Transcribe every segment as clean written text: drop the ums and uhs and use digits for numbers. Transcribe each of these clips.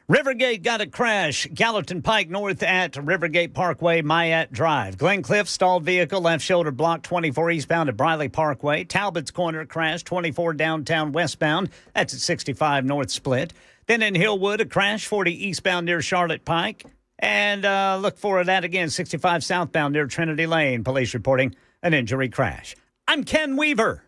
Rivergate got a crash. Gallatin Pike North at Rivergate Parkway, Myatt Drive. Glen Cliff stalled vehicle, left shoulder blocked 24 eastbound at Briley Parkway. Talbot's Corner crash, 24 downtown westbound. That's at 65 North Split. Then in Hillwood, a crash, 40 eastbound near Charlotte Pike. And look for that again, 65 southbound near Trinity Lane. Police reporting an injury crash. I'm Ken Weaver.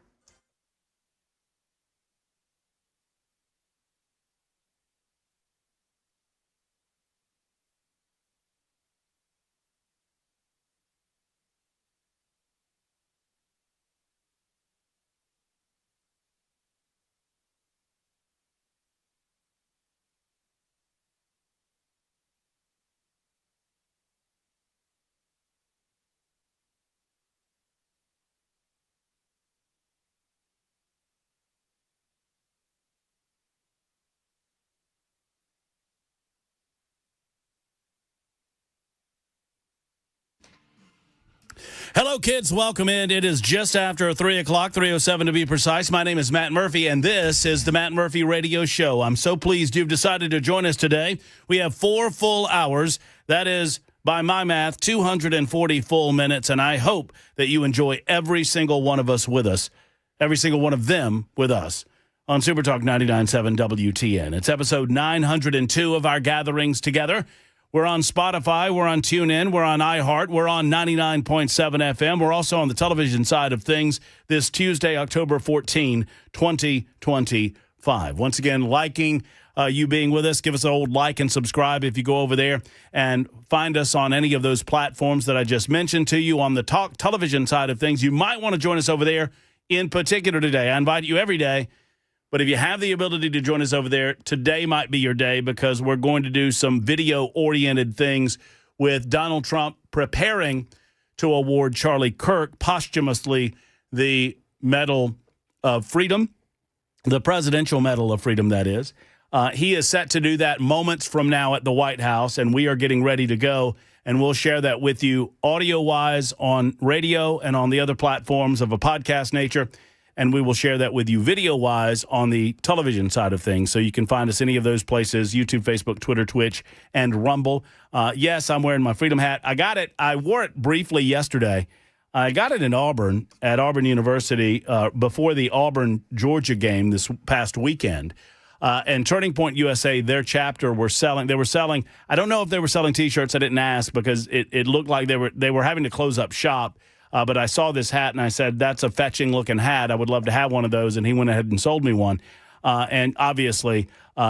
Hello, kids. Welcome in. It is just after 3 o'clock, 3:07 to be precise. My name is Matt Murphy, and this is the Matt Murphy Radio Show. I'm so pleased you've decided to join us today. We have 4 full hours. That is, by my math, 240 full minutes, and I hope that you enjoy every single one of us with us, every single one of them with us on Super Talk 99.7 WTN. It's episode 902 of our gatherings together. We're on Spotify, we're on TuneIn, we're on iHeart, we're on 99.7 FM. We're also on the television side of things this Tuesday, October 14, 2025. Once again, liking you being with us. Give us an old like and subscribe if you go over there and find us on any of those platforms that I just mentioned to you. On the television side of things, you might want to join us over there in particular today. I invite you every day. But if you have the ability to join us over there, today might be your day because we're going to do some video-oriented things with Donald Trump preparing to award Charlie Kirk posthumously the Medal of Freedom, the Presidential Medal of Freedom, that is. He is set to do that moments from now at the White House, and we are getting ready to go, and we'll share that with you audio-wise on radio and on the other platforms of a podcast nature. And we will share that with you video-wise on the television side of things. So you can find us any of those places, YouTube, Facebook, Twitter, Twitch, and Rumble. Yes, I'm wearing my Freedom hat. I got it. I wore it briefly yesterday. I got it in Auburn, at Auburn University, before the Auburn-Georgia game this past weekend. And Turning Point USA, their chapter, were selling. I don't know if they were selling T-shirts. I didn't ask because it looked like they were having to close up shop. But I saw this hat, and I said, that's a fetching-looking hat. I would love to have one of those, and he went ahead and sold me one. And obviously,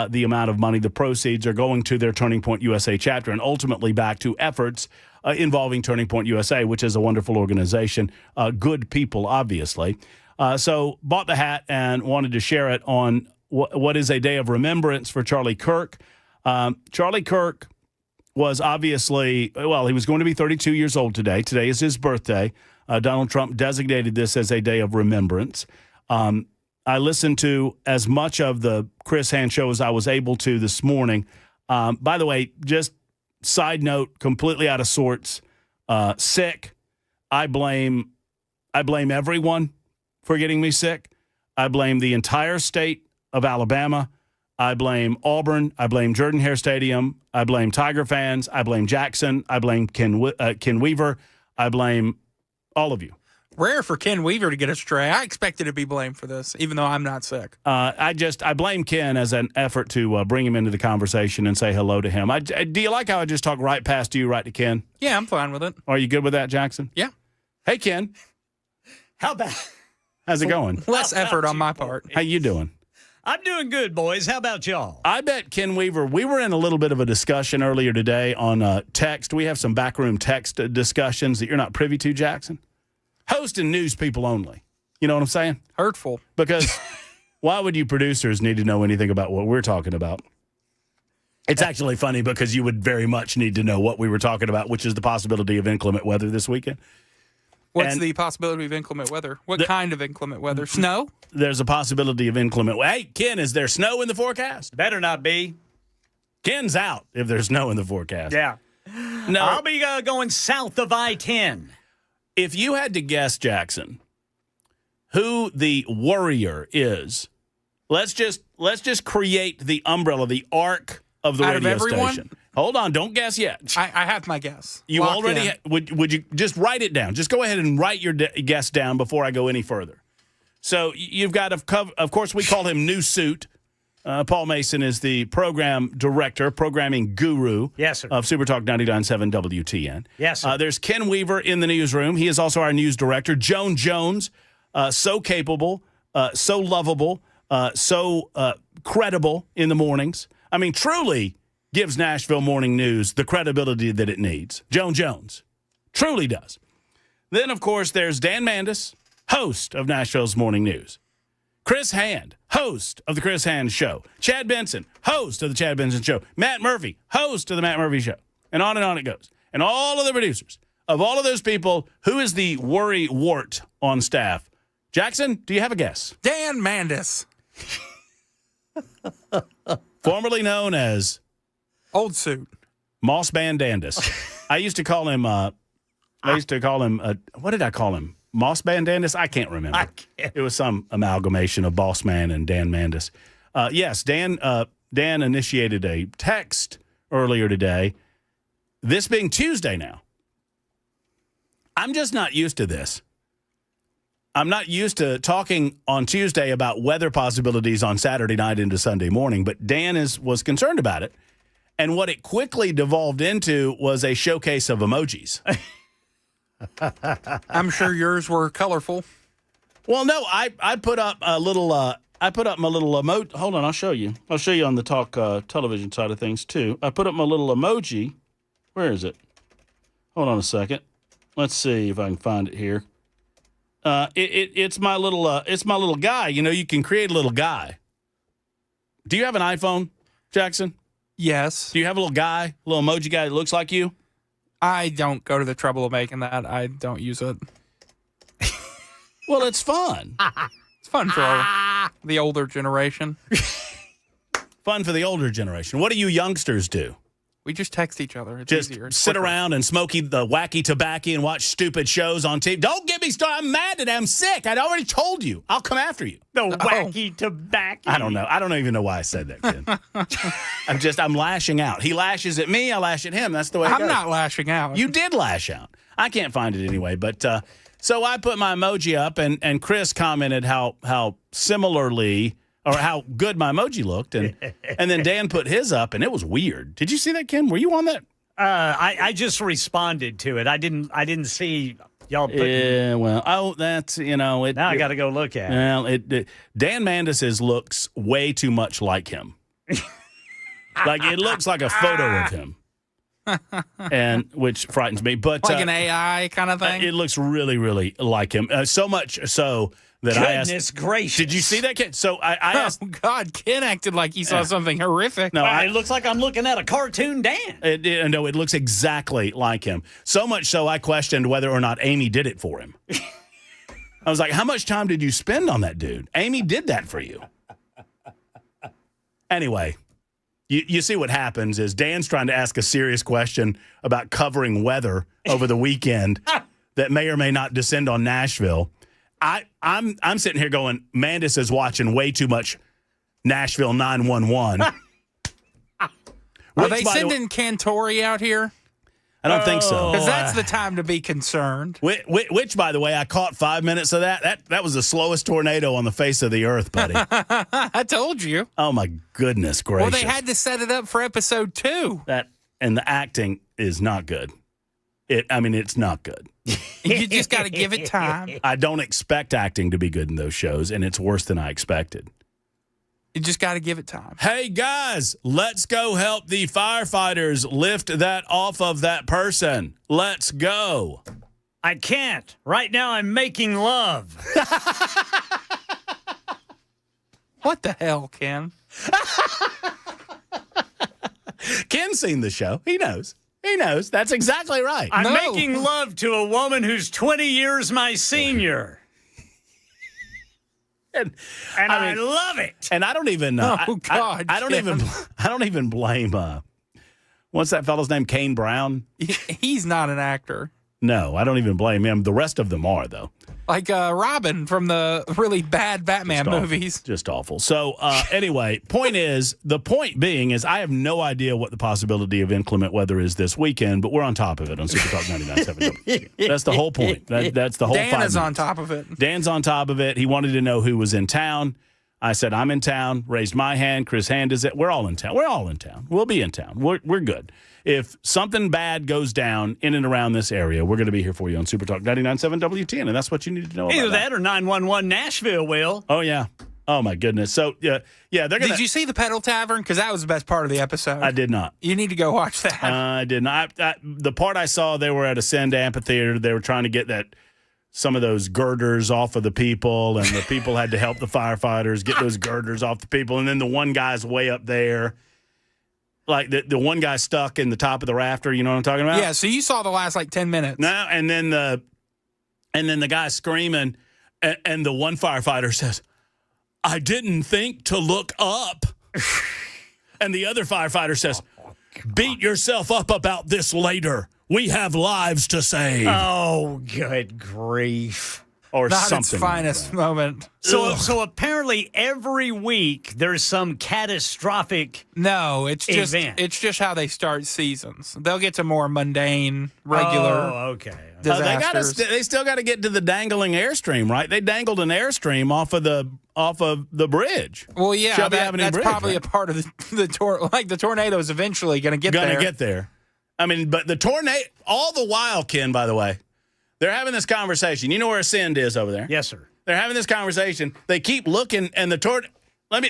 the amount of money, the proceeds are going to their Turning Point USA chapter and ultimately back to efforts involving Turning Point USA, which is a wonderful organization. Good people, obviously. So bought the hat and wanted to share it on what is a day of remembrance for Charlie Kirk. Charlie Kirk was obviously, well, he was going to be 32 years old today. Today is his birthday. Donald Trump designated this as a day of remembrance. I listened to as much of the Chris Hand show as I was able to this morning. By the way, just side note, completely out of sorts, sick. I blame everyone for getting me sick. I blame the entire state of Alabama. I blame Auburn. I blame Jordan-Hare Stadium. I blame Tiger fans. I blame Jackson. I blame Ken Weaver. I blame all of you. Rare for Ken Weaver to get astray. I expected to be blamed for this, even though I'm not sick. I blame Ken as an effort to bring him into the conversation and say hello to him. Do you like how I just talk right past you, right to Ken? Yeah, I'm fine with it. Are you good with that, Jackson? Yeah. Hey, Ken. How's it going? Less effort on my part. How you doing? I'm doing good, boys. How about y'all? I bet Ken Weaver, we were in a little bit of a discussion earlier today on text. We have some backroom text discussions that you're not privy to, Jackson. Host and news people only. You know what I'm saying? Hurtful. Because why would you producers need to know anything about what we're talking about? It's actually funny because you would very much need to know what we were talking about, which is the possibility of inclement weather this weekend. What's the possibility of inclement weather? What kind of inclement weather? Snow? There's a possibility of inclement weather. Hey, Ken, is there snow in the forecast? Better not be. Ken's out if there's snow in the forecast. Yeah. No. I'll be going south of I-10. If you had to guess, Jackson, who the warrior is, let's just create the umbrella, the arc of the Out of radio everyone? station. Hold on, don't guess yet. I have my guess. You Lock already in. would you just write it down? Just go ahead and write your guess down before I go any further. So you've got, of course, we call him New Suit. Paul Mason is the program director, programming guru Yes, sir. of Super Talk 99.7 WTN. Yes, sir. There's Ken Weaver in the newsroom. He is also our news director. Joan Jones, so capable, so lovable, so credible in the mornings. I mean, truly gives Nashville Morning News the credibility that it needs. Joan Jones truly does. Then, of course, there's Dan Mandis, host of Nashville's Morning News. Chris Hand, host of The Chris Hand Show. Chad Benson, host of The Chad Benson Show. Matt Murphy, host of The Matt Murphy Show. And on it goes. And all of the producers, of all of those people, who is the worry wart on staff? Jackson, do you have a guess? Dan Mandis. Formerly known as Old Suit. Moss Bandandis. I used to call him, what did I call him? Moss Bandandis? I can't remember. It was some amalgamation of Boss Man and Dan Mandis. Yes, Dan initiated a text earlier today, this being Tuesday now. I'm just not used to this. I'm not used to talking on Tuesday about weather possibilities on Saturday night into Sunday morning, but Dan was concerned about it. And what it quickly devolved into was a showcase of emojis. I'm sure yours were colorful. Well, no, I put up a little I put up my little emoji. Hold on, I'll show you. I'll show you on the talk television side of things too. I put up my little emoji. Where is it? Hold on a second. Let's see if I can find it here. It's my little guy. You know, you can create a little guy. Do you have an iPhone, Jackson? Yes. Do you have a little guy, a little emoji guy that looks like you? I don't go to the trouble of making that. I don't use it. Well, it's fun. It's fun for the older generation. Fun for the older generation. What do you youngsters do? We just text each other. It's Just easier. It's sit quicker. around and smoke the wacky tobacco and watch stupid shows on TV. Don't get me started. I'm mad today. I'm sick. I'd already told you. I'll come after you. The wacky tobacco. I don't know. I don't even know why I said that, kid. I'm lashing out. He lashes at me. I lash at him. That's the way it I'm goes. not lashing out. You did lash out. I can't find it anyway. But so I put my emoji up, and Chris commented how similarly or how good my emoji looked, and then Dan put his up, and it was weird. Did you see that, Ken? Were you on that? I just responded to it. I didn't see y'all putting. Yeah, well, that's, it. Now I got to go look at it. Well, Dan Mandis looks way too much like him. Like it looks like a photo of him, and which frightens me. But like an AI kind of thing. it looks really, really like him. So much so that I asked. Goodness gracious! Did you see that, Ken? So I asked. Oh God, Ken acted like he saw something horrific. No, It looks like I'm looking at a cartoon Dan. No, it looks exactly like him. So much so I questioned whether or not Amy did it for him. I was like, how much time did you spend on that dude? Amy did that for you. Anyway, you see what happens is Dan's trying to ask a serious question about covering weather over the weekend that may or may not descend on Nashville. I'm sitting here going, Mandis is watching way too much Nashville 911. Are they sending Cantori out here? I don't think so. Because that's the time to be concerned. Which, by the way, I caught 5 minutes of that. That was the slowest tornado on the face of the earth, buddy. I told you. Oh, my goodness gracious. Well, they had to set it up for episode 2. And the acting is not good. It's not good. You just got to give it time. I don't expect acting to be good in those shows, and it's worse than I expected. You just got to give it time. Hey, guys, let's go help the firefighters lift that off of that person. Let's go. I can't. Right now I'm making love. What the hell, Ken? Ken's seen the show. He knows. He knows. That's exactly right. I'm No. making love to a woman who's 20 years my senior. And I love it. And I don't even. Oh, God, I don't even. I don't even blame. What's that fellow's name? Kane Brown. He's not an actor. No, I don't even blame him. The rest of them are, though. Like Robin from the really bad Batman movies. Just awful. So anyway, the point being is I have no idea what the possibility of inclement weather is this weekend, but we're on top of it on Super Talk 99.7. That's the whole point. That's the whole Dan 5 is minutes. on top of it. Dan's on top of it. He wanted to know who was in town. I said, I'm in town, raised my hand. Chris hand is it. We're all in town. We're all in town. We'll be in town. We're good. If something bad goes down in and around this area, we're going to be here for you on Super Talk 99.7 WTN, and that's what you need to know about Either that or 911 Nashville will. Oh, yeah. Oh, my goodness. So, yeah, they're going to... Did you see the Pedal Tavern? Because that was the best part of the episode. I did not. You need to go watch that. I did not. The part I saw, they were at Ascend Amphitheater. They were trying to get some of those girders off of the people, and the people had to help the firefighters get those girders off the people. And then the one guy's way up there. Like the one guy stuck in the top of the rafter, you know what I'm talking about? Yeah, so you saw the last 10 minutes. No, and then the guy screaming, and the one firefighter says, I didn't think to look up. And the other firefighter says, beat yourself up about this later. We have lives to save. Oh, good grief. Or Not something. its finest moment. So apparently every week there's some catastrophic No, it's just event. it's just how they start seasons. They'll get to more mundane, regular Oh, okay. disasters. They still got to get to the dangling airstream, right? They dangled an airstream off of the bridge. Well, yeah, Shelby Avenue that's Bridge, probably right? a part of the tornado is eventually going to get there. Get there. I mean, but the tornado, all the while, Ken, by the way, they're having this conversation. You know where Ascend is over there? Yes, sir. They're having this conversation. They keep looking, and the tornado.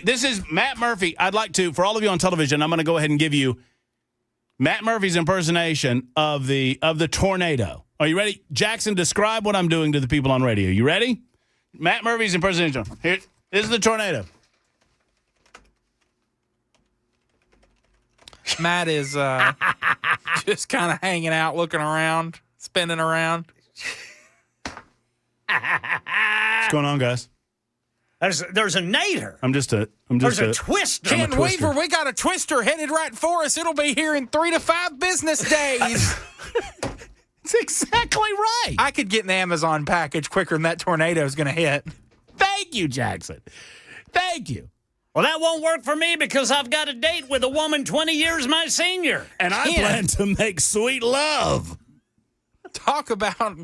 This is Matt Murphy. I'd like to, for all of you on television, I'm going to go ahead and give you Matt Murphy's impersonation of the tornado. Are you ready? Jackson, describe what I'm doing to the people on radio. You ready? Matt Murphy's impersonation. Here, this is the tornado. Matt is just kind of hanging out, looking around, spinning around. What's going on, guys? There's a nader. There's a twister. Ken Weaver, we got a twister headed right for us. It'll be here in 3 to 5 business days. That's exactly right. I could get an Amazon package quicker than that tornado is going to hit. Thank you, Jackson. Thank you. Well, that won't work for me because I've got a date with a woman 20 years my senior. And I plan to make sweet love. Talk about...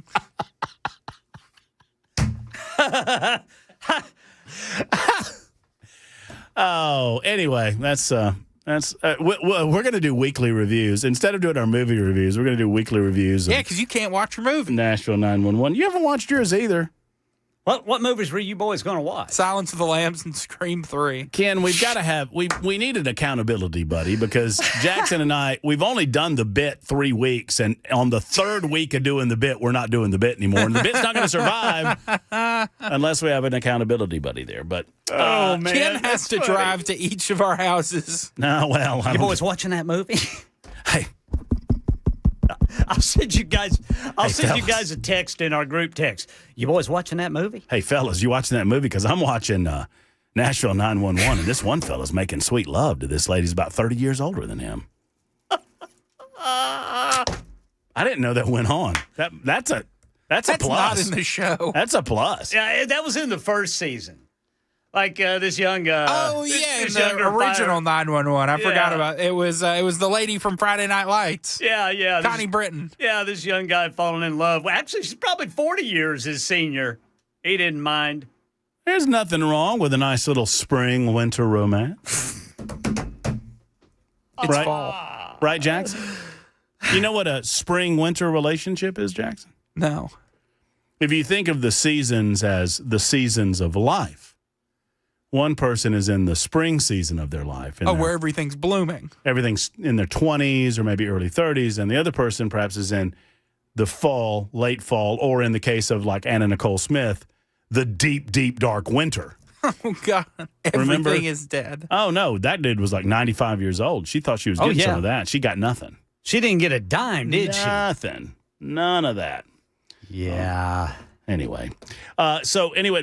Oh, anyway, that's we're going to do weekly reviews. Instead of doing our movie reviews, we're going to do weekly reviews. Yeah, because you can't watch your movie. Nashville 911. You haven't watched yours either. What movies were you boys going to watch? Silence of the Lambs and Scream 3. Ken, we've got to have we need an accountability buddy because Jackson and I, we've only done the bit 3 weeks, and on the 3rd week of doing the bit, we're not doing the bit anymore, and the bit's not going to survive unless we have an accountability buddy there. But Oh man, Ken has to drive to each of our houses. no, well, You boys watching that movie? hey, I'll send you guys. I'll send you fellas. guys a text in our group text. You boys watching that movie? hey, fellas, you watching that movie? Because I'm watching Nashville 911, and this one fella's making sweet love to this lady who's about 30 years older than him. I didn't know that went on. That's a plus. Not in the show. That's a plus. Yeah, that was in the first season. Like this young. Oh yeah, this the younger original 911. I forgot Yeah. about it. It was the lady from Friday Night Lights, Yeah. Connie Britton. Yeah, this young guy falling in love. Well, actually, she's probably 40 years his senior. He didn't mind. There's nothing wrong with a nice little spring-winter romance. It's Right. fall. Right, Jackson? You know what a spring-winter relationship is, Jackson? No. If you think of the seasons as the seasons of life, one person is in the spring season of their life. And Where everything's blooming. everything's in their 20s or maybe early 30s, and the other person perhaps is in the fall, late fall, or in the case of like Anna Nicole Smith, the deep, deep, dark winter. Oh God, Remember? everything is dead. Oh, no, that dude was like 95 years old. She thought she was getting yeah. some of that. She got nothing. She didn't get a dime, did she? Nothing. None of that. Yeah. Anyway, so anyway,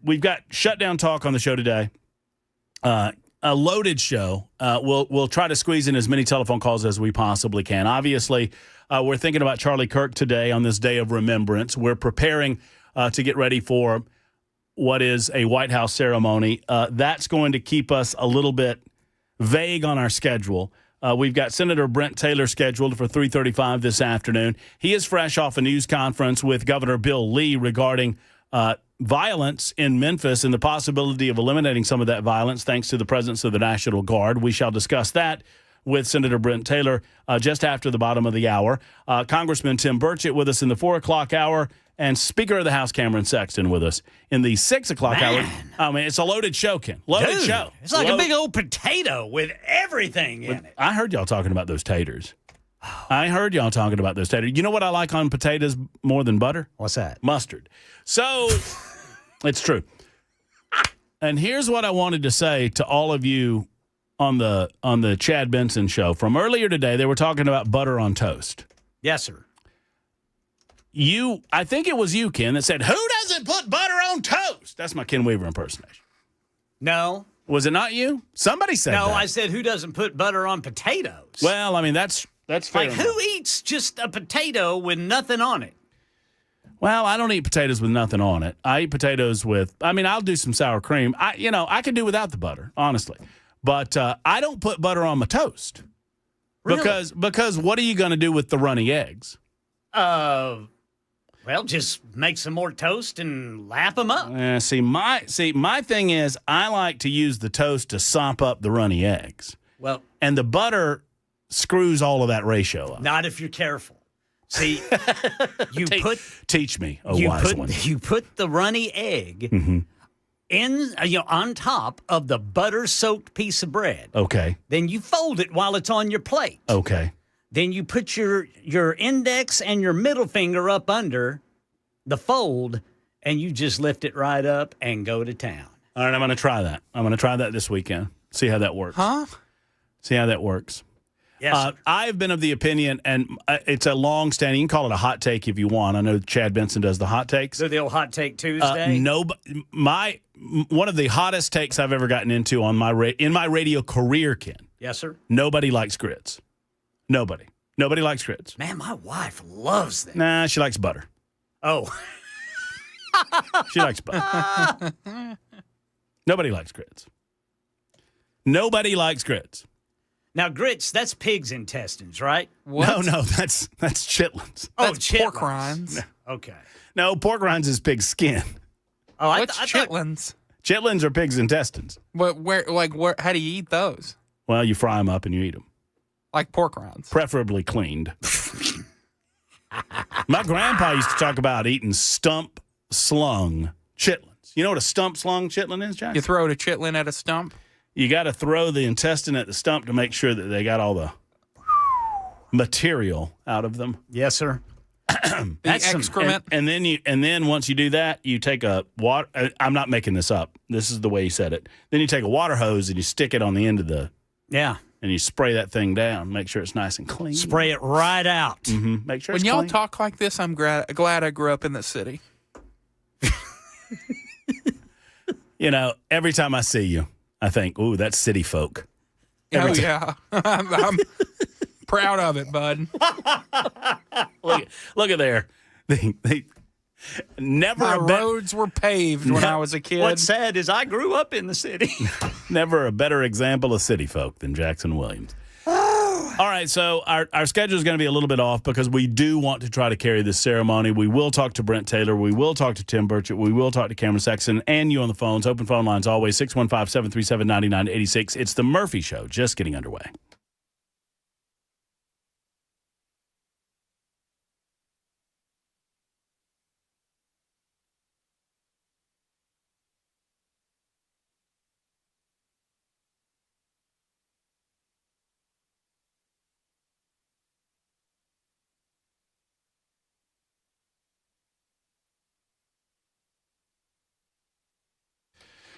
we've got shutdown talk on the show today. a loaded show. We'll try to squeeze in as many telephone calls as we possibly can. Obviously, we're thinking about Charlie Kirk today on this day of remembrance. We're preparing to get ready for what is a White House ceremony. That's going to keep us a little bit vague on our schedule. We've got Senator Brent Taylor scheduled for 3:35 this afternoon. He is fresh off a news conference with Governor Bill Lee regarding violence in Memphis and the possibility of eliminating some of that violence thanks to the presence of the National Guard. We shall discuss that with Senator Brent Taylor just after the bottom of the hour. Congressman Tim Burchett with us in the 4 o'clock hour, and Speaker of the House Cameron Sexton with us in the 6 o'clock hour. I mean, it's a loaded show, Ken. Loaded show. It's like a big old potato with everything in it. I heard y'all talking about those taters. You know what I like on potatoes more than butter? What's that? Mustard. So, it's true. And here's what I wanted to say to all of you on the Chad Benson show. From earlier today, they were talking about butter on toast. Yes, sir. I think it was you, Ken, that said, who doesn't put butter on toast? That's my Ken Weaver impersonation. No. Was it not you? Somebody said that. No, I said, who doesn't put butter on potatoes? Well, I mean, that's fair like, enough. who eats just a potato with nothing on it? Well, I don't eat potatoes with nothing on it. I eat potatoes with, I'll do some sour cream. I could do without the butter, honestly. But I don't put butter on my toast. Really? Because what are you going to do with the runny eggs? Well, just make some more toast and lap them up. My thing is I like to use the toast to sop up the runny eggs. Well, and the butter screws all of that ratio up. Not if you're careful. See, teach me, wise one. You put the runny egg in, on top of the butter-soaked piece of bread. Okay. Then you fold it while it's on your plate. Okay. Then you put your index and your middle finger up under the fold, and you just lift it right up and go to town. All right, I'm going to try that. I'm going to try that this weekend. See how that works. Huh? See how that works. Yes, I've been of the opinion, and it's a long-standing, you can call it a hot take if you want. I know Chad Benson does the hot takes. So the old Hot Take Tuesday? One of the hottest takes I've ever gotten into in my radio career, Ken. Yes, sir. Nobody likes grits. Nobody likes grits. Man, my wife loves them. Nah, she likes butter. Oh. She likes butter. Nobody likes grits. Nobody likes grits. Now, grits, that's pig's intestines, right? What? No, that's chitlins. That's chitlins. pork rinds. Okay. No, pork rinds is pig skin. Oh, What's chitlins? Chitlins are pig's intestines. But where? How do you eat those? Well, you fry them up and you eat them. Like pork rinds. Preferably cleaned. My grandpa used to talk about eating stump-slung chitlins. You know what a stump-slung chitlin is, Jack? You throw a chitlin at a stump? You got to throw the intestine at the stump to make sure that they got all the material out of them. Yes, sir. The excrement. And then once you do that, you take a water. I'm not making this up. This is the way he said it. Then you take a water hose and you stick it on the end of the. Yeah. And you spray that thing down. Make sure it's nice and clean. Spray it right out. Mm-hmm. Make sure when it's y'all clean. talk like this, I'm glad I grew up in the city. Every time I see you, I think, ooh, that's city folk. Yeah. I'm proud of it, bud. Look at there. They never My roads were paved when I was a kid. What's sad is I grew up in the city. Never a better example of city folk than Jackson Williams. All right, so our schedule is going to be a little bit off because we do want to try to carry this ceremony. We will talk to Brent Taylor. We will talk to Tim Burchett. We will talk to Cameron Sexton and you on the phones. Open phone lines always, 615-737-9986. It's The Murphy Show, just getting underway.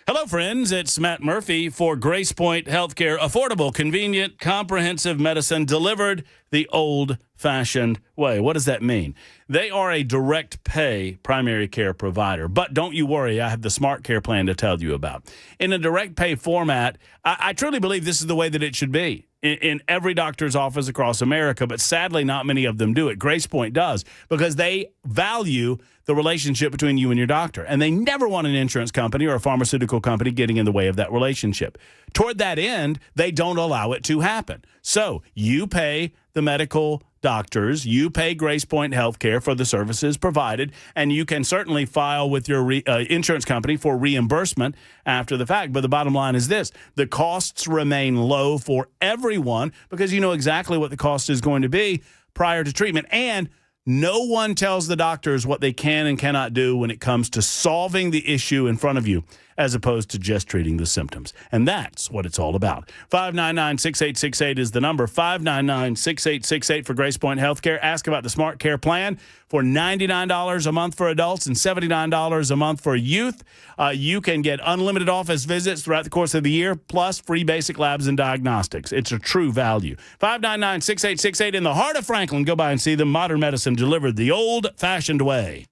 Hello, friends. It's Matt Murphy for Grace Point Healthcare. Affordable, convenient, comprehensive medicine delivered the old old-fashioned way. What does that mean? They are a direct pay primary care provider. But don't you worry, I have the Smart Care plan to tell you about. In a direct pay format, I truly believe this is the way that it should be in every doctor's office across America, but sadly not many of them do it. GracePoint does, because they value the relationship between you and your doctor, and they never want an insurance company or a pharmaceutical company getting in the way of that relationship. Toward that end, they don't allow it to happen. So you pay the medical doctors, you pay GracePoint Healthcare for the services provided, and you can certainly file with your insurance company for reimbursement after the fact. But the bottom line is this: the costs remain low for everyone because you know exactly what the cost is going to be prior to treatment. And no one tells the doctors what they can and cannot do when it comes to solving the issue in front of you, as opposed to just treating the symptoms. And that's what it's all about. 599-6868 is the number. 599-6868 for GracePoint Healthcare. Ask about the Smart Care plan for $99 a month for adults and $79 a month for youth. You can get unlimited office visits throughout the course of the year, plus free basic labs and diagnostics. It's a true value. 599-6868 in the heart of Franklin. Go by and see them. Modern medicine delivered the old-fashioned way.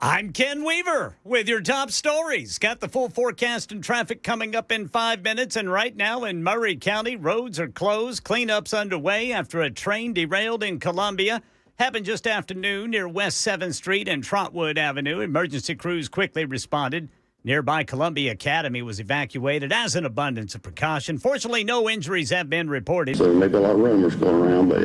I'm Ken Weaver with your top stories. Got the full forecast and traffic coming up in 5 minutes. And right now in Murray County, roads are closed. Cleanups underway after a train derailed in Columbia. Happened just after noon near West 7th Street and Trotwood Avenue. Emergency crews quickly responded. Nearby Columbia Academy was evacuated as an abundance of precaution. Fortunately, no injuries have been reported. So there may be a lot of rumors going around, but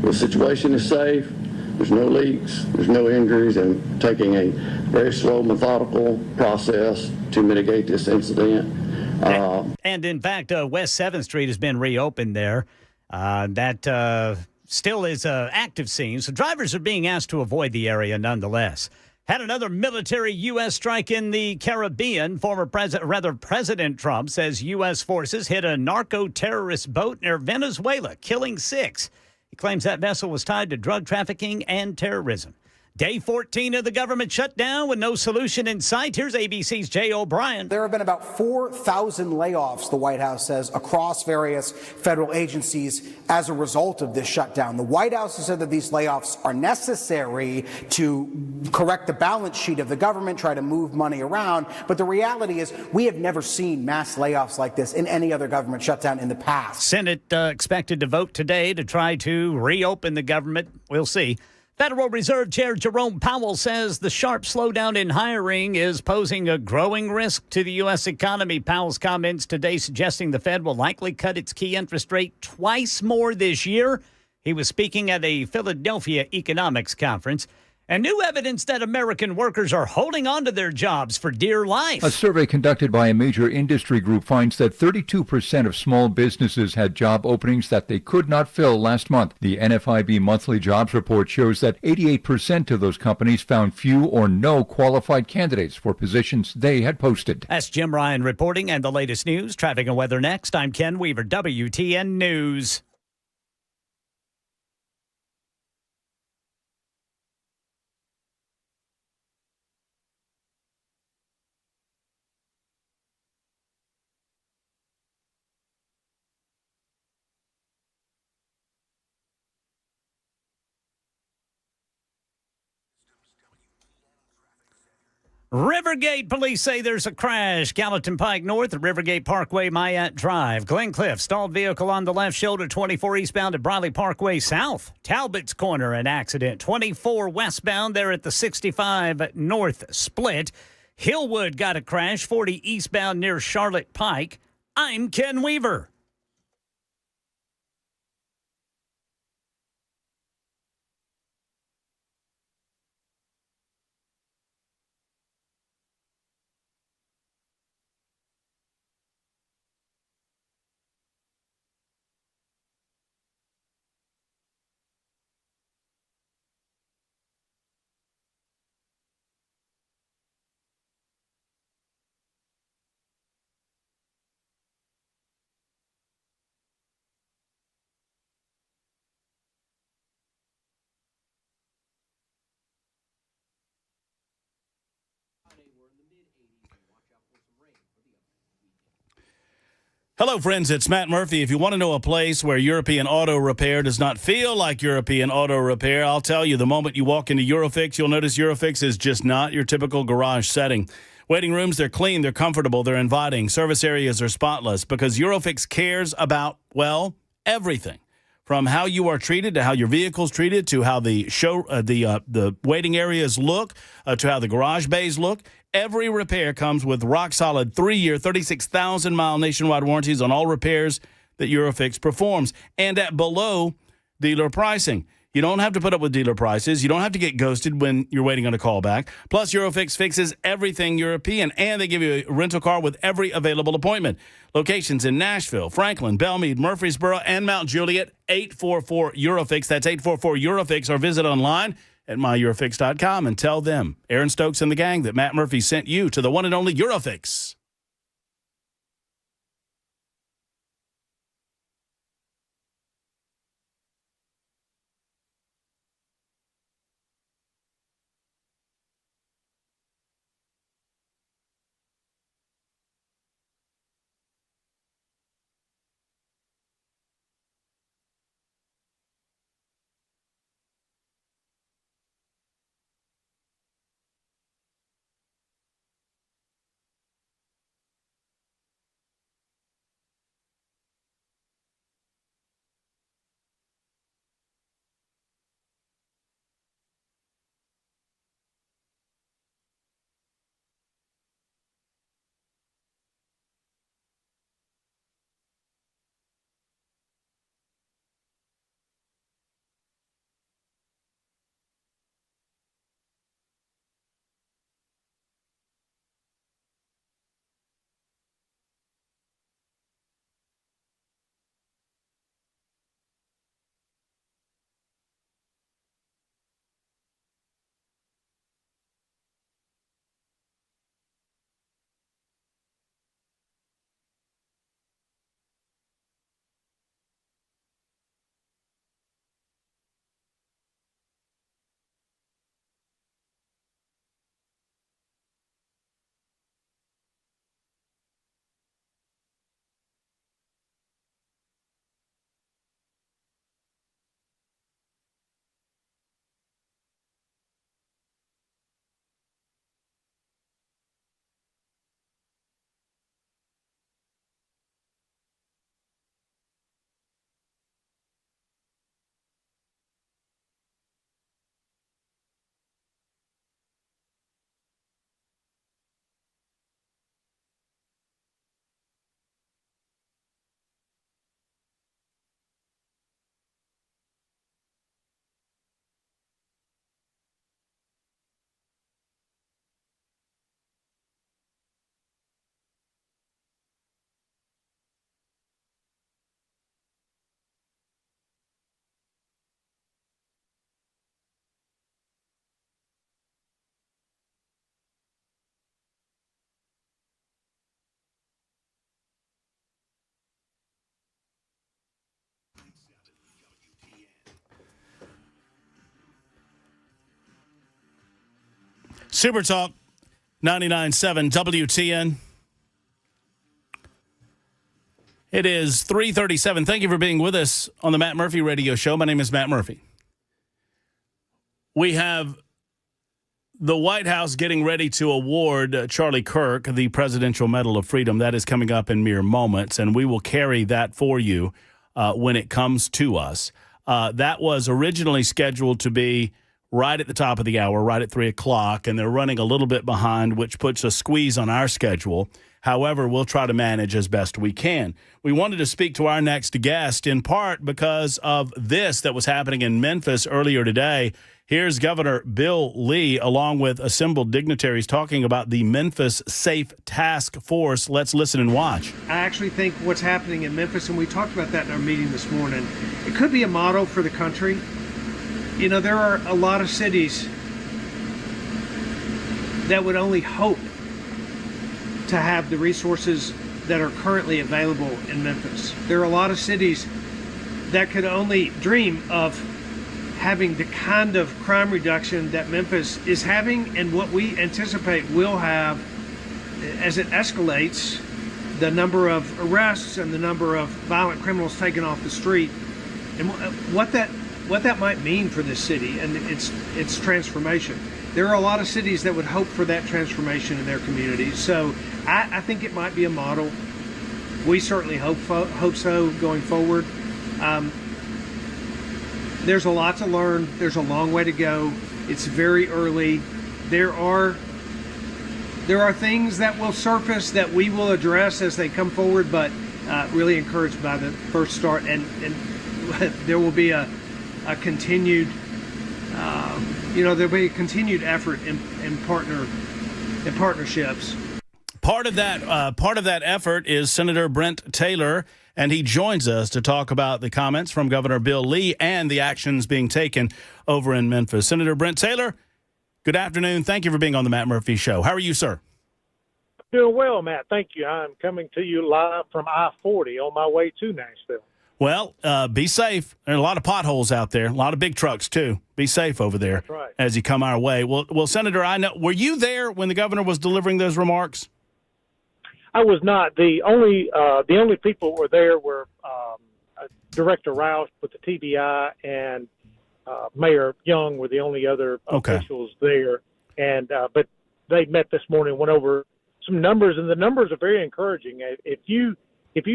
the situation is safe. there's no leaks, there's no injuries, and taking a very slow, methodical process to mitigate this incident. And in fact, West 7th Street has been reopened there. That still is an active scene, so drivers are being asked to avoid the area nonetheless. Had another military U.S. strike in the Caribbean. President Trump says U.S. forces hit a narco-terrorist boat near Venezuela, killing 6. He claims that vessel was tied to drug trafficking and terrorism. Day 14 of the government shutdown with no solution in sight. Here's ABC's Jay O'Brien. There have been about 4,000 layoffs, the White House says, across various federal agencies as a result of this shutdown. The White House has said that these layoffs are necessary to correct the balance sheet of the government, try to move money around. But the reality is we have never seen mass layoffs like this in any other government shutdown in the past. Senate expected to vote today to try to reopen the government. We'll see. Federal Reserve Chair Jerome Powell says the sharp slowdown in hiring is posing a growing risk to the U.S. economy. Powell's comments today suggesting the Fed will likely cut its key interest rate twice more this year. He was speaking at a Philadelphia economics conference. And new evidence that American workers are holding on to their jobs for dear life. A survey conducted by a major industry group finds that 32% of small businesses had job openings that they could not fill last month. The NFIB monthly jobs report shows that 88% of those companies found few or no qualified candidates for positions they had posted. That's Jim Ryan reporting, and the latest news, traffic and weather next. I'm Ken Weaver, WTN News. Rivergate police say there's a crash. Gallatin Pike North at Rivergate Parkway, Myatt Drive. Glen Cliff, stalled vehicle on the left shoulder, 24 eastbound at Briley Parkway South. Talbot's Corner, an accident. 24 westbound there at the 65 North split. Hillwood got a crash, 40 eastbound near Charlotte Pike. I'm Ken Weaver. Hello, friends. It's Matt Murphy. If you want to know a place where European Auto Repair does not feel like European Auto Repair, I'll tell you, the moment you walk into Eurofix, you'll notice Eurofix is just not your typical garage setting. Waiting rooms, they're clean, they're comfortable, they're inviting. Service areas are spotless because Eurofix cares about, well, everything. From how you are treated to how your vehicle's treated to how the waiting areas look to how the garage bays look. Every repair comes with rock-solid 3-year, 36,000-mile nationwide warranties on all repairs that Eurofix performs, and at below dealer pricing. You don't have to put up with dealer prices. You don't have to get ghosted when you're waiting on a callback. Plus, Eurofix fixes everything European, and they give you a rental car with every available appointment. Locations in Nashville, Franklin, Belmead, Murfreesboro, and Mount Juliet. 844-EUROFIX. That's 844-EUROFIX, or visit online at myeurofix.com and tell them, Aaron Stokes and the gang, that Matt Murphy sent you to the one and only Eurofix. Super Talk 99.7 WTN. It is 3:37. Thank you for being with us on the Matt Murphy Radio Show. My name is Matt Murphy. We have the White House getting ready to award Charlie Kirk the Presidential Medal of Freedom. That is coming up in mere moments, and we will carry that for you when it comes to us. That was originally scheduled to be right at the top of the hour, right at 3 o'clock, and they're running a little bit behind, which puts a squeeze on our schedule. However, we'll try to manage as best we can. We wanted to speak to our next guest in part because of this that was happening in Memphis earlier today. Here's Governor Bill Lee, along with assembled dignitaries, talking about the Memphis Safe Task Force. Let's listen and watch. I actually think what's happening in Memphis, and we talked about that in our meeting this morning, it could be a model for the country. You know, there are a lot of cities that would only hope to have the resources that are currently available in Memphis. There are a lot of cities that could only dream of having the kind of crime reduction that Memphis is having and what we anticipate will have as it escalates the number of arrests and the number of violent criminals taken off the street, and what that might mean for this city and its transformation. There are a lot of cities that would hope for that transformation in their communities. So I think it might be a model. We certainly hope so going forward. There's a lot to learn. There's a long way to go. It's very early. There are things that will surface that we will address as they come forward, but really encouraged by the first start. And there will be a continued, there'll be a continued effort in partnerships. Part of that effort is Senator Brent Taylor, and he joins us to talk about the comments from Governor Bill Lee and the actions being taken over in Memphis. Senator Brent Taylor, good afternoon. Thank you for being on the Matt Murphy Show. How are you, sir? Doing well, Matt. Thank you. I'm coming to you live from I-40 on my way to Nashville. Well, be safe. There are a lot of potholes out there, a lot of big trucks, too. Be safe over there. That's right. As you come our way. Well, Senator, I know, were you there when the governor was delivering those remarks? I was not. The only people who were there were Director Roush with the TBI and Mayor Young were the only other officials there. And but they met this morning, went over some numbers, and the numbers are very encouraging. If you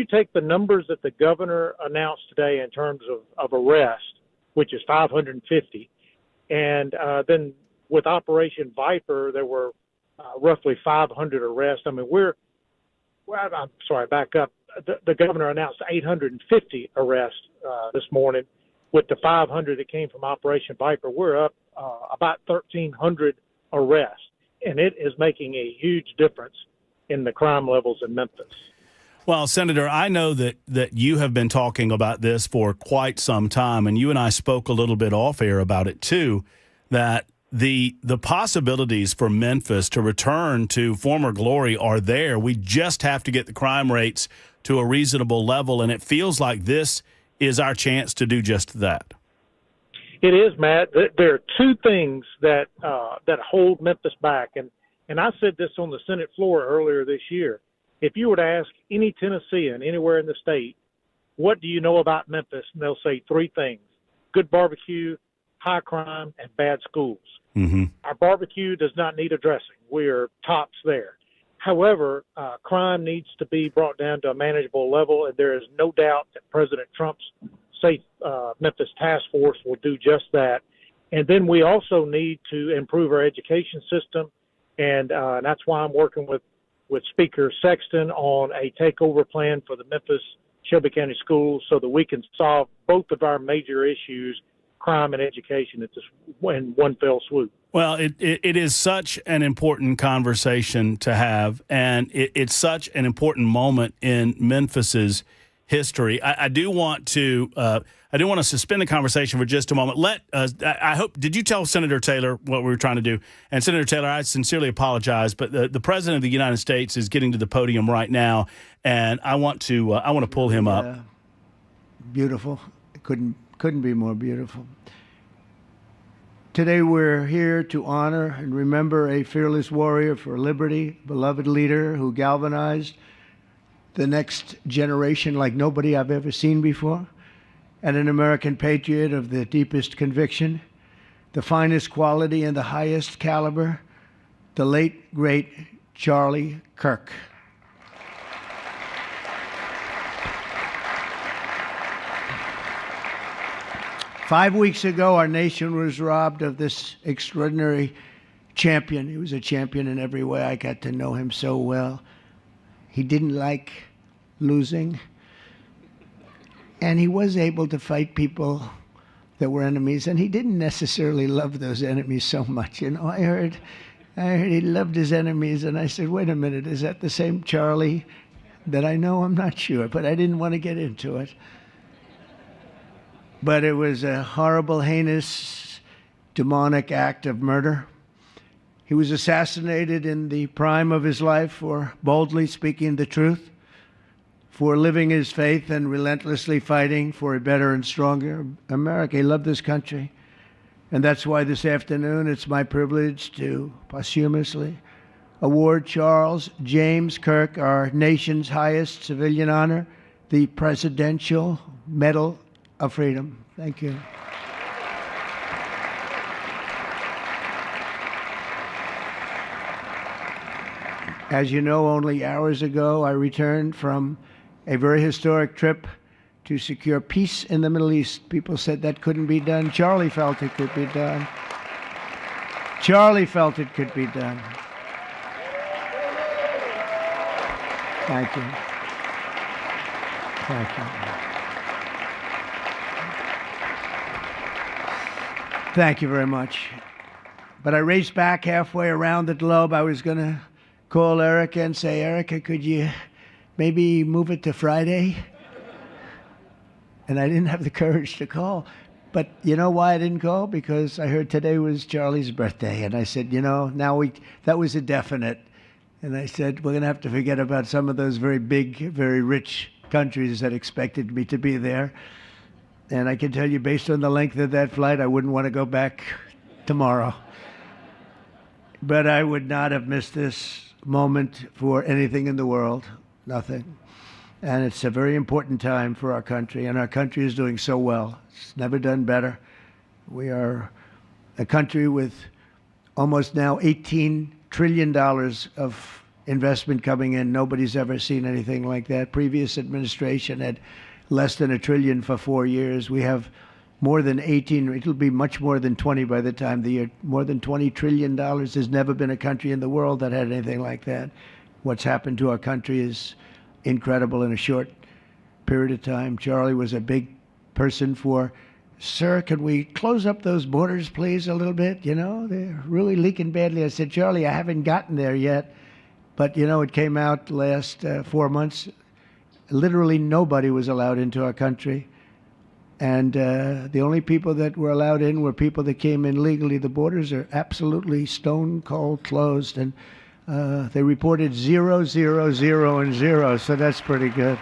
take the numbers that the governor announced today in terms of arrest, which is 550, and then with Operation Viper, there were roughly 500 arrests. I mean, I'm sorry, back up. The governor announced 850 arrests this morning. With the 500 that came from Operation Viper, we're up about 1,300 arrests, and it is making a huge difference in the crime levels in Memphis. Well, Senator, I know that you have been talking about this for quite some time, and you and I spoke a little bit off air about it too, that the possibilities for Memphis to return to former glory are there. We just have to get the crime rates to a reasonable level, and it feels like this is our chance to do just that. It is, Matt. There are two things that hold Memphis back, and I said this on the Senate floor earlier this year. If you were to ask any Tennessean anywhere in the state, what do you know about Memphis? And they'll say three things: good barbecue, high crime, and bad schools. Mm-hmm. Our barbecue does not need addressing. We're tops there. However, crime needs to be brought down to a manageable level, and there is no doubt that President Trump's Safe Memphis Task Force will do just that. And then we also need to improve our education system, and that's why I'm working with Speaker Sexton on a takeover plan for the Memphis Shelby County schools so that we can solve both of our major issues, crime and education, in one fell swoop. Well, it is such an important conversation to have, and it's such an important moment in Memphis's history. I do want to suspend the conversation for just a moment. I hope. Did you tell Senator Taylor what we were trying to do? And Senator Taylor, I sincerely apologize, but the President of the United States is getting to the podium right now, and I want to pull him up. Beautiful. It couldn't be more beautiful. Today we're here to honor and remember a fearless warrior for liberty, beloved leader who galvanized the next generation like nobody I've ever seen before, and an American patriot of the deepest conviction, the finest quality and the highest caliber, the late, great Charlie Kirk. Five weeks ago, our nation was robbed of this extraordinary champion. He was a champion in every way. I got to know him so well. He didn't like losing, and he was able to fight people that were enemies, and he didn't necessarily love those enemies so much. You know, I heard he loved his enemies, and I said, wait a minute, is that the same Charlie that I know? I'm not sure, but I didn't want to get into it. But it was a horrible, heinous, demonic act of murder. He was assassinated in the prime of his life for boldly speaking the truth, for living his faith and relentlessly fighting for a better and stronger America. He loved this country. And that's why this afternoon it's my privilege to posthumously award Charles James Kirk our nation's highest civilian honor, the Presidential Medal of Freedom. Thank you. As you know, only hours ago, I returned from a very historic trip to secure peace in the Middle East. People said that couldn't be done. Charlie felt it could be done. Charlie felt it could be done. Thank you. Thank you. Thank you very much. But I raced back halfway around the globe. I was going to call Erica and say, Erica, could you maybe move it to Friday? And I didn't have the courage to call. But you know why I didn't call? Because I heard today was Charlie's birthday. And I said, you know, that was a definite. And I said, we're going to have to forget about some of those very big, very rich countries that expected me to be there. And I can tell you, based on the length of that flight, I wouldn't want to go back tomorrow. But I would not have missed this moment for anything in the world. Nothing. And it's a very important time for our country, and our country is doing so well. It's never done better. We are a country with almost now $18 trillion of investment coming in. Nobody's ever seen anything like that. Previous administration had less than $1 trillion for 4 years. We have more than 18, it'll be much more than 20 by the time the year, more than $20 trillion. There's never been a country in the world that had anything like that. What's happened to our country is incredible in a short period of time. Charlie was a big person for, sir, could we close up those borders, please, a little bit? You know, they're really leaking badly. I said, Charlie, I haven't gotten there yet. But, you know, it came out last 4 months. Literally nobody was allowed into our country. And the only people that were allowed in were people that came in legally. The borders are absolutely stone cold closed. And they reported 0, 0, 0, and 0. So that's pretty good.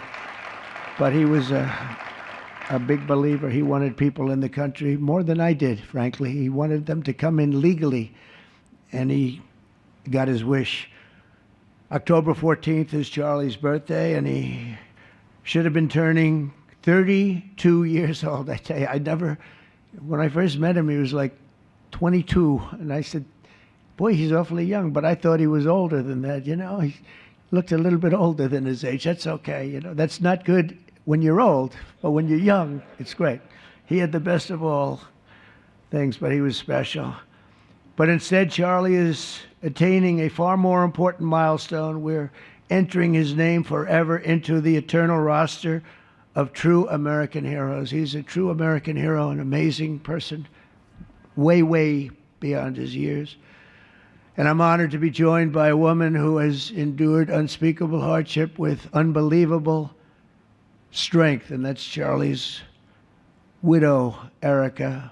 But he was a big believer. He wanted people in the country more than I did, frankly. He wanted them to come in legally. And he got his wish. October 14th is Charlie's birthday, and he should have been turning 32 years old. I tell you, when I first met him, he was like 22. And I said, boy, he's awfully young. But I thought he was older than that, you know. He looked a little bit older than his age. That's okay, you know. That's not good when you're old, but when you're young, it's great. He had the best of all things, but he was special. But instead, Charlie is attaining a far more important milestone. We're entering his name forever into the eternal roster of true American heroes. He's a true American hero, an amazing person, way, way beyond his years. And I'm honored to be joined by a woman who has endured unspeakable hardship with unbelievable strength, and that's Charlie's widow, Erica.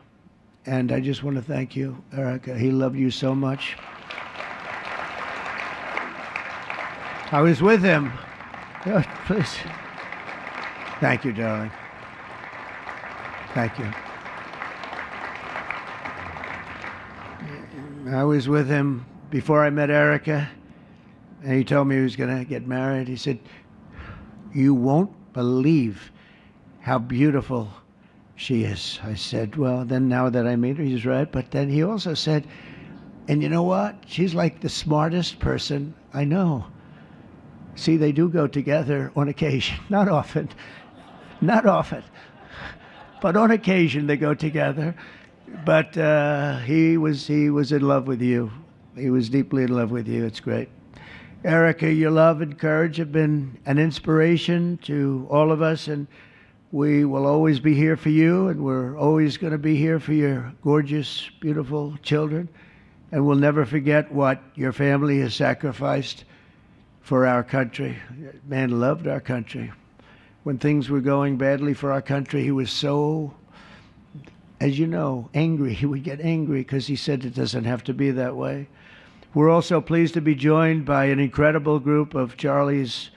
And I just want to thank you, Erica. He loved you so much. I was with him. Oh, please. Thank you, darling. Thank you. I was with him before I met Erica, and he told me he was going to get married. He said, "You won't believe how beautiful she is." I said, "Well, then now that I meet her, he's right." But then he also said, "And you know what? She's like the smartest person I know." See, they do go together on occasion. Not often. Not often. But on occasion they go together. But he was in love with you. He was deeply in love with you. It's great. Erica, your love and courage have been an inspiration to all of us, and we will always be here for you, and we're always going to be here for your gorgeous, beautiful children, and we'll never forget what your family has sacrificed for our country. Man loved our country. When things were going badly for our country, he was so, as you know, angry. He would get angry because he said it doesn't have to be that way. We're also pleased to be joined by an incredible group of Charlie's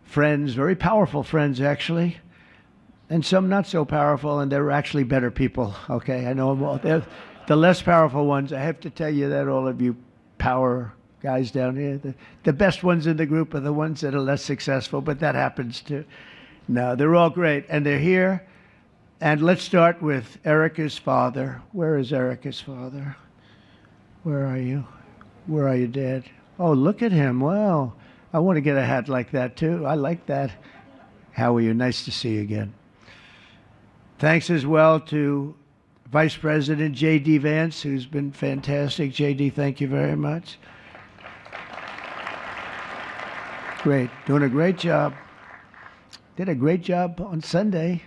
friends, very powerful friends, actually, and some not so powerful, and they're actually better people, okay? I know them all. They're the less powerful ones. I have to tell you that, all of you power guys down here. The best ones in the group are the ones that are less successful, but that happens too. No, they're all great, and they're here. And let's start with Erica's father. Where is Erica's father? Where are you? Where are you, Dad? Oh, look at him. Wow. I want to get a hat like that, too. I like that. How are you? Nice to see you again. Thanks as well to Vice President J.D. Vance, who's been fantastic. J.D., thank you very much. Great. Doing a great job. Did a great job on Sunday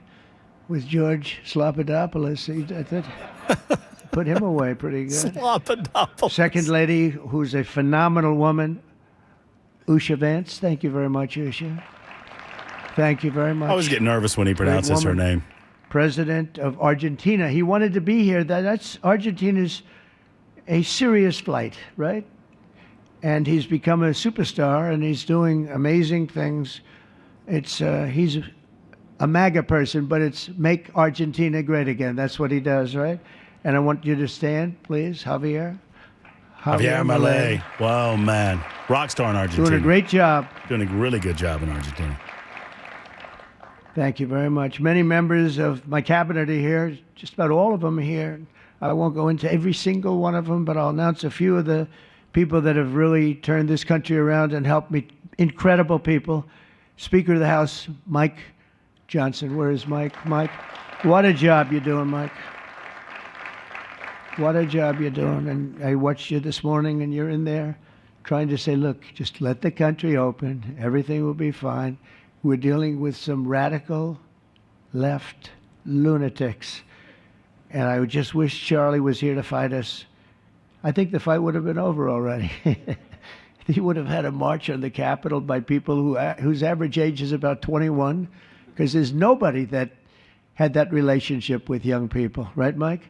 with George Slopadopoulos. Put him away pretty good. Slopadopoulos. Second lady, who's a phenomenal woman, Usha Vance. Thank you very much, Usha. Thank you very much. I always get nervous when he pronounces her name. President of Argentina. He wanted to be here. That's Argentina's a serious flight, right? And he's become a superstar, and he's doing amazing things. He's a MAGA person, but it's make Argentina great again. That's what he does, right? And I want you to stand, please, Javier. Javier Milei. Wow, man. Rock star in Argentina. Doing a great job. Doing a really good job in Argentina. Thank you very much. Many members of my cabinet are here. Just about all of them are here. I won't go into every single one of them, but I'll announce a few of the people that have really turned this country around and helped me. Incredible people. Speaker of the House, Mike Johnson. Where is Mike? Mike, what a job you're doing, Mike. What a job you're doing. And I watched you this morning, and you're in there trying to say, look, just let the country open. Everything will be fine. We're dealing with some radical left lunatics. And I just wish Charlie was here to fight us. I think the fight would have been over already. He would have had a march on the Capitol by people whose average age is about 21, because there's nobody that had that relationship with young people. Right, Mike?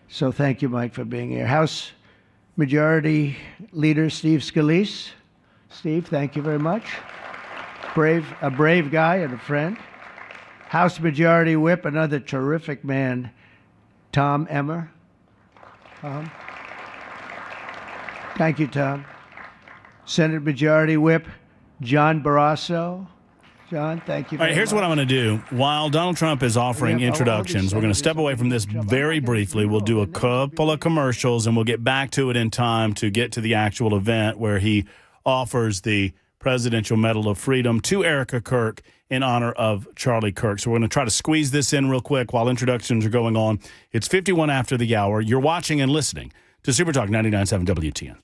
So thank you, Mike, for being here. House Majority Leader Steve Scalise. Steve, thank you very much. A brave guy and a friend. House Majority Whip, another terrific man, Tom Emmer. Tom. Thank you, Tom. Senate Majority Whip, John Barrasso. John, thank you very much. All right, here's what I'm going to do. While Donald Trump is offering introductions, we're going to step away from this very briefly. We'll do a couple of commercials, and we'll get back to it in time to get to the actual event where he offers the Presidential Medal of Freedom to Erica Kirk in honor of Charlie Kirk. So we're going to try to squeeze this in real quick while introductions are going on. It's 51 after the hour. You're watching and listening to Super Talk 99.7 WTN.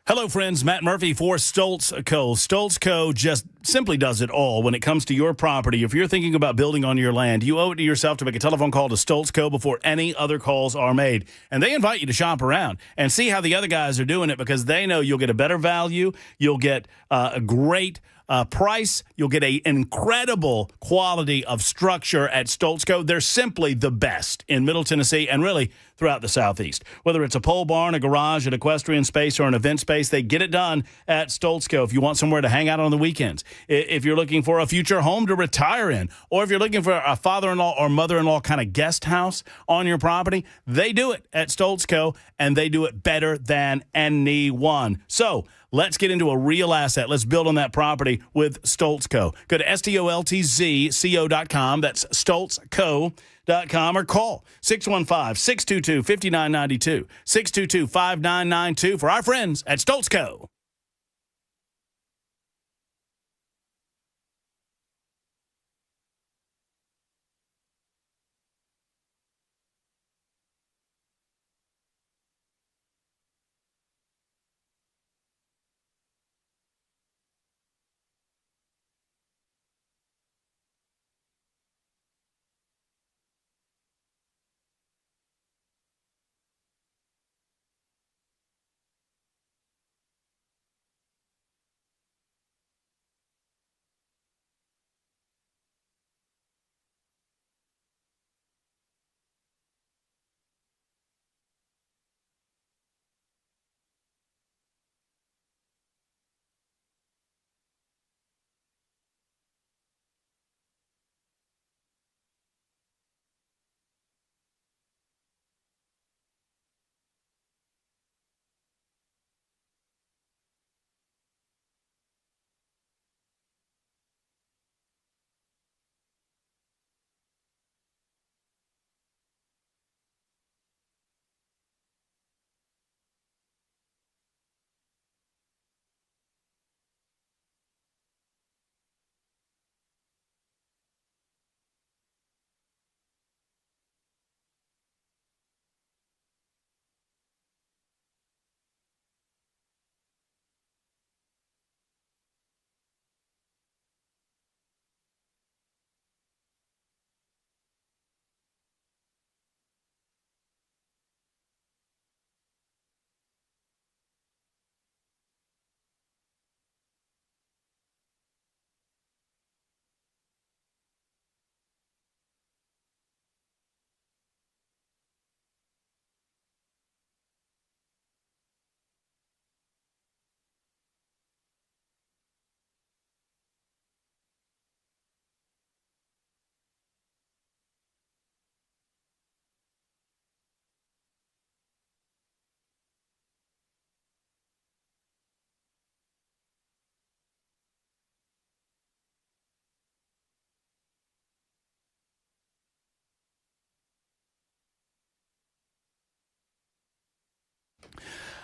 Hello, friends. Matt Murphy for Stoltz Co. Stoltz Co. just simply does it all when it comes to your property. If you're thinking about building on your land, you owe it to yourself to make a telephone call to Stoltz Co. before any other calls are made. And they invite you to shop around and see how the other guys are doing it, because they know you'll get a better value, you'll get a great price. You'll get an incredible quality of structure at Stoltzco. They're simply the best in Middle Tennessee and really throughout the Southeast. Whether it's a pole barn, a garage, an equestrian space, or an event space, they get it done at Stoltzco. If you want somewhere to hang out on the weekends, if you're looking for a future home to retire in, or if you're looking for a father-in-law or mother-in-law kind of guest house on your property, they do it at Stoltzco, and they do it better than anyone. So let's get into a real asset. Let's build on that property with Stoltzco. Go to STOLTZCO.com. That's Stoltzco.com or call 615-622-5992, 622-5992 for our friends at Stoltzco.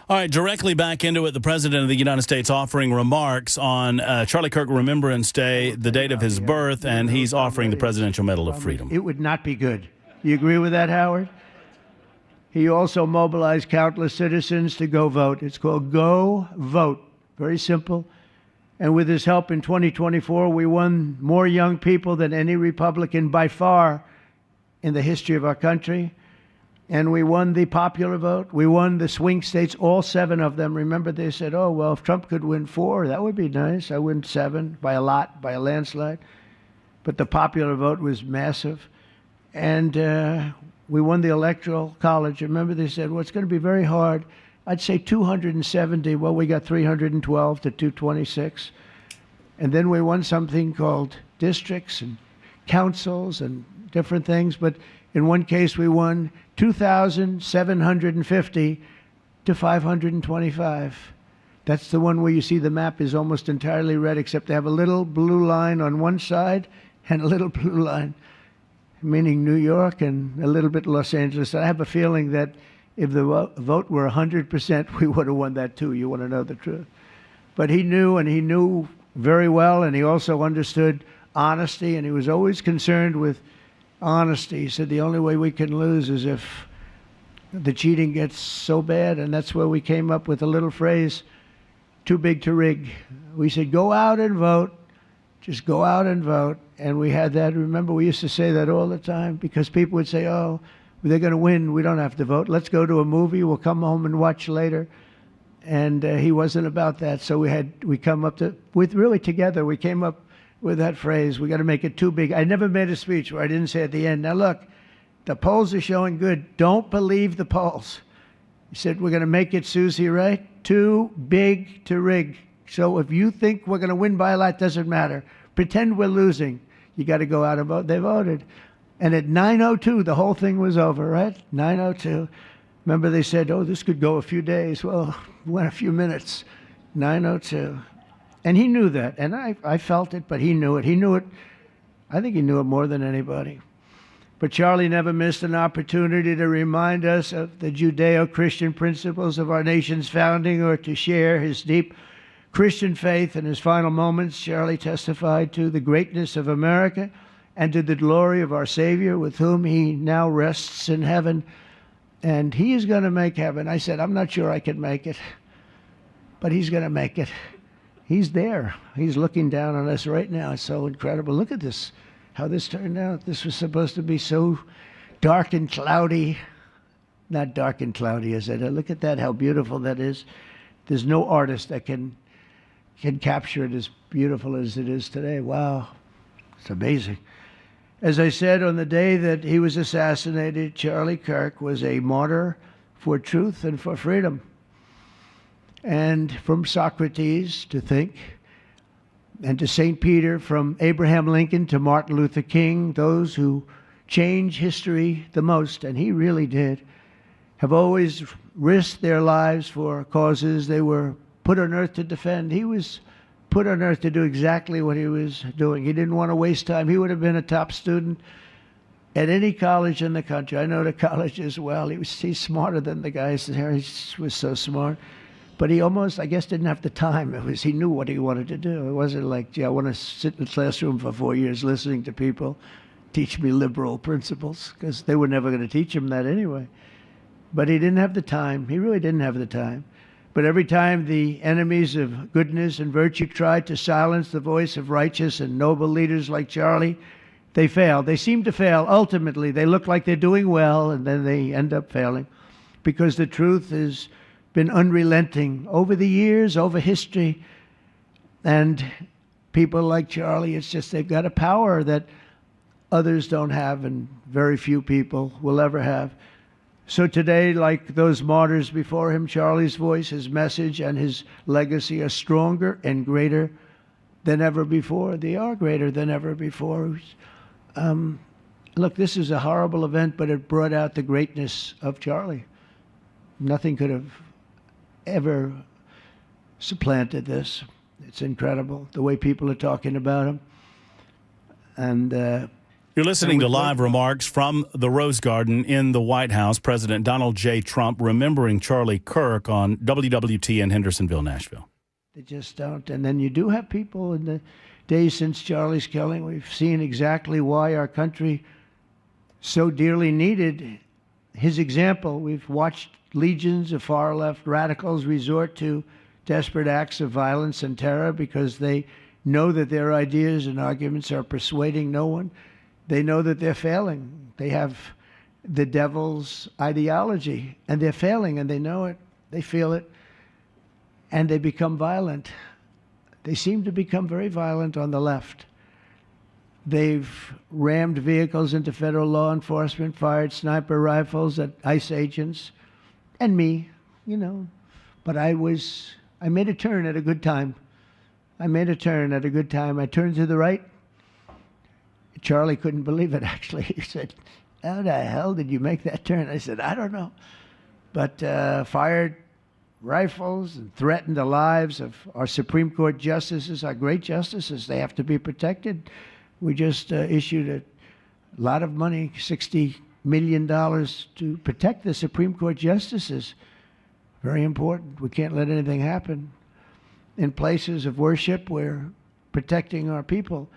All right, directly back into it, the President of the United States offering remarks on Charlie Kirk Remembrance Day, the date of his birth, and he's offering the Presidential Medal of Freedom. It would not be good. You agree with that, Howard? He also mobilized countless citizens to go vote. It's called Go Vote. Very simple. And with his help in 2024, we won more young people than any Republican by far in the history of our country. And we won the popular vote. We won the swing states, all 7 of them. Remember, they said, oh, well, if Trump could win 4, that would be nice. I win 7 by a lot, by a landslide. But the popular vote was massive. And we won the Electoral College. Remember, they said, well, it's going to be very hard. I'd say 270. Well, we got 312 to 226. And then we won something called districts and councils and different things. But in one case, we won 2,750 to 525. That's the one where you see the map is almost entirely red, except they have a little blue line on one side and a little blue line, meaning New York, and a little bit Los Angeles. I have a feeling that if the vote were 100%, we would have won that too. You want to know the truth. But he knew, and he knew very well, and he also understood honesty, and he was always concerned with honesty. He said the only way we can lose is if the cheating gets so bad, and that's where we came up with a little phrase, too big to rig. We said, go out and vote. Just go out and vote. And we had that. Remember, we used to say that all the time because people would say, oh, they're going to win. We don't have to vote. Let's go to a movie. We'll come home and watch later. And he wasn't about that. So we come up together, we came up with that phrase, we got to make it too big. I never made a speech where I didn't say at the end, now look, the polls are showing good. Don't believe the polls. He said, we're going to make it, Susie, right? Too big to rig. So if you think we're going to win by a lot, doesn't matter. Pretend we're losing. You got to go out and vote. They voted. And at 9:02, the whole thing was over, right? 9:02. Remember they said, oh, this could go a few days. Well, it went a few minutes. 9:02. And he knew that. And I felt it, but he knew it. He knew it. I think he knew it more than anybody. But Charlie never missed an opportunity to remind us of the Judeo-Christian principles of our nation's founding or to share his deep Christian faith. In his final moments, Charlie testified to the greatness of America and to the glory of our Savior, with whom he now rests in heaven. And he is going to make heaven. I said, I'm not sure I can make it, but he's going to make it. He's there. He's looking down on us right now. It's so incredible. Look at this, how this turned out. This was supposed to be so dark and cloudy. Not dark and cloudy, as I said. Look at that, how beautiful that is. There's no artist that can capture it as beautiful as it is today. Wow, it's amazing. As I said, on the day that he was assassinated, Charlie Kirk was a martyr for truth and for freedom. And from Socrates to think, and to St. Peter, from Abraham Lincoln to Martin Luther King, those who change history the most, and he really did, have always risked their lives for causes they were put on earth to defend. He was put on earth to do exactly what he was doing. He didn't want to waste time. He would have been a top student at any college in the country. I know the college as well. He's smarter than the guys there. He was so smart. But he almost, I guess, didn't have the time. He knew what he wanted to do. It wasn't like, gee, I want to sit in the classroom for 4 years listening to people teach me liberal principles, because they were never going to teach him that anyway. But he didn't have the time. He really didn't have the time. But every time the enemies of goodness and virtue tried to silence the voice of righteous and noble leaders like Charlie, they failed. They seem to fail. Ultimately, they look like they're doing well, and then they end up failing, because the truth has been unrelenting over the years, over history. And people like Charlie, it's just they've got a power that others don't have, and very few people will ever have. So today, like those martyrs before him, Charlie's voice, his message, and his legacy are stronger and greater than ever before. They are greater than ever before. Look, this is a horrible event, but it brought out the greatness of Charlie. Nothing could have ever supplanted this. It's incredible, the way people are talking about him. And you're listening to live remarks from the Rose Garden in the White House. President Donald J. Trump remembering Charlie Kirk on WWT in Hendersonville, Nashville. They just don't. And then you do have people in the days since Charlie's killing. We've seen exactly why our country so dearly needed his example. We've watched legions of far-left radicals resort to desperate acts of violence and terror because they know that their ideas and arguments are persuading no one. They know that they're failing. They have the devil's ideology, and they're failing, and they know it. They feel it, and they become violent. They seem to become very violent on the left. They've rammed vehicles into federal law enforcement, fired sniper rifles at ICE agents, and me, you know. But I made a turn at a good time. I turned to the right. Charlie couldn't believe it, actually. He said, how the hell did you make that turn? I said, I don't know. But fired rifles and threatened the lives of our Supreme Court justices, our great justices. They have to be protected. We just issued a lot of money, $60 million, to protect the Supreme Court justices. Very important. We can't let anything happen. In places of worship, we're protecting our people.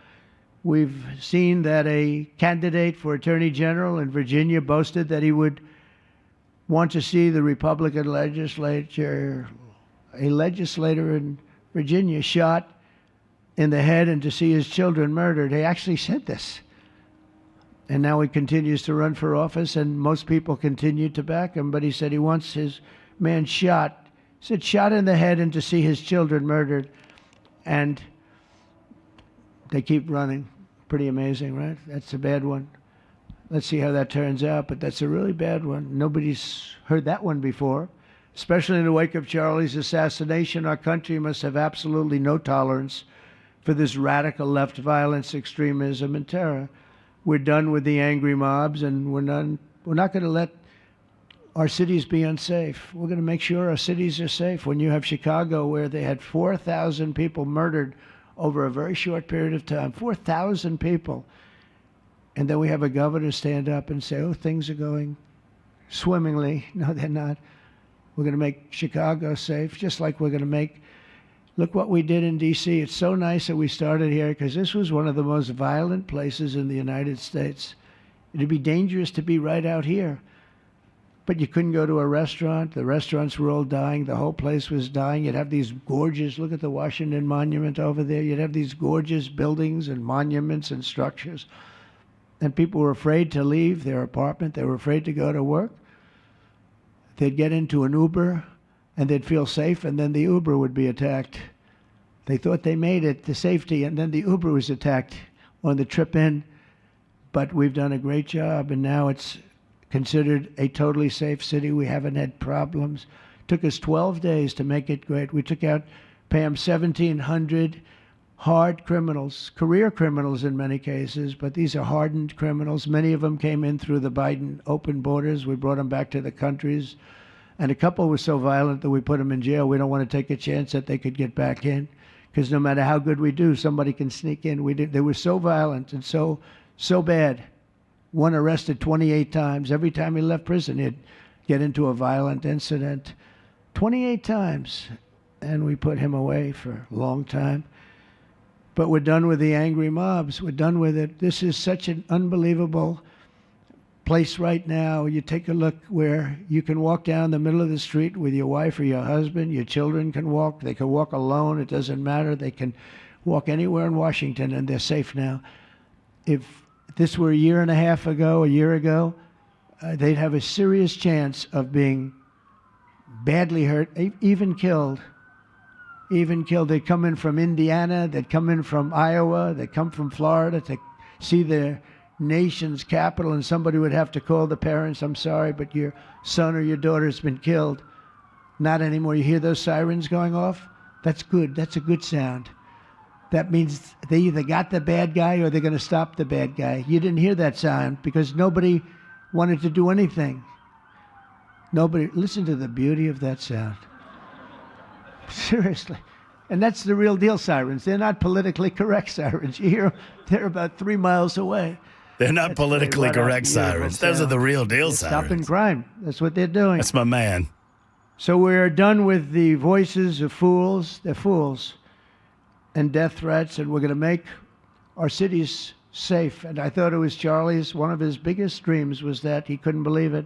We've seen that a candidate for Attorney General in Virginia boasted that he would want to see the Republican legislature, a legislator in Virginia, shot in the head and to see his children murdered. He actually said this. And now he continues to run for office, and most people continue to back him. But he said he wants his man shot said shot in the head and to see his children murdered. And they keep running. Pretty amazing, right? That's a bad one. Let's see how that turns out, but that's a really bad one. Nobody's heard that one before. Especially in the wake of Charlie's assassination, our country must have absolutely no tolerance for this radical left violence, extremism, and terror. We're done with the angry mobs, and we're not going to let our cities be unsafe. We're going to make sure our cities are safe. When you have Chicago, where they had 4,000 people murdered over a very short period of time, 4,000 people, and then we have a governor stand up and say, oh, things are going swimmingly. No, they're not. We're going to make Chicago safe, just like we're going to make, look what we did in D.C. It's so nice that we started here, because this was one of the most violent places in the United States. It'd be dangerous to be right out here. But you couldn't go to a restaurant. The restaurants were all dying. The whole place was dying. You'd have these gorgeous, look at the Washington Monument over there. You'd have these gorgeous buildings and monuments and structures. And people were afraid to leave their apartment. They were afraid to go to work. They'd get into an Uber and they'd feel safe, and then the Uber would be attacked. They thought they made it to safety, and then the Uber was attacked on the trip in. But we've done a great job, and now it's considered a totally safe city. We haven't had problems. It took us 12 days to make it great. We took out, Pam, 1,700 hard criminals, career criminals in many cases, but these are hardened criminals. Many of them came in through the Biden open borders. We brought them back to the countries. And a couple were so violent that we put them in jail. We don't want to take a chance that they could get back in, because no matter how good we do, somebody can sneak in. They were so violent and so bad. One arrested 28 times. Every time he left prison, he'd get into a violent incident. 28 times. And we put him away for a long time. But we're done with the angry mobs. We're done with it. This is such an unbelievable place right now. You take a look where you can walk down the middle of the street with your wife or your husband. Your children can walk. They can walk alone. It doesn't matter. They can walk anywhere in Washington, and they're safe now. If this were a year ago, they'd have a serious chance of being badly hurt, even killed. They'd come in from Indiana, they'd come in from Iowa, they'd come from Florida to see their nation's capital, and somebody would have to call the parents, I'm sorry, but your son or your daughter's been killed. Not anymore. You hear those sirens going off? That's good. That's a good sound. That means they either got the bad guy or they're going to stop the bad guy. You didn't hear that sound because nobody wanted to do anything. Nobody. Listen to the beauty of that sound. Seriously. And that's the real deal sirens. They're not politically correct sirens. You hear them, they're about 3 miles away. They're not politically correct sirens. Those are the real deal sirens. Stopping crime. That's what they're doing. That's my man. So we're done with the voices of fools. They're fools. And death threats. And we're going to make our cities safe. And I thought it was Charlie's, one of his biggest dreams was that. He couldn't believe it.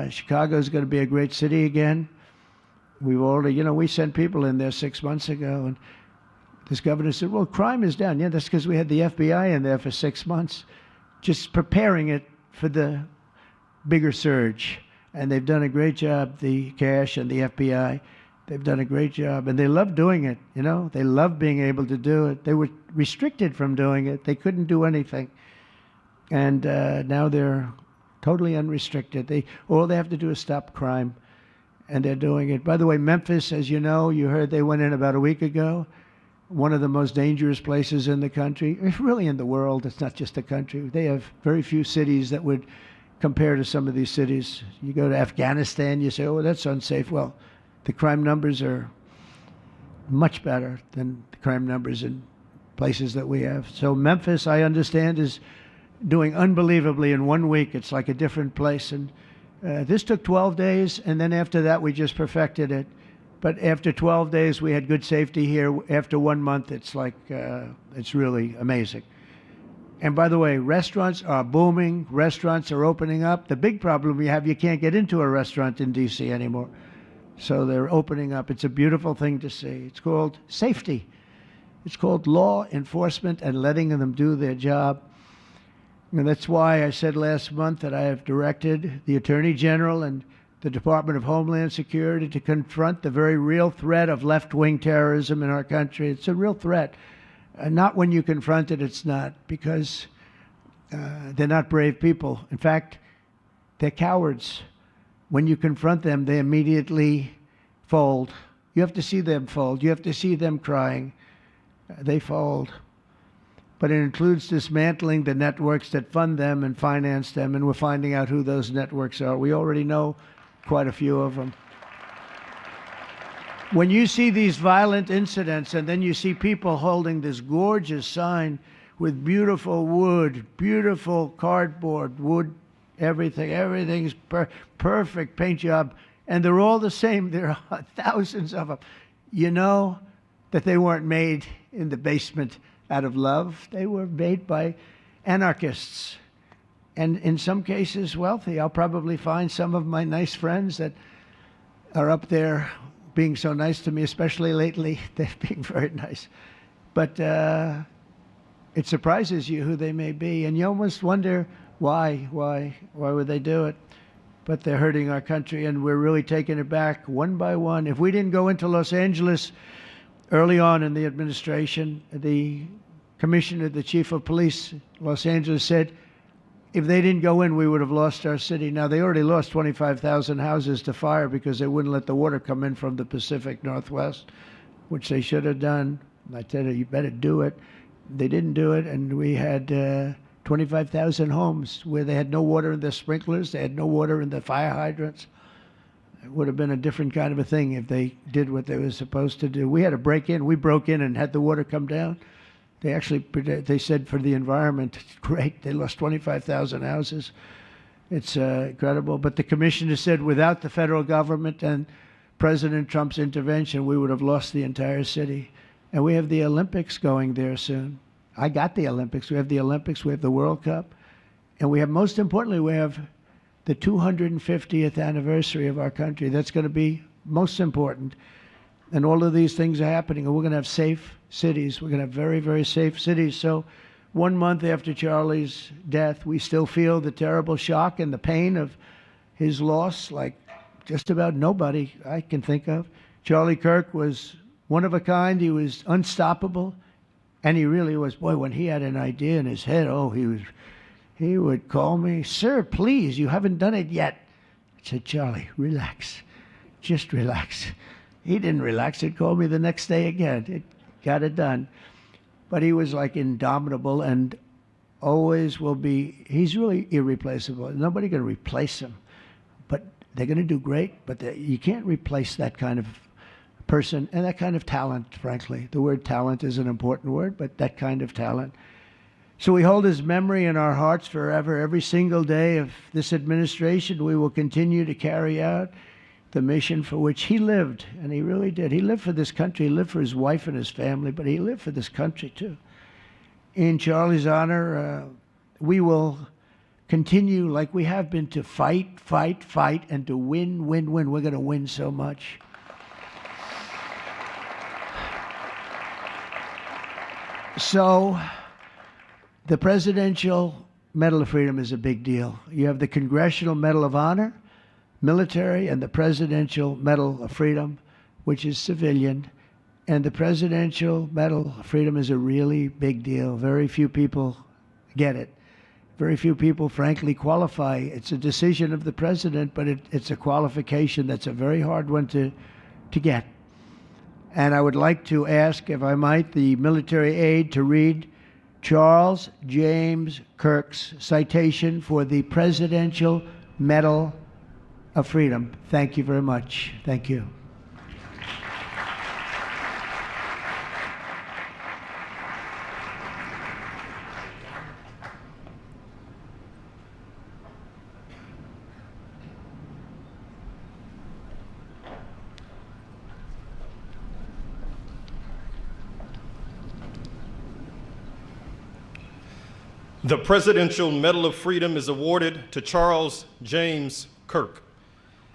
Chicago's going to be a great city again. We've already, we sent people in there 6 months ago, and this governor said, well, crime is down. Yeah, that's because we had the FBI in there for 6 months, just preparing it for the bigger surge. And they've done a great job, the cash and the FBI. They've done a great job, and they love doing it, They love being able to do it. They were restricted from doing it. They couldn't do anything. And now they're totally unrestricted. All they have to do is stop crime. And they're doing it. By the way, Memphis, as you know, you heard they went in about a week ago. One of the most dangerous places in the country. It's really in the world. It's not just the country. They have very few cities that would compare to some of these cities. You go to Afghanistan, you say, oh, that's unsafe. Well, the crime numbers are much better than the crime numbers in places that we have. So Memphis, I understand, is doing unbelievably in 1 week. It's like a different place. And this took 12 days, and then after that, we just perfected it. But after 12 days, we had good safety here. After 1 month, it's like, it's really amazing. And by the way, restaurants are booming. Restaurants are opening up. The big problem we have, you can't get into a restaurant in D.C. anymore. So they're opening up. It's a beautiful thing to see. It's called safety. It's called law enforcement and letting them do their job. And that's why I said last month that I have directed the Attorney General and the Department of Homeland Security to confront the very real threat of left-wing terrorism in our country. It's a real threat. Not when you confront it, it's not, because they're not brave people. In fact, they're cowards. When you confront them, they immediately fold. You have to see them fold. You have to see them crying. They fold. But it includes dismantling the networks that fund them and finance them, and we're finding out who those networks are. We already know quite a few of them. When you see these violent incidents and then you see people holding this gorgeous sign with beautiful wood, beautiful cardboard, wood, everything's perfect paint job, and they're all the same, there are thousands of them, you know that they weren't made in the basement out of love. They were made by anarchists, and in some cases wealthy. I'll probably find some of my nice friends that are up there being so nice to me, especially lately. They're being very nice. But it surprises you who they may be, and you almost wonder why would they do it? But they're hurting our country, and we're really taking it back one by one. If we didn't go into Los Angeles early on in the administration, the commissioner, the chief of police, Los Angeles, said if they didn't go in, we would have lost our city. Now, they already lost 25,000 houses to fire because they wouldn't let the water come in from the Pacific Northwest, which they should have done. I tell you better do it. They didn't do it, and we had 25,000 homes where they had no water in their sprinklers, they had no water in the fire hydrants. It would have been a different kind of a thing if they did what they were supposed to do. We had to break in. We broke in and had the water come down. They said for the environment, great, they lost 25,000 houses. It's incredible. But the commissioner said without the federal government and President Trump's intervention, we would have lost the entire city. And we have the Olympics going there soon. I got the Olympics. We have the Olympics. We have the World Cup. And we have, most importantly, we have the 250th anniversary of our country. That's going to be most important. And all of these things are happening. And we're going to have safe cities. We're going to have very, very safe cities. So 1 month after Charlie's death, we still feel the terrible shock and the pain of his loss, like just about nobody I can think of. Charlie Kirk was one of a kind. He was unstoppable. And he really was. Boy, when he had an idea in his head, he would call me, "Sir, please, you haven't done it yet." I said, "Charlie, relax. Just relax." He didn't relax. He'd call me the next day again. It got it done. But he was like indomitable and always will be. He's really irreplaceable. Nobody can replace him. But they're going to do great. But you can't replace that kind of person and that kind of talent, frankly. The word talent is an important word, but that kind of talent. So we hold his memory in our hearts forever. Every single day of this administration, we will continue to carry out the mission for which he lived, and he really did. He lived for this country. He lived for his wife and his family, but he lived for this country too. In Charlie's honor, we will continue like we have been to fight, and to win. We're going to win so much. So the Presidential Medal of Freedom is a big deal. You have the Congressional Medal of Honor, military, and the Presidential Medal of Freedom, which is civilian. And the Presidential Medal of Freedom is a really big deal. Very few people get it. Very few people, frankly, qualify. It's a decision of the president, but it's a qualification that's a very hard one to get. And I would like to ask, if I might, the military aide to read Charles James Kirk's citation for the Presidential Medal of Freedom. Thank you very much. Thank you. The Presidential Medal of Freedom is awarded to Charles James Kirk.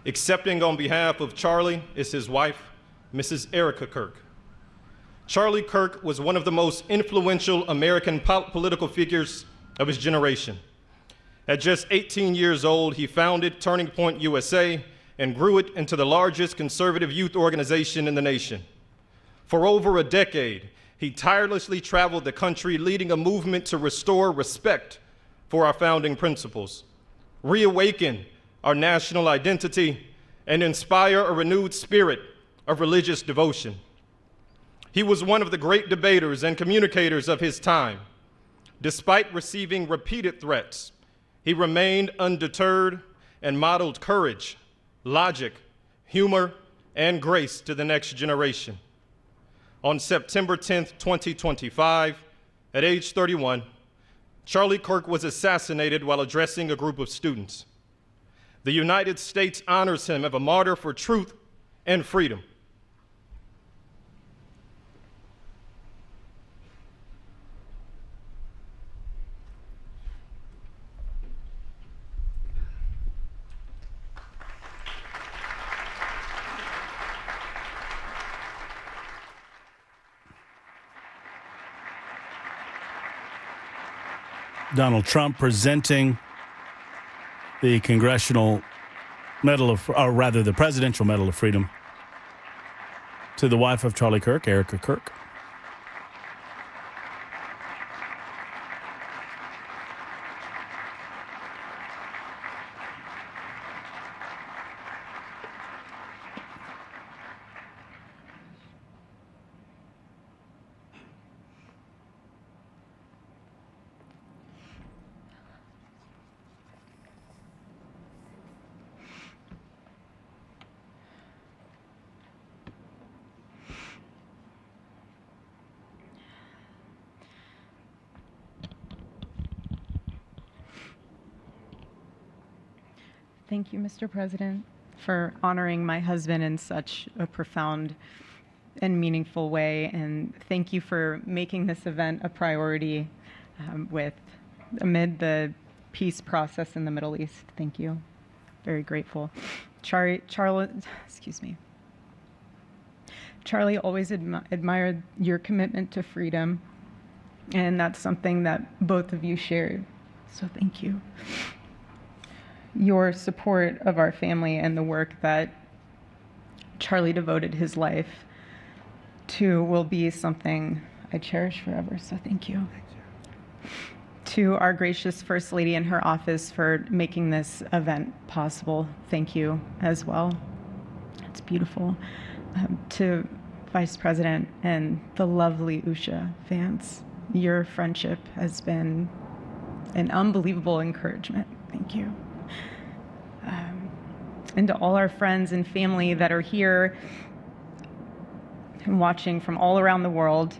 Accepting on behalf of Charlie is his wife, Mrs. Erica Kirk. Charlie Kirk was one of the most influential American political figures of his generation. At just 18 years old, he founded Turning Point USA and grew it into the largest conservative youth organization in the nation. For over a decade, he tirelessly traveled the country leading a movement to restore respect for our founding principles, reawaken our national identity, and inspire a renewed spirit of religious devotion. He was one of the great debaters and communicators of his time. Despite receiving repeated threats, he remained undeterred and modeled courage, logic, humor, and grace to the next generation. On September 10th, 2025, at age 31, Charlie Kirk was assassinated while addressing a group of students. The United States honors him as a martyr for truth and freedom. Donald Trump presenting the Congressional Medal of, or rather the Presidential Medal of Freedom to the wife of Charlie Kirk, Erica Kirk. Thank you, Mr. President, for honoring my husband in such a profound and meaningful way. And thank you for making this event a priority amid the peace process in the Middle East. Thank you. Very grateful. Charlie always admired your commitment to freedom, and that's something that both of you shared. So thank you. Your support of our family and the work that Charlie devoted his life to will be something I cherish forever, so thank you. To our gracious First Lady in her office for making this event possible, thank you as well. It's beautiful. To Vice President and the lovely Usha Vance, your friendship has been an unbelievable encouragement. Thank you. And to all our friends and family that are here and watching from all around the world,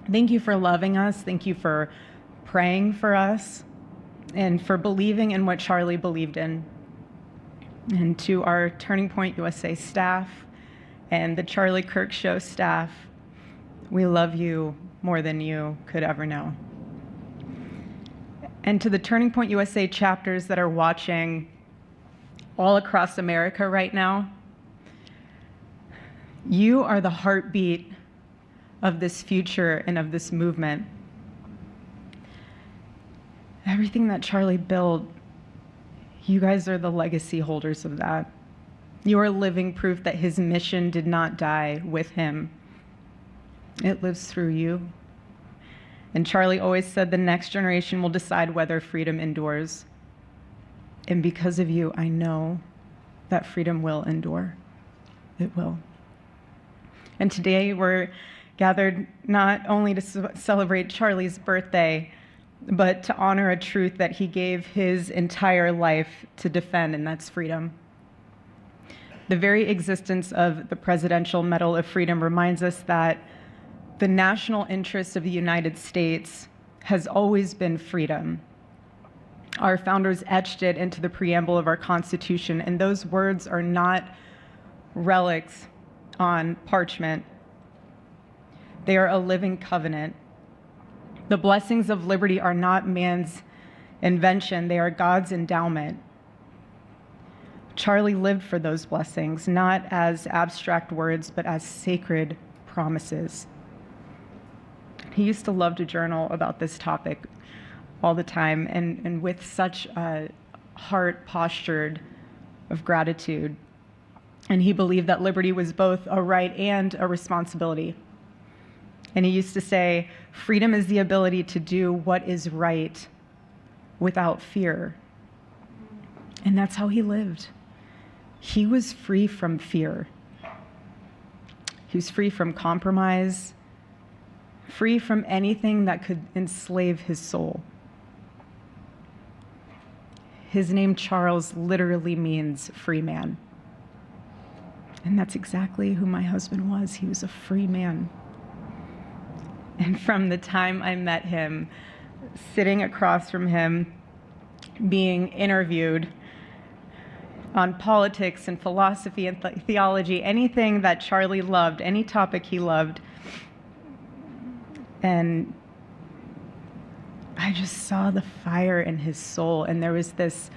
thank you for loving us. Thank you for praying for us and for believing in what Charlie believed in. And to our Turning Point USA staff and the Charlie Kirk Show staff, we love you more than you could ever know. And to the Turning Point USA chapters that are watching all across America right now, you are the heartbeat of this future and of this movement. Everything that Charlie built, you guys are the legacy holders of that. You are living proof that his mission did not die with him. It lives through you. And Charlie always said the next generation will decide whether freedom endures. And because of you, I know that freedom will endure. It will. And today we're gathered not only to celebrate Charlie's birthday, but to honor a truth that he gave his entire life to defend, and that's freedom. The very existence of the Presidential Medal of Freedom reminds us that the national interest of the United States has always been freedom. Our founders etched it into the preamble of our Constitution, and those words are not relics on parchment. They are a living covenant. The blessings of liberty are not man's invention, they are God's endowment. Charlie lived for those blessings, not as abstract words, but as sacred promises. He used to love to journal about this topic all the time, and with such a heart postured of gratitude And he believed that liberty was both a right and a responsibility. And he used to say, freedom is the ability to do what is right without fear. And that's how he lived. He was free from fear. He was free from compromise, free from anything that could enslave his soul. His name, Charles, literally means free man. And that's exactly who my husband was. He was a free man. And from the time I met him, sitting across from him, being interviewed on politics and philosophy and theology, anything that Charlie loved, any topic he loved. And I just saw the fire in his soul, and there was this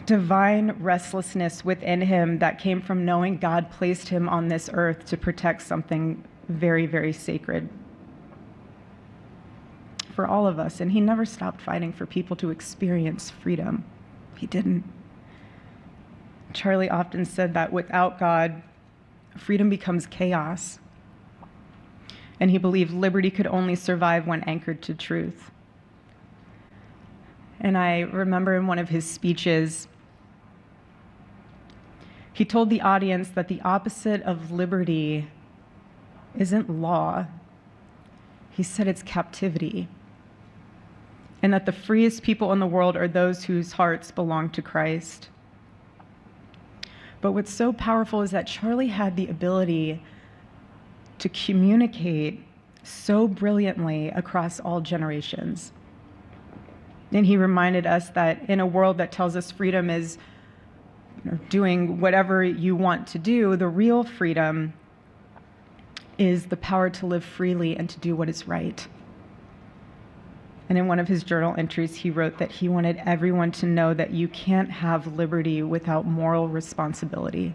divine restlessness within him that came from knowing God placed him on this earth to protect something very, very sacred for all of us. And he never stopped fighting for people to experience freedom. He didn't. Charlie often said that without God, freedom becomes chaos. And he believed liberty could only survive when anchored to truth. And I remember in one of his speeches, he told the audience that the opposite of liberty isn't law. He said it's captivity. And that the freest people in the world are those whose hearts belong to Christ. But what's so powerful is that Charlie had the ability to communicate so brilliantly across all generations. And he reminded us that in a world that tells us freedom is doing whatever you want to do, the real freedom is the power to live freely and to do what is right. And in one of his journal entries, he wrote that he wanted everyone to know that you can't have liberty without moral responsibility.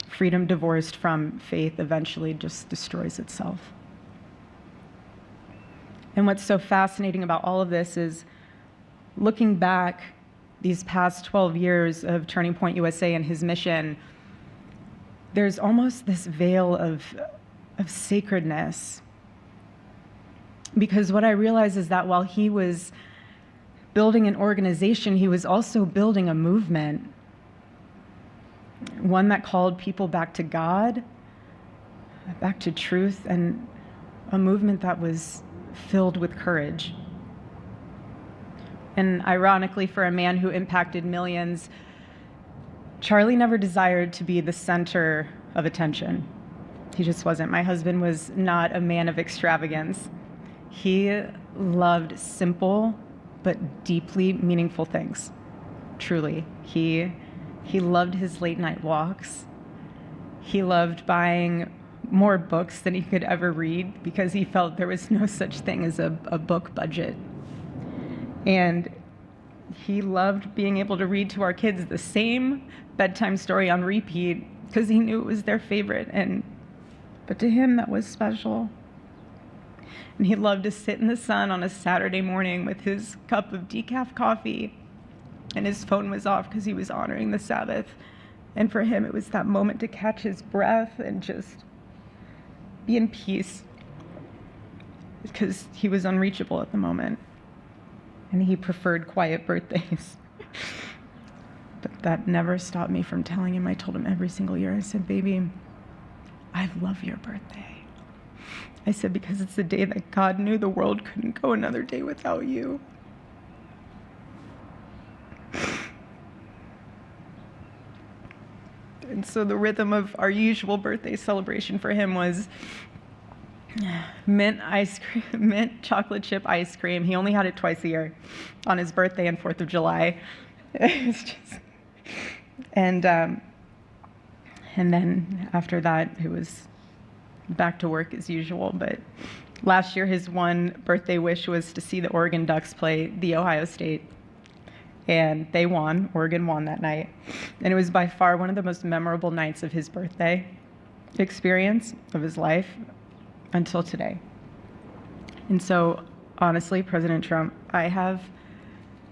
Freedom divorced from faith eventually just destroys itself. And what's so fascinating about all of this is looking back these past 12 years of Turning Point USA and his mission, there's almost this veil of sacredness. Because what I realized is that while he was building an organization, he was also building a movement. One that called people back to God, back to truth, and a movement that was filled with courage. And ironically, for a man who impacted millions, Charlie never desired to be the center of attention. He just wasn't. My husband was not a man of extravagance. He loved simple but deeply meaningful things. Truly. He loved his late night walks. He loved buying more books than he could ever read because he felt there was no such thing as a book budget. And he loved being able to read to our kids the same bedtime story on repeat because he knew it was their favorite. But to him, that was special. And he loved to sit in the sun on a Saturday morning with his cup of decaf coffee, and his phone was off because he was honoring the Sabbath. And for him, it was that moment to catch his breath and just be in peace because he was unreachable at the moment. And he preferred quiet birthdays. But that never stopped me from telling him. I told him every single year, I said, baby, I love your birthday. I said, because it's the day that God knew the world couldn't go another day without you. And so the rhythm of our usual birthday celebration for him was mint ice cream, mint chocolate chip ice cream. He only had it twice a year, on his birthday and 4th of July. It's just, and then after that, it was back to work as usual. But last year, his one birthday wish was to see the Oregon Ducks play the Ohio State. And they won. Oregon won that night. And it was by far one of the most memorable nights of his birthday experience of his life until today. And so, honestly, President Trump, I have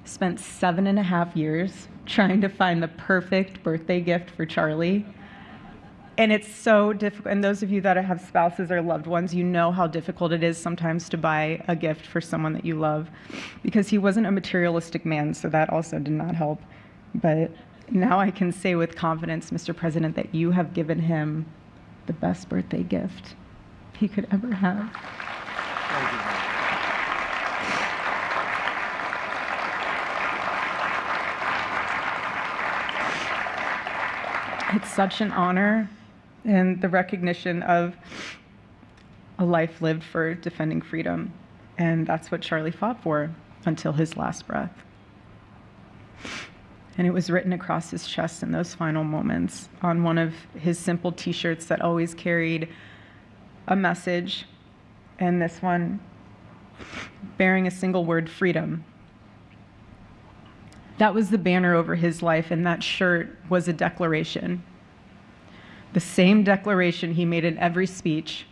spent 7.5 years trying to find the perfect birthday gift for Charlie. And it's so difficult. And those of you that have spouses or loved ones, you know how difficult it is sometimes to buy a gift for someone that you love, because he wasn't a materialistic man, so that also did not help. But now I can say with confidence, Mr. President, that you have given him the best birthday gift he could ever have. Thank you. It's such an honor and the recognition of a life lived for defending freedom. And that's what Charlie fought for until his last breath. And it was written across his chest in those final moments on one of his simple t-shirts that always carried a message, and this one bearing a single word, freedom. That was the banner over his life, and that shirt was a declaration. The same declaration he made in every speech,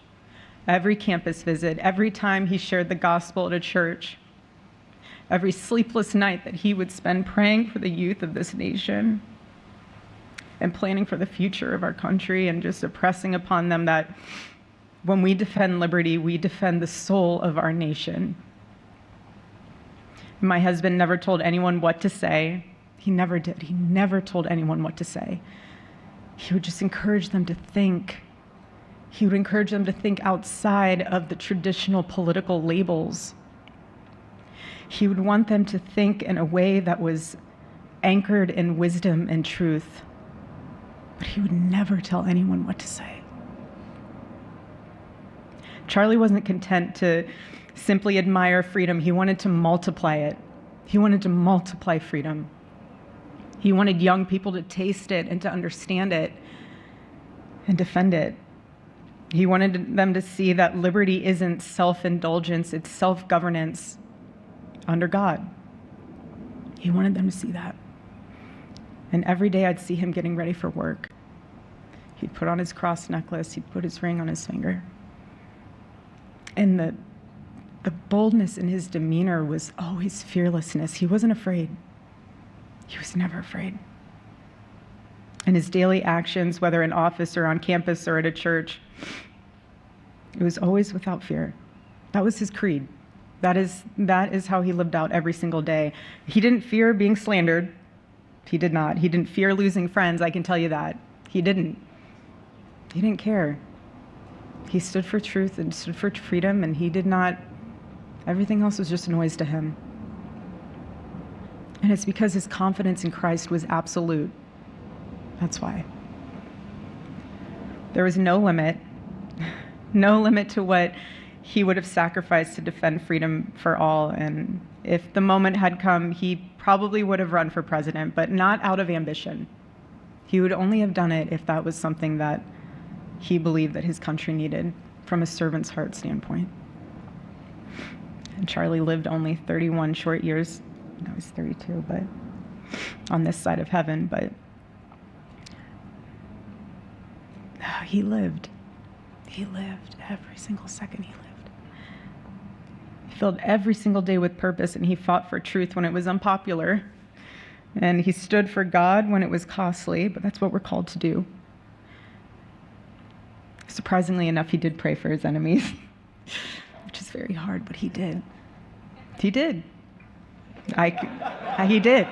every campus visit, every time he shared the gospel at a church, every sleepless night that he would spend praying for the youth of this nation and planning for the future of our country, and just impressing upon them that when we defend liberty, we defend the soul of our nation. My husband never told anyone what to say. He never did. He never told anyone what to say. He would just encourage them to think. He would encourage them to think outside of the traditional political labels. He would want them to think in a way that was anchored in wisdom and truth. But he would never tell anyone what to say. Charlie wasn't content to simply admire freedom. He wanted to multiply it. He wanted to multiply freedom. He wanted young people to taste it and to understand it and defend it. He wanted them to see that liberty isn't self-indulgence, it's self-governance under God. He wanted them to see that. And every day I'd see him getting ready for work. He'd put on his cross necklace, he'd put his ring on his finger. And the boldness in his demeanor was always fearlessness. He wasn't afraid. He was never afraid. And his daily actions, whether in office or on campus or at a church, it was always without fear. That was his creed. That is how he lived out every single day. He didn't fear being slandered. He did not. He didn't fear losing friends, I can tell you that. He didn't. He didn't care. He stood for truth and stood for freedom, and he did not, everything else was just noise to him. And it's because his confidence in Christ was absolute. That's why. There was no limit to what he would have sacrificed to defend freedom for all. And if the moment had come, he probably would have run for president, but not out of ambition. He would only have done it if that was something that he believed that his country needed from a servant's heart standpoint. And Charlie lived only 31 short years. No, he's 32, but on this side of heaven, but he lived. He lived every single second he lived. He filled every single day with purpose, and he fought for truth when it was unpopular. And he stood for God when it was costly, but that's what we're called to do. Surprisingly enough, he did pray for his enemies, which is very hard, but he did. He did. He did.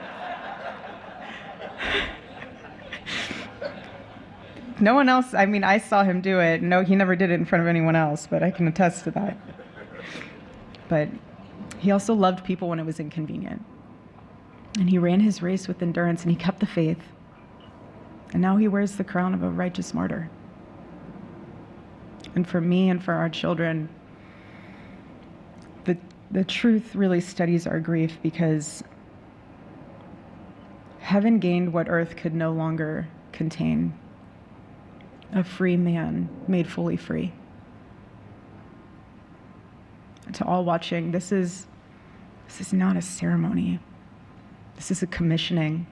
No one else, I mean, I saw him do it. No, he never did it in front of anyone else, but I can attest to that. But he also loved people when it was inconvenient. And he ran his race with endurance, and he kept the faith. And now he wears the crown of a righteous martyr. And for me and for our children, the truth really steadies our grief, because heaven gained what earth could no longer contain: a free man made fully free. And to all watching, this is not a ceremony. This is a commissioning.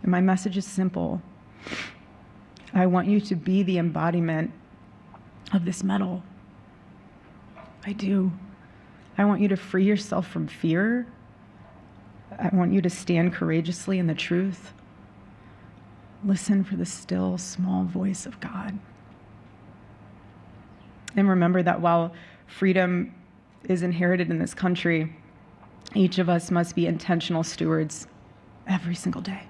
And my message is simple. I want you to be the embodiment of this medal. I do. I want you to free yourself from fear I want you to stand courageously in the truth. Listen for the still, small voice of God. And remember that while freedom is inherited in this country, each of us must be intentional stewards every single day.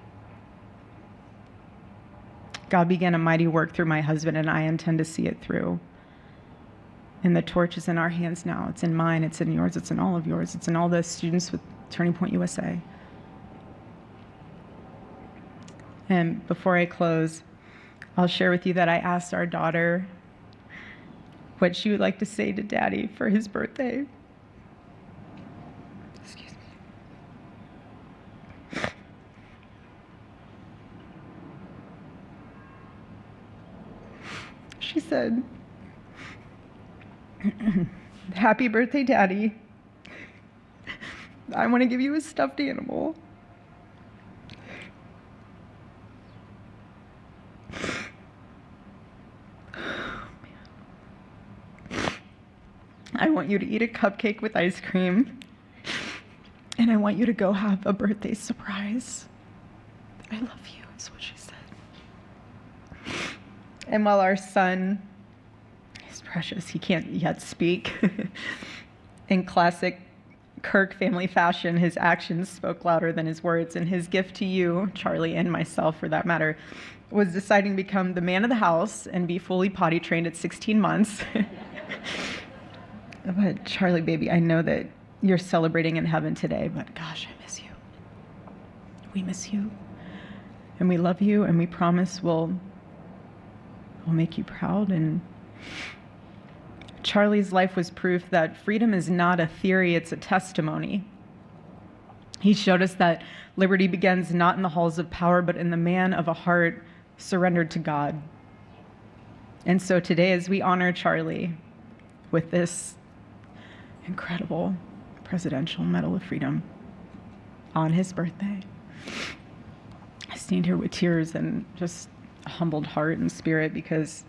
God began a mighty work through my husband, and I intend to see it through. And the torch is in our hands now. It's in mine, it's in yours, it's in all of yours, it's in all the students with Turning Point USA. And before I close, I'll share with you that I asked our daughter what she would like to say to Daddy for his birthday. Excuse me. She said, "Happy birthday, Daddy. I want to give you a stuffed animal. I want you to eat a cupcake with ice cream, and I want you to go have a birthday surprise. I love you," is what she said. And while our son is precious, he can't yet speak, in classic Kirk family fashion, his actions spoke louder than his words, and his gift to you, Charlie, and myself for that matter, was deciding to become the man of the house and be fully potty trained at 16 months. But Charlie, baby, I know that you're celebrating in heaven today, but gosh, I miss you. We miss you, and we love you, and we promise we'll make you proud. And Charlie's life was proof that freedom is not a theory, it's a testimony. He showed us that liberty begins not in the halls of power, but in the man of a heart surrendered to God. And so today, as we honor Charlie with this incredible Presidential Medal of Freedom on his birthday, I stand here with tears and just a humbled heart and spirit, because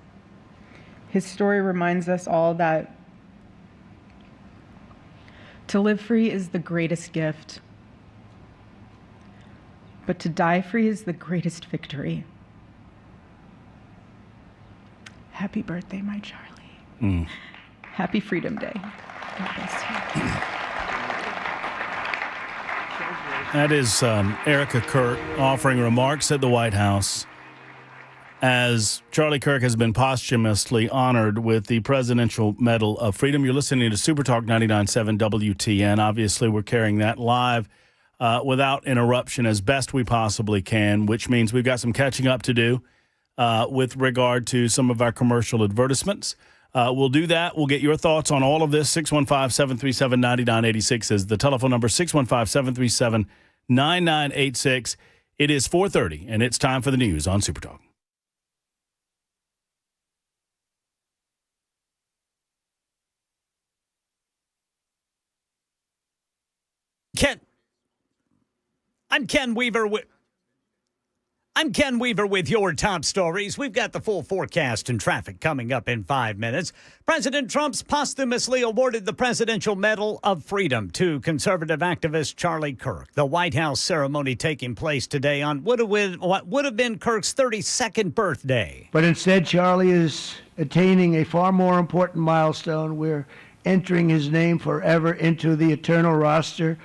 his story reminds us all that to live free is the greatest gift, but to die free is the greatest victory. Happy birthday, my Charlie. Happy Freedom Day. God bless you. That is Erica Kirk offering remarks at the White House as Charlie Kirk has been posthumously honored with the Presidential Medal of Freedom. You're listening to Super Talk 99.7 WTN. Obviously, we're carrying that live without interruption as best we possibly can, which means we've got some catching up to do with regard to some of our commercial advertisements. We'll do that. We'll get your thoughts on all of this. 615-737-9986 is the telephone number, 615-737-9986. It is 4:30, and it's time for the news on Super Talk. I'm Ken Weaver with your top stories. We've got the full forecast and traffic coming up in 5 minutes. President Trump's posthumously awarded the Presidential Medal of Freedom to conservative activist Charlie Kirk. The White House ceremony taking place today on what would have been Kirk's 32nd birthday. But instead, Charlie is attaining a far more important milestone. We're entering his name forever into the eternal roster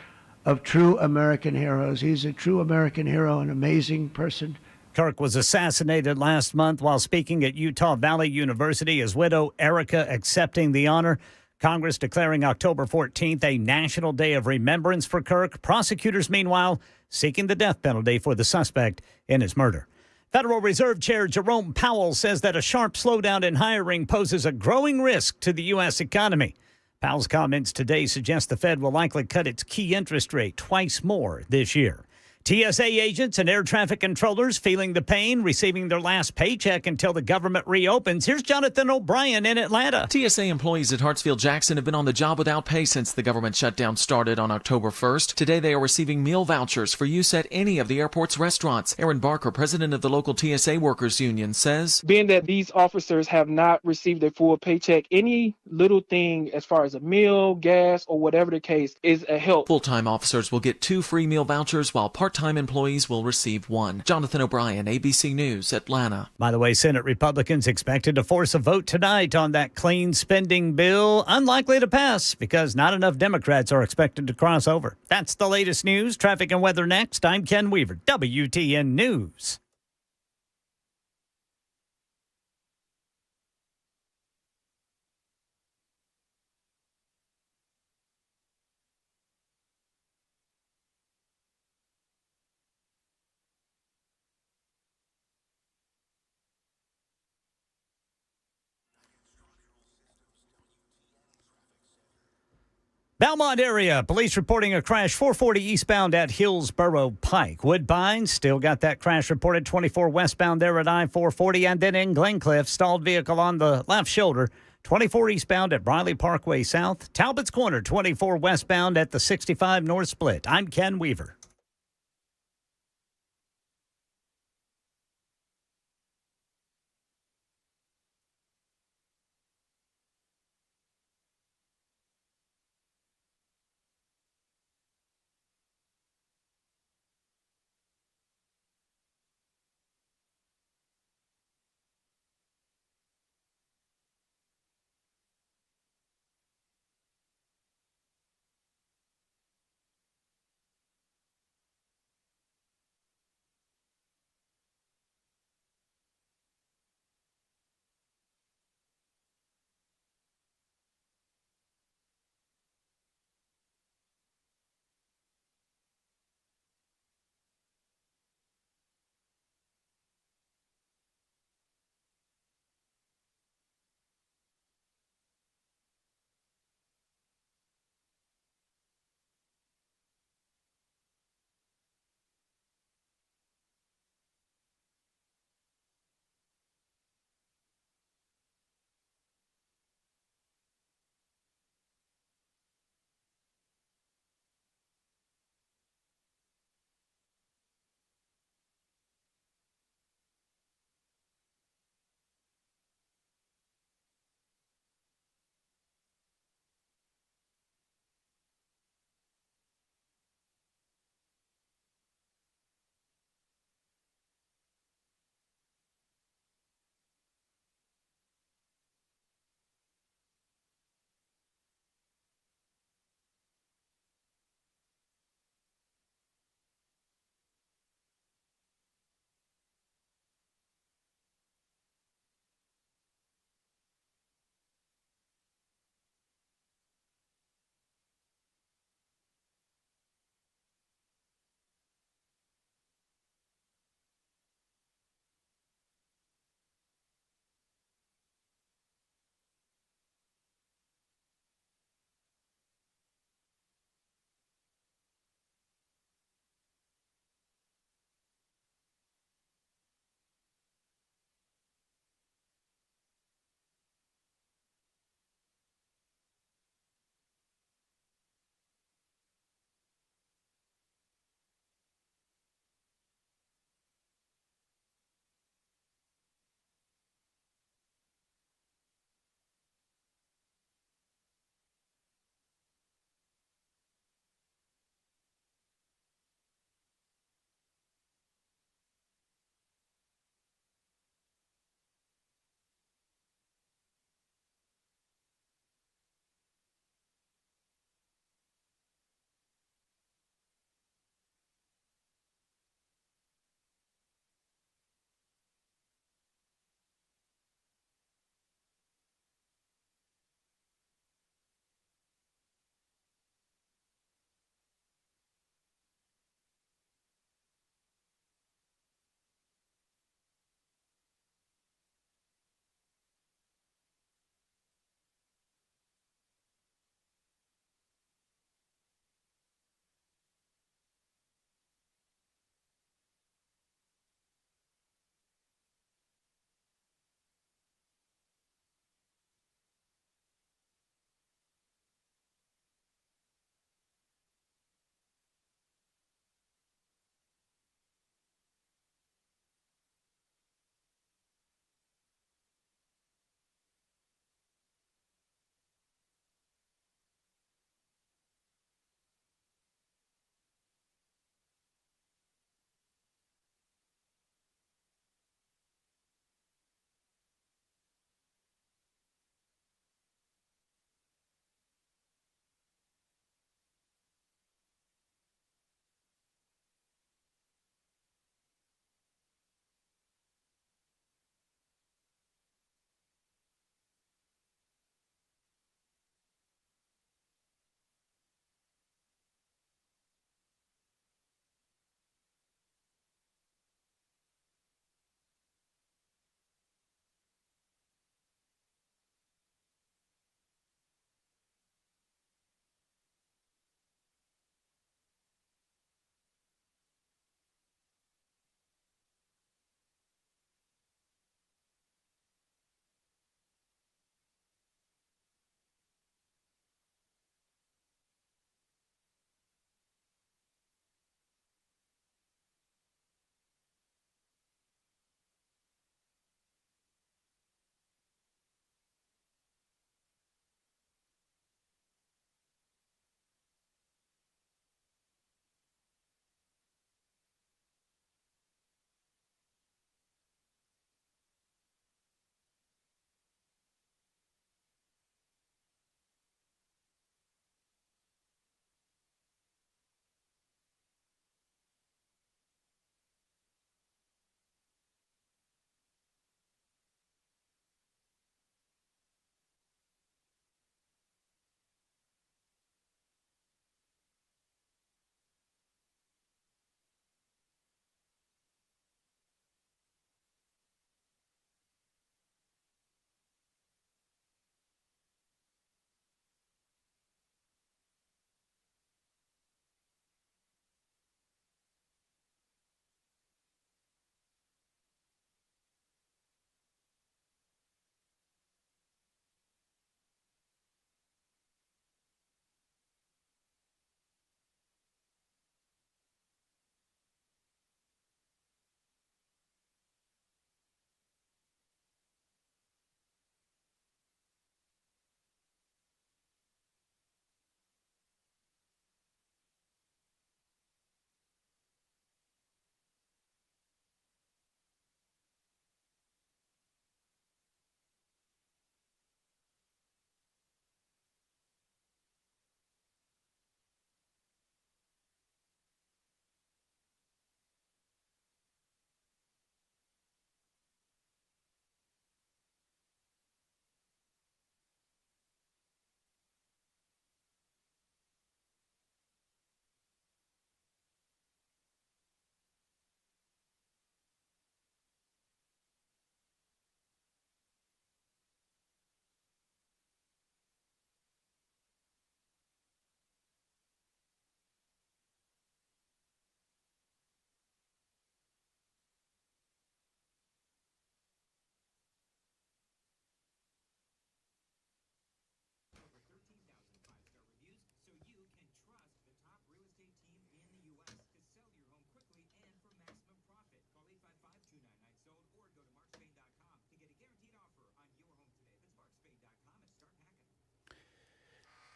of true American heroes. He's a true American hero, an amazing person. Kirk was assassinated last month while speaking at Utah Valley University. His widow, Erica, accepting the honor. Congress declaring October 14th a national day of remembrance for Kirk. Prosecutors, meanwhile, seeking the death penalty for the suspect in his murder. Federal Reserve Chair Jerome Powell says that a sharp slowdown in hiring poses a growing risk to the U.S. economy. Powell's comments today suggest the Fed will likely cut its key interest rate twice more this year. TSA agents and air traffic controllers feeling the pain, receiving their last paycheck until the government reopens. Here's Jonathan O'Brien in Atlanta. TSA employees at Hartsfield-Jackson have been on the job without pay since the government shutdown started on October 1st. Today, they are receiving meal vouchers for use at any of the airport's restaurants. Aaron Barker, president of the local TSA Workers Union, says, being that these officers have not received a full paycheck, any little thing as far as a meal, gas, or whatever the case is a help. Full-time officers will get 2 free meal vouchers, while part-time employees will receive 1. Jonathan O'Brien, ABC News, Atlanta. By the way, Senate Republicans expected to force a vote tonight on that clean spending bill. Unlikely to pass because not enough Democrats are expected to cross over. That's the latest news. Traffic and weather next. I'm Ken Weaver, WTN News. Belmont area, police reporting a crash 440 eastbound at Hillsborough Pike. Woodbine, still got that crash reported 24 westbound there at I-440. And then in Glencliff, stalled vehicle on the left shoulder, 24 eastbound at Briley Parkway South. Talbot's Corner, 24 westbound at the 65 North Split. I'm Ken Weaver.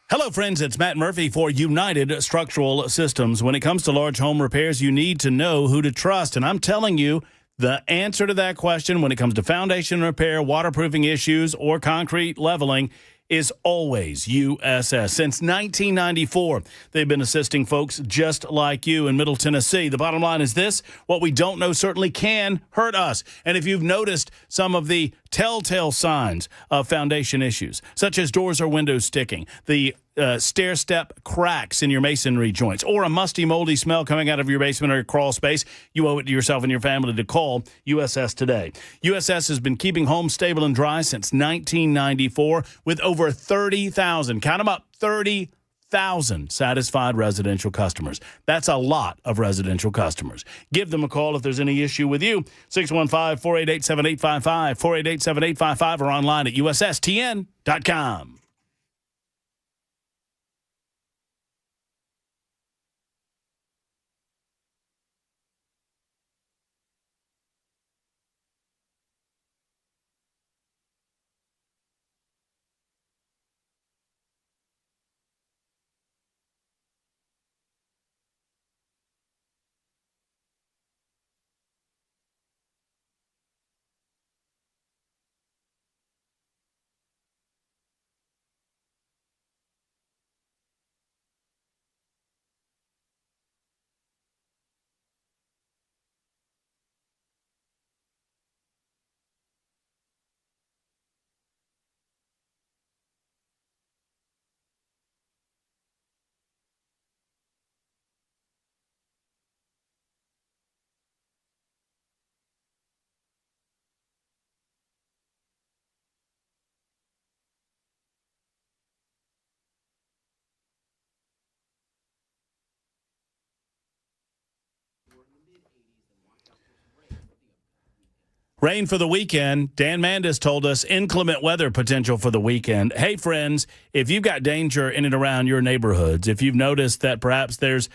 Hello, friends. It's Matt Murphy for United Structural Systems. When it comes to large home repairs, you need to know who to trust. And I'm telling you, the answer to that question when it comes to foundation repair, waterproofing issues, or concrete leveling is always USS. Since 1994, they've been assisting folks just like you in Middle Tennessee. The bottom line is this: what we don't know certainly can hurt us. And if you've noticed some of the telltale signs of foundation issues, such as doors or windows sticking, the stair-step cracks in your masonry joints, or a musty, moldy smell coming out of your basement or your crawl space, you owe it to yourself and your family to call USS today. USS has been keeping homes stable and dry since 1994 with over 30,000, count them up, 30,000 satisfied residential customers. That's a lot of residential customers. Give them a call if there's any issue with you. 615-488-7855, 488-7855, or online at USSTN.com. Rain for the weekend. Dan Mandis told us inclement weather potential for the weekend. Hey, friends, if you've got danger in and around your neighborhoods, if you've noticed that perhaps there's,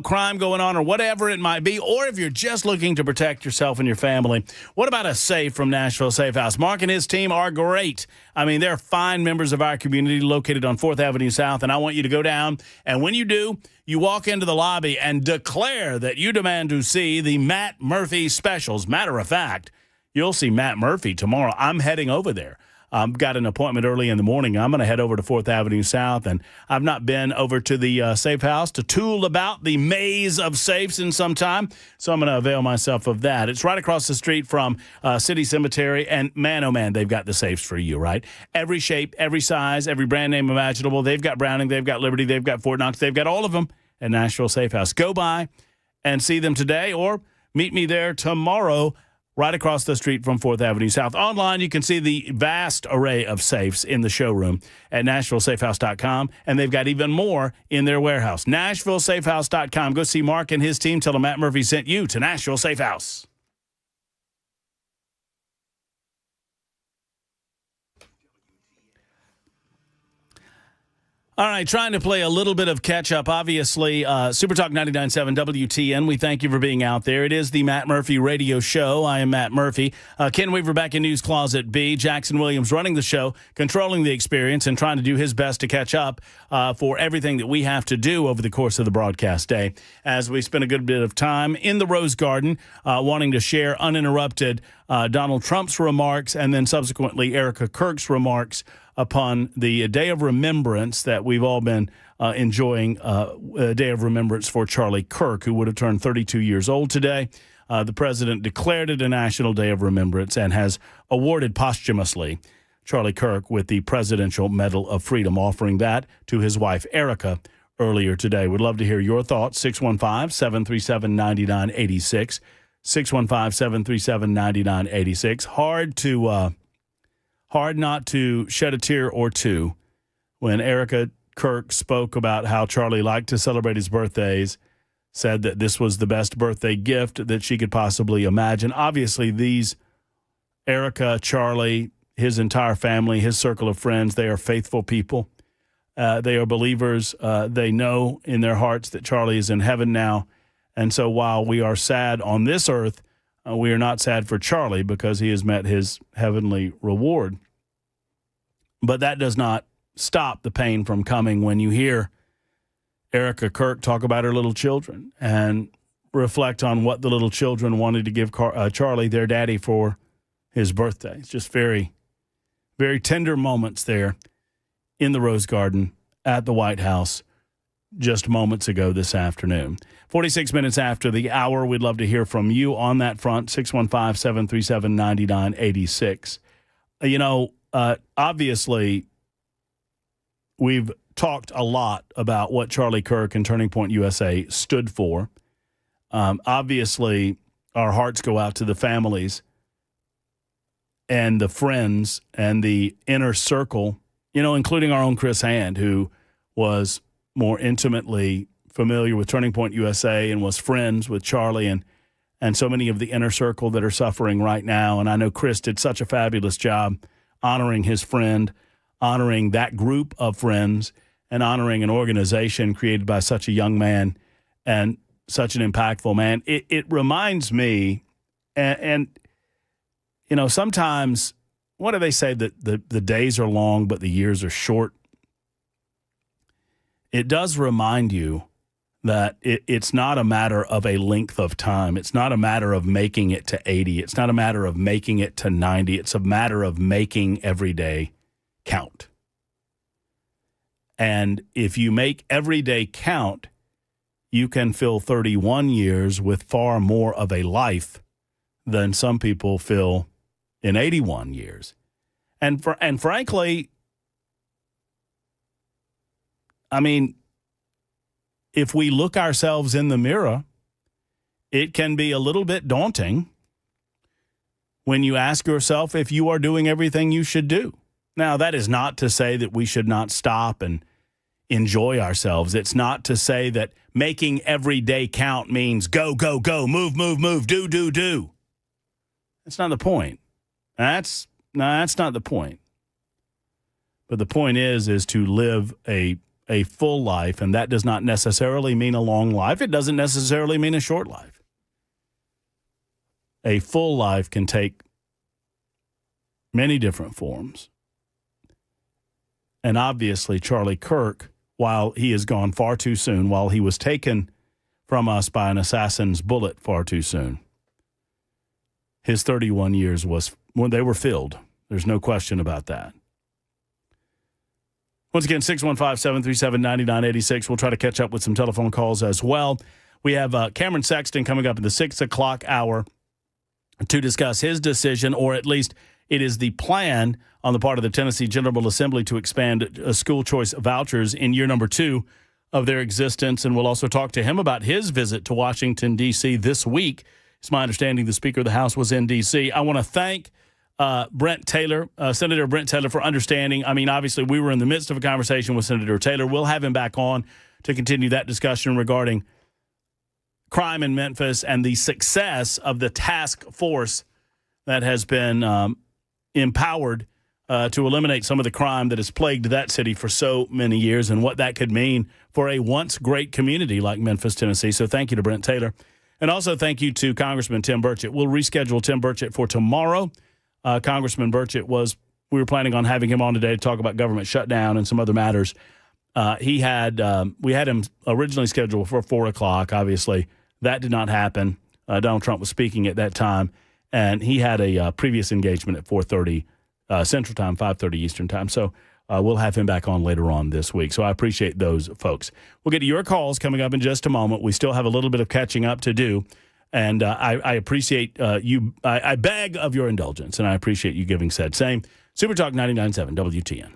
crime going on or whatever it might be, or if you're just looking to protect yourself and your family, what about a safe from Nashville Safe House? Mark and his team are great. I mean, they're fine members of our community located on 4th Avenue South, and I want you to go down, and when you do, you walk into the lobby and declare that you demand to see the Matt Murphy specials. Matter of fact, you'll see Matt Murphy tomorrow. I'm heading over there. I've got an appointment early in the morning. I'm going to head over to 4th Avenue South, and I've not been over to the safe house to tool about the maze of safes in some time, so I'm going to avail myself of that. It's right across the street from City Cemetery, and man, oh man, they've got the safes for you, right? Every shape, every size, every brand name imaginable. They've got Browning, they've got Liberty, they've got Fort Knox, they've got all of them at Nashville Safe House. Go by and see them today, or meet me there tomorrow, right across the street from 4th Avenue South. Online, you can see the vast array of safes in the showroom at NashvilleSafehouse.com, and they've got even more in their warehouse. NashvilleSafehouse.com. Go see Mark and his team. Tell them Matt Murphy sent you to Nashville Safe House. All right, trying to play a little bit of catch-up. Obviously, Super Talk 99.7 WTN, we thank you for being out there. It is the Matt Murphy Radio Show. I am Matt Murphy. Ken Weaver back in News Closet B. Jackson Williams running the show, controlling the experience, and trying to do his best to catch up for everything that we have to do over the course of the broadcast day. As we spend a good bit of time in the Rose Garden, wanting to share uninterrupted Donald Trump's remarks and then subsequently Erica Kirk's remarks upon the Day of Remembrance that we've all been enjoying, a Day of Remembrance for Charlie Kirk, who would have turned 32 years old today. The president declared it a National Day of Remembrance and has awarded posthumously Charlie Kirk with the Presidential Medal of Freedom, offering that to his wife, Erica, earlier today. We'd love to hear your thoughts, 615-737-9986, 615-737-9986. Hard not to shed a tear or two when Erica Kirk spoke about how Charlie liked to celebrate his birthdays, said that this was the best birthday gift that she could possibly imagine. Obviously, these Erica, Charlie, his entire family, his circle of friends, they are faithful people. They are believers. They know in their hearts that Charlie is in heaven now. And so while we are sad on this earth, we are not sad for Charlie because he has met his heavenly reward. But that does not stop the pain from coming when you hear Erica Kirk talk about her little children and reflect on what the little children wanted to give Charlie, their daddy, for his birthday. It's just very, very tender moments there in the Rose Garden at the White House just moments ago this afternoon. 46 minutes after the hour, we'd love to hear from you on that front, 615-737-9986. Obviously, we've talked a lot about what Charlie Kirk and Turning Point USA stood for. Obviously, our hearts go out to the families and the friends and the inner circle, including our own Chris Hand, who was more intimately familiar with Turning Point USA and was friends with Charlie and so many of the inner circle that are suffering right now. And I know Chris did such a fabulous job honoring his friend, honoring that group of friends, and honoring an organization created by such a young man and such an impactful man. It reminds me, and sometimes, what do they say, that the days are long but the years are short? It does remind you that it's not a matter of a length of time. It's not a matter of making it to 80. It's not a matter of making it to 90. It's a matter of making every day count. And if you make every day count, you can fill 31 years with far more of a life than some people fill in 81 years. And frankly, I mean, if we look ourselves in the mirror, it can be a little bit daunting when you ask yourself if you are doing everything you should do. Now, that is not to say that we should not stop and enjoy ourselves. It's not to say that making every day count means go, go, go, move, move, move, do, do, do. That's not the point. That's not the point. But the point is to live a full life, and that does not necessarily mean a long life. It doesn't necessarily mean a short life. A full life can take many different forms. And obviously, Charlie Kirk, while he has gone far too soon, while he was taken from us by an assassin's bullet far too soon, his 31 years they were filled. There's no question about that. Once again, 615-737-9986. We'll try to catch up with some telephone calls as well. We have Cameron Sexton coming up in the 6 o'clock hour to discuss his decision, or at least it is the plan on the part of the Tennessee General Assembly to expand school choice vouchers in year number 2 of their existence. And we'll also talk to him about his visit to Washington, D.C. this week. It's my understanding the Speaker of the House was in D.C. I want to thank Senator Brent Taylor, for understanding. I mean, obviously, we were in the midst of a conversation with Senator Taylor. We'll have him back on to continue that discussion regarding crime in Memphis and the success of the task force that has been empowered to eliminate some of the crime that has plagued that city for so many years, and what that could mean for a once great community like Memphis, Tennessee. So thank you to Brent Taylor. And also thank you to Congressman Tim Burchett. We'll reschedule Tim Burchett for tomorrow. Congressman Burchett we were planning on having him on today to talk about government shutdown and some other matters. We had him originally scheduled for 4 o'clock. Obviously, that did not happen. Donald Trump was speaking at that time, and he had a previous engagement at 4:30 Central Time, 5:30 Eastern Time. So we'll have him back on later on this week. So I appreciate those folks. We'll get to your calls coming up in just a moment. We still have a little bit of catching up to do. And I appreciate you. I beg of your indulgence, and I appreciate you giving said same. Super Talk 99.7 WTN.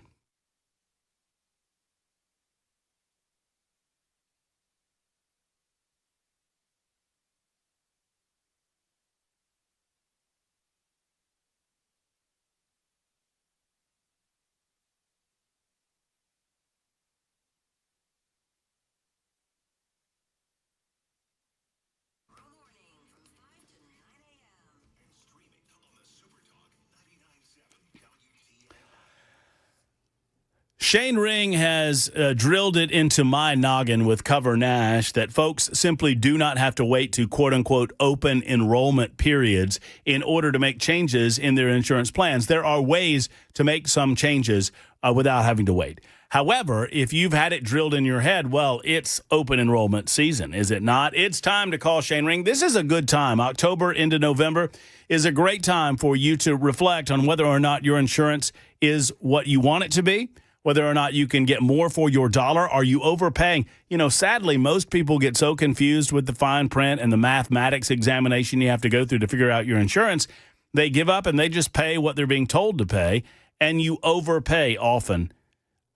Shane Ring has drilled it into my noggin with Cover Nash that folks simply do not have to wait to quote-unquote open enrollment periods in order to make changes in their insurance plans. There are ways to make some changes without having to wait. However, if you've had it drilled in your head, well, it's open enrollment season, is it not? It's time to call Shane Ring. This is a good time. October into November is a great time for you to reflect on whether or not your insurance is what you want it to be, whether or not you can get more for your dollar. Are you overpaying? You know, sadly, most people get so confused with the fine print and the mathematics examination you have to go through to figure out your insurance. They give up and they just pay what they're being told to pay, and you overpay often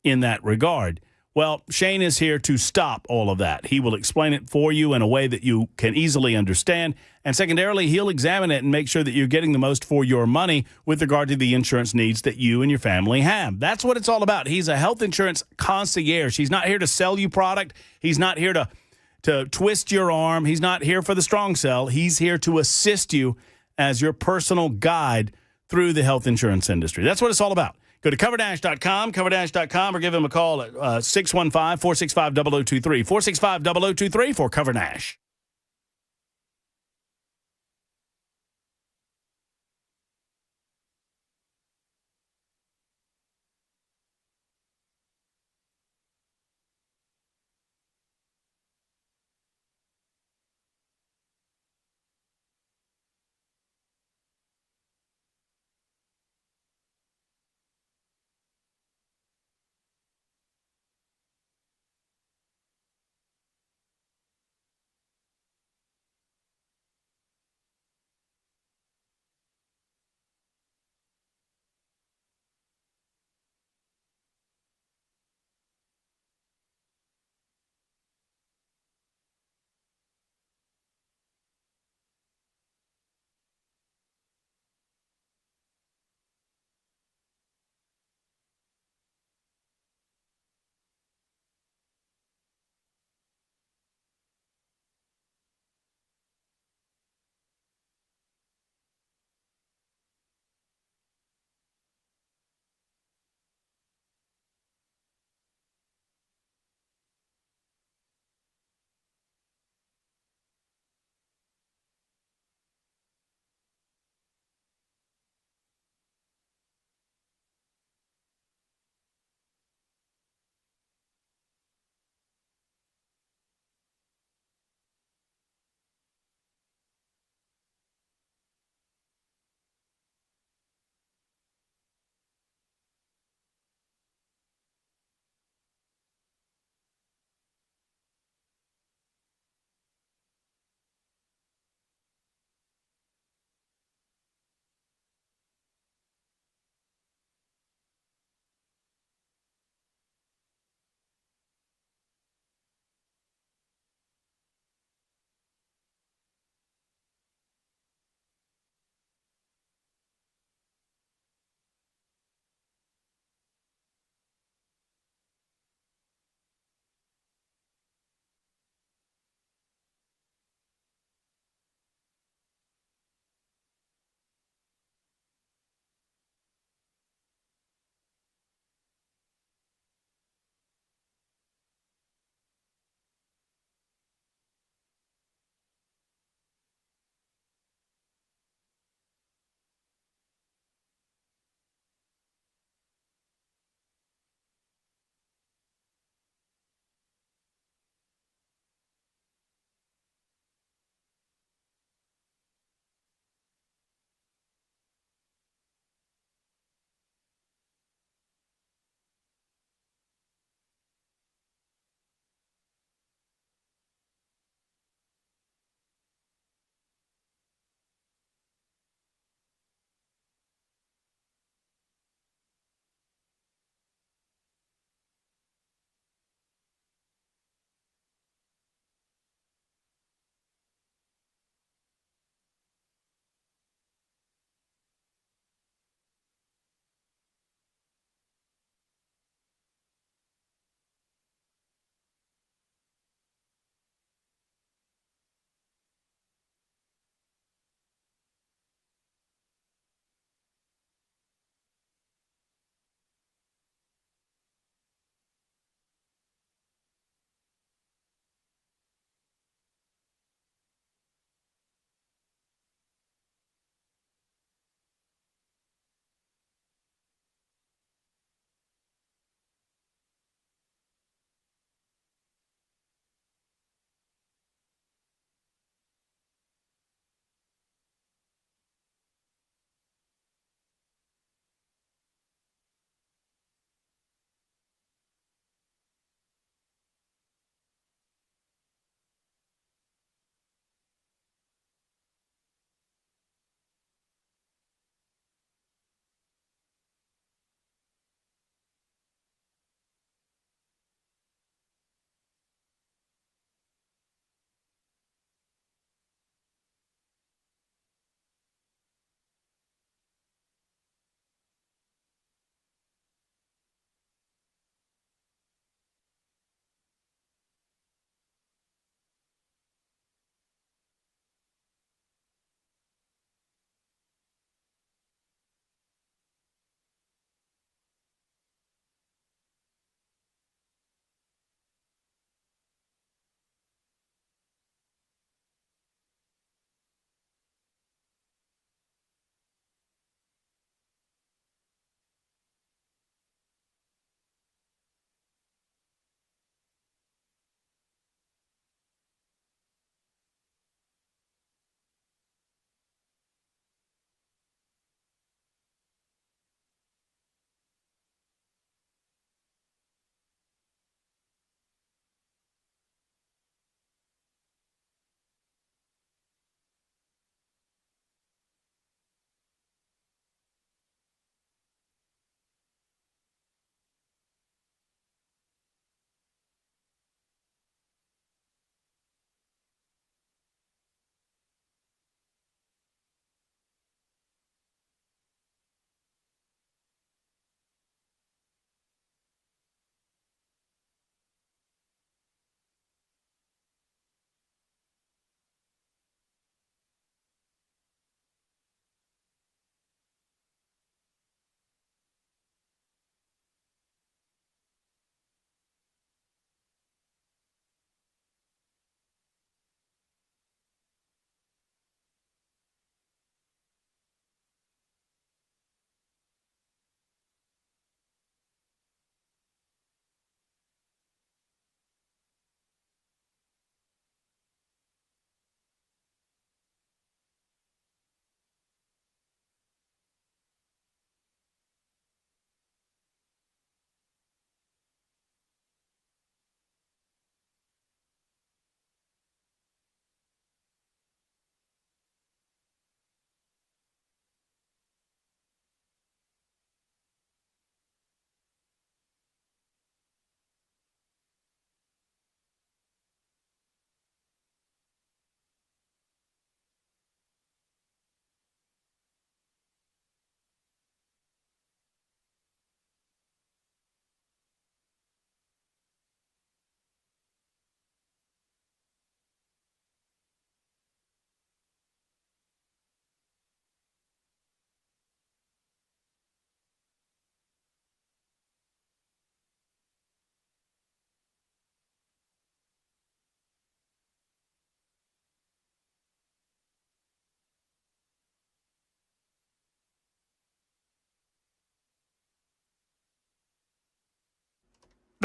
in that regard. Well, Shane is here to stop all of that. He will explain it for you in a way that you can easily understand. And secondarily, he'll examine it and make sure that you're getting the most for your money with regard to the insurance needs that you and your family have. That's what it's all about. He's a health insurance concierge. He's not here to sell you product. He's not here to twist your arm. He's not here for the strong sell. He's here to assist you as your personal guide through the health insurance industry. That's what it's all about. Go to covernash.com, or give him a call at 615-465-0023, 465-0023 for Cover Nash.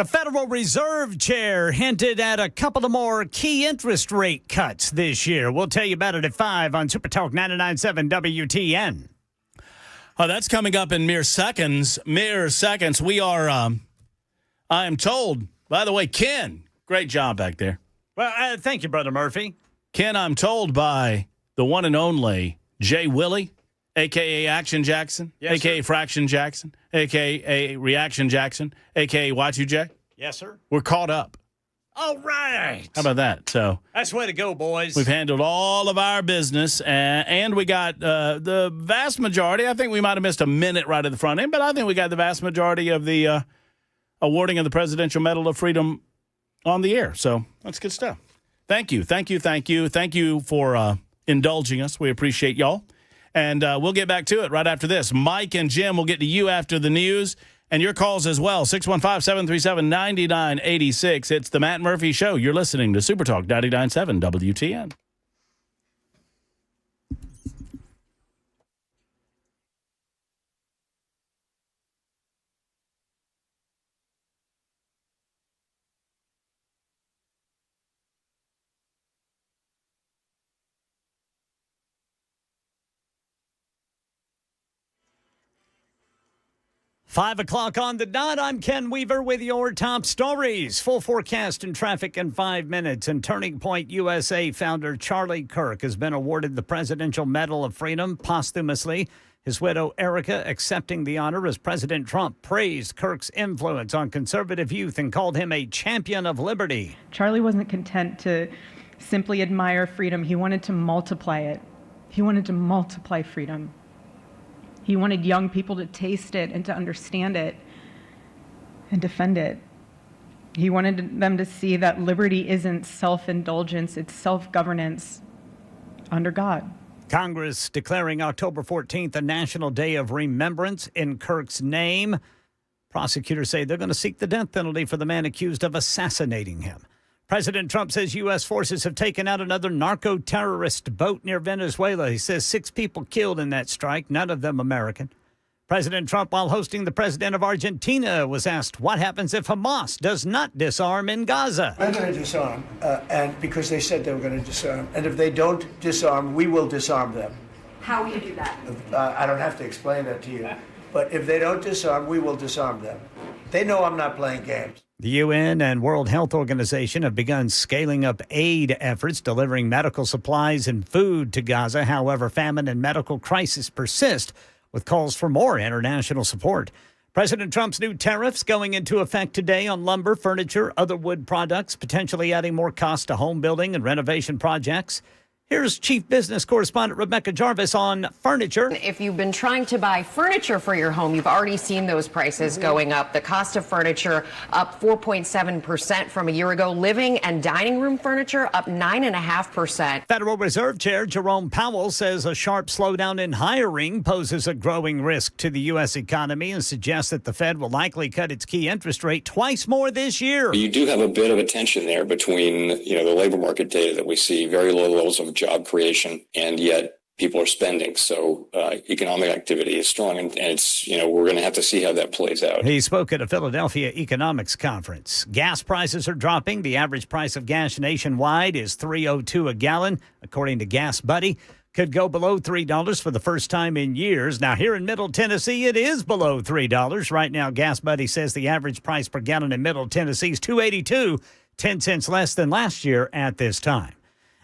The Federal Reserve Chair hinted at a couple of more key interest rate cuts this year. We'll tell you about it at 5 on Super Talk 99.7 WTN. That's coming up in mere seconds. We are, I am told, by the way, Ken, great job back there. Well, thank you, Brother Murphy. Ken, I'm told by the one and only Jay Willie, a.k.a. Action Jackson, Yes, a.k.a. sir. Fraction Jackson, a.k.a. Reaction Jackson, a.k.a. Y2J. Yes, sir. We're caught up. All right. How about that? So That's the way to go, boys. we've handled all of our business, and we got the vast majority. I think we might have missed a minute right at the front end, but I think we got the vast majority of the awarding of the Presidential Medal of Freedom on the air. So that's good stuff. Thank you. Thank you for indulging us. We appreciate y'all. And we'll get back to it right after this. Mike and Jim will get to you after the news and your calls as well. 615-737-9986. It's the Matt Murphy Show. You're listening to Super Talk 99.7 WTN. 5 o'clock on the dot. I'm Ken Weaver with your top stories. Full forecast and traffic in 5 minutes. And Turning Point USA founder Charlie Kirk has been awarded the Presidential Medal of Freedom posthumously. His widow, Erica, accepting the honor as President Trump praised Kirk's influence on conservative youth and called him a champion of liberty. Charlie wasn't content to simply admire freedom. He wanted to multiply it. He wanted to multiply freedom. He wanted young people to taste it and to understand it and defend it. He wanted them to see that liberty isn't self-indulgence, it's self-governance under God. Congress declaring October 14th a National Day of Remembrance in Kirk's name. Prosecutors say they're going to seek the death penalty for the man accused of assassinating him. President Trump says U.S. forces have taken out another narco-terrorist boat near Venezuela. He says 6 people killed in that strike, none of them American. President Trump, while hosting the president of Argentina, was asked what happens if Hamas does not disarm in Gaza. They're going to disarm, and because they said they were going to disarm. And if they don't disarm, we will disarm them. How will you do that? I don't have to explain that to you. But if they don't disarm, we will disarm them. They know I'm not playing games. The UN and World Health Organization have begun scaling up aid efforts, delivering medical supplies and food to Gaza. However, famine and medical crisis persist, with calls for more international support. President Trump's new tariffs going into effect today on lumber, furniture, other wood products, potentially adding more cost to home building and renovation projects. Here's Chief Business Correspondent Rebecca Jarvis on furniture. If you've been trying to buy furniture for your home, you've already seen those prices going up. The cost of furniture up 4.7% from a year ago. Living and dining room furniture up 9.5%. Federal Reserve Chair Jerome Powell says a sharp slowdown in hiring poses a growing risk to the U.S. economy and suggests that the Fed will likely cut its key interest rate twice more this year. You do have a bit of a tension there between, the labor market data that we see, very low levels of job creation, and yet people are spending. So economic activity is strong, and it's, we're going to have to see how that plays out. He spoke at a Philadelphia economics conference. Gas prices are dropping. The average price of gas nationwide is $3.02 a gallon, according to Gas Buddy. Could go below $3 for the first time in years. Now, here in Middle Tennessee, it is below $3. Right now, Gas Buddy says the average price per gallon in Middle Tennessee is $2.82, 10 cents less than last year at this time.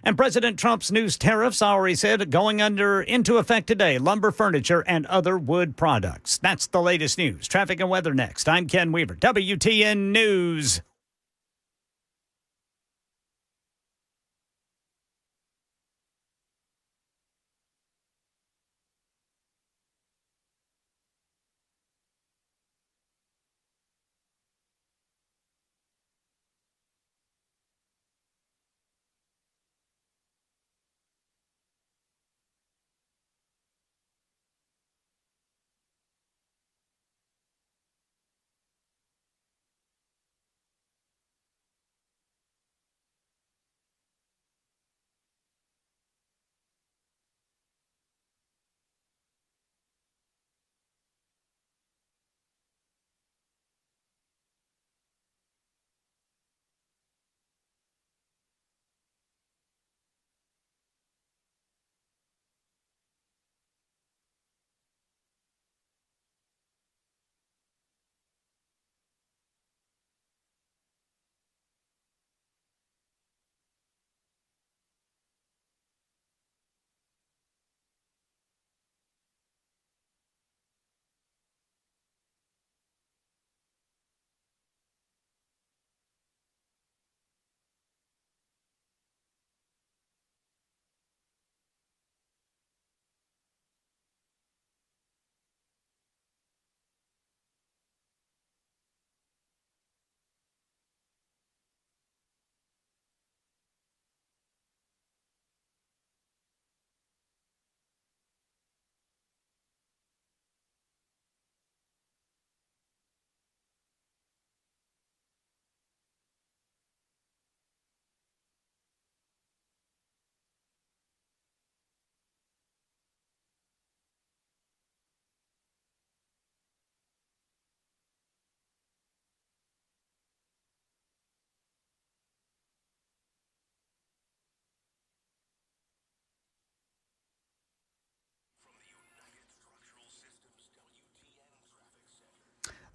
And President Trump's new tariffs, already said, going into effect today. Lumber, furniture, and other wood products. That's the latest news. Traffic and weather next. I'm Ken Weaver, WTN News.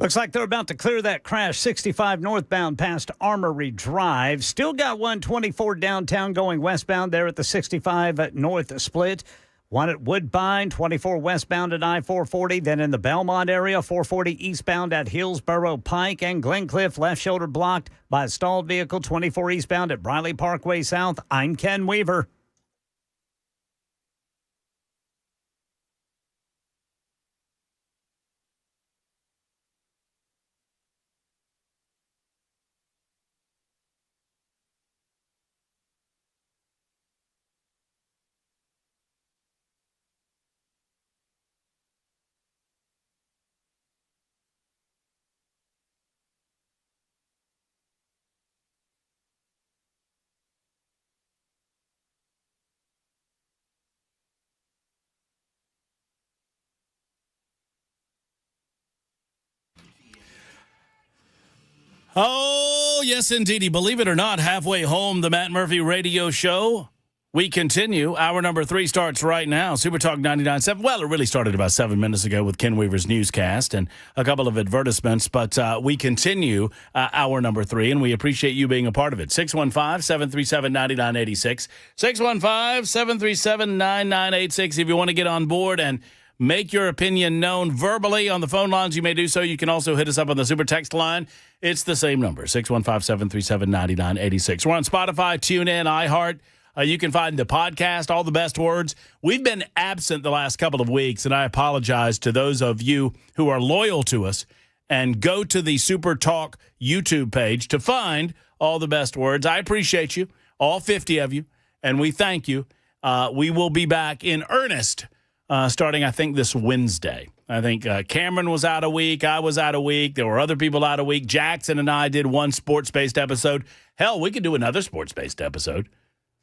Looks like they're about to clear that crash 65 northbound past Armory Drive. Still got 124 downtown going westbound there at the 65 north split. One at Woodbine, 24 westbound at I-440. Then in the Belmont area, 440 eastbound at Hillsborough Pike. And Glencliff, left shoulder blocked by a stalled vehicle, 24 eastbound at Briley Parkway South. I'm Ken Weaver. Oh, yes, indeedy. Believe it or not, halfway home, the Matt Murphy Radio Show. We continue. Hour number 3 starts right now. Super Talk 99.7. Well, it really started about 7 minutes ago with Ken Weaver's newscast and a couple of advertisements. But we continue hour number 3, and we appreciate you being a part of it. 615-737-9986. 615-737-9986. If you want to get on board and make your opinion known verbally on the phone lines, you may do so. You can also hit us up on the super text line. It's the same number, 615-737-9986. We're on Spotify, TuneIn, iHeart. You can find the podcast, All the Best Words. We've been absent the last couple of weeks, and I apologize to those of you who are loyal to us and go to the Super Talk YouTube page to find All the Best Words. I appreciate you, all 50 of you, and we thank you. We will be back in earnest starting, I think, this Wednesday. I think Cameron was out a week. I was out a week. There were other people out a week. Jackson and I did one sports-based episode. Hell, we could do another sports-based episode.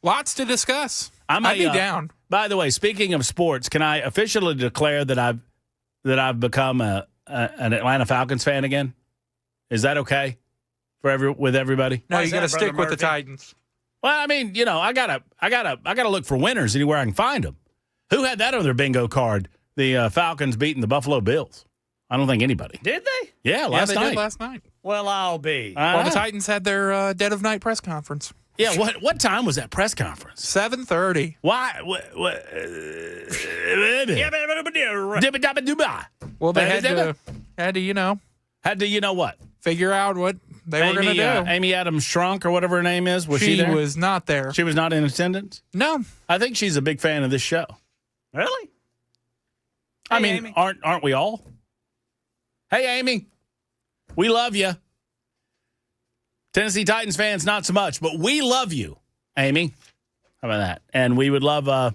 Lots to discuss. I'd be down. By the way, speaking of sports, can I officially declare that I've become an Atlanta Falcons fan again? Is that okay with everybody? No, you got to stick with the Titans. Well, I mean, you know, I gotta look for winners anywhere I can find them. Who had that on their bingo card? The Falcons beating the Buffalo Bills. I don't think anybody. Did they? Yeah, last night. Did last night. Well, I'll be. Well, the Titans had their dead of night press conference. Yeah, what time was that press conference? 7:30. Why? Well, they had to, you know. Had to, you know what? Figure out what they were going to do. Amy Adams Shrunk or whatever her name is. Was she there? She was not there. She was not in attendance? No. I think she's a big fan of this show. Really? I mean, Amy. Aren't we all? Hey, Amy. We love you. Tennessee Titans fans, not so much, but we love you, Amy. How about that? And we would love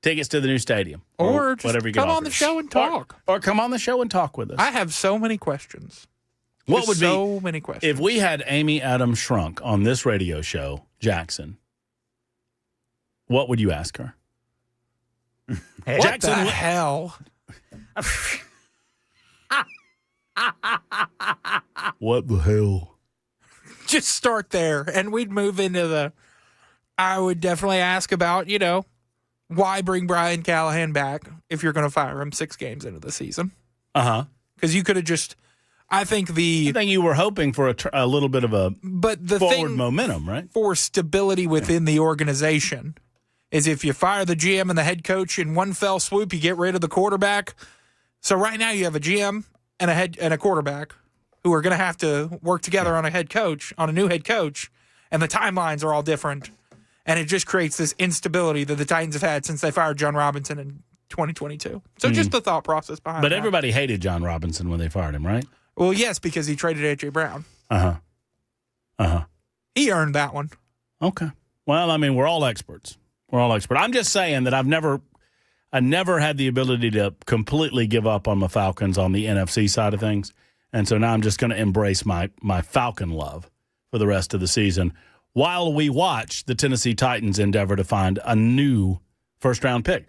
tickets to the new stadium. Or just whatever you come on the show and talk. Or come on the show and talk with us. I have so many questions. What would be so many questions? If we had Amy Adams Shrunk on this radio show, Jackson, what would you ask her? What Jackson, the hell? What the hell? Just start there, and we'd move into I would definitely ask about, you know, why bring Brian Callahan back if you're going to fire him 6 games into the season? Uh-huh. Because you could have just, I think you were hoping for a little bit of a forward momentum, right? For stability within the organization is if you fire the GM and the head coach in one fell swoop, you get rid of the quarterback. So right now you have a GM and a quarterback who are going to have to work together on a new head coach, and the timelines are all different. And it just creates this instability that the Titans have had since they fired John Robinson in 2022. So just the thought process behind But everybody hated John Robinson when they fired him, right? Well, yes, because he traded A.J. Brown. Uh-huh. Uh-huh. He earned that one. Okay. Well, I mean, we're all experts. I'm just saying that I never had the ability to completely give up on my Falcons on the NFC side of things. And so now I'm just going to embrace my Falcon love for the rest of the season while we watch the Tennessee Titans endeavor to find a new first-round pick.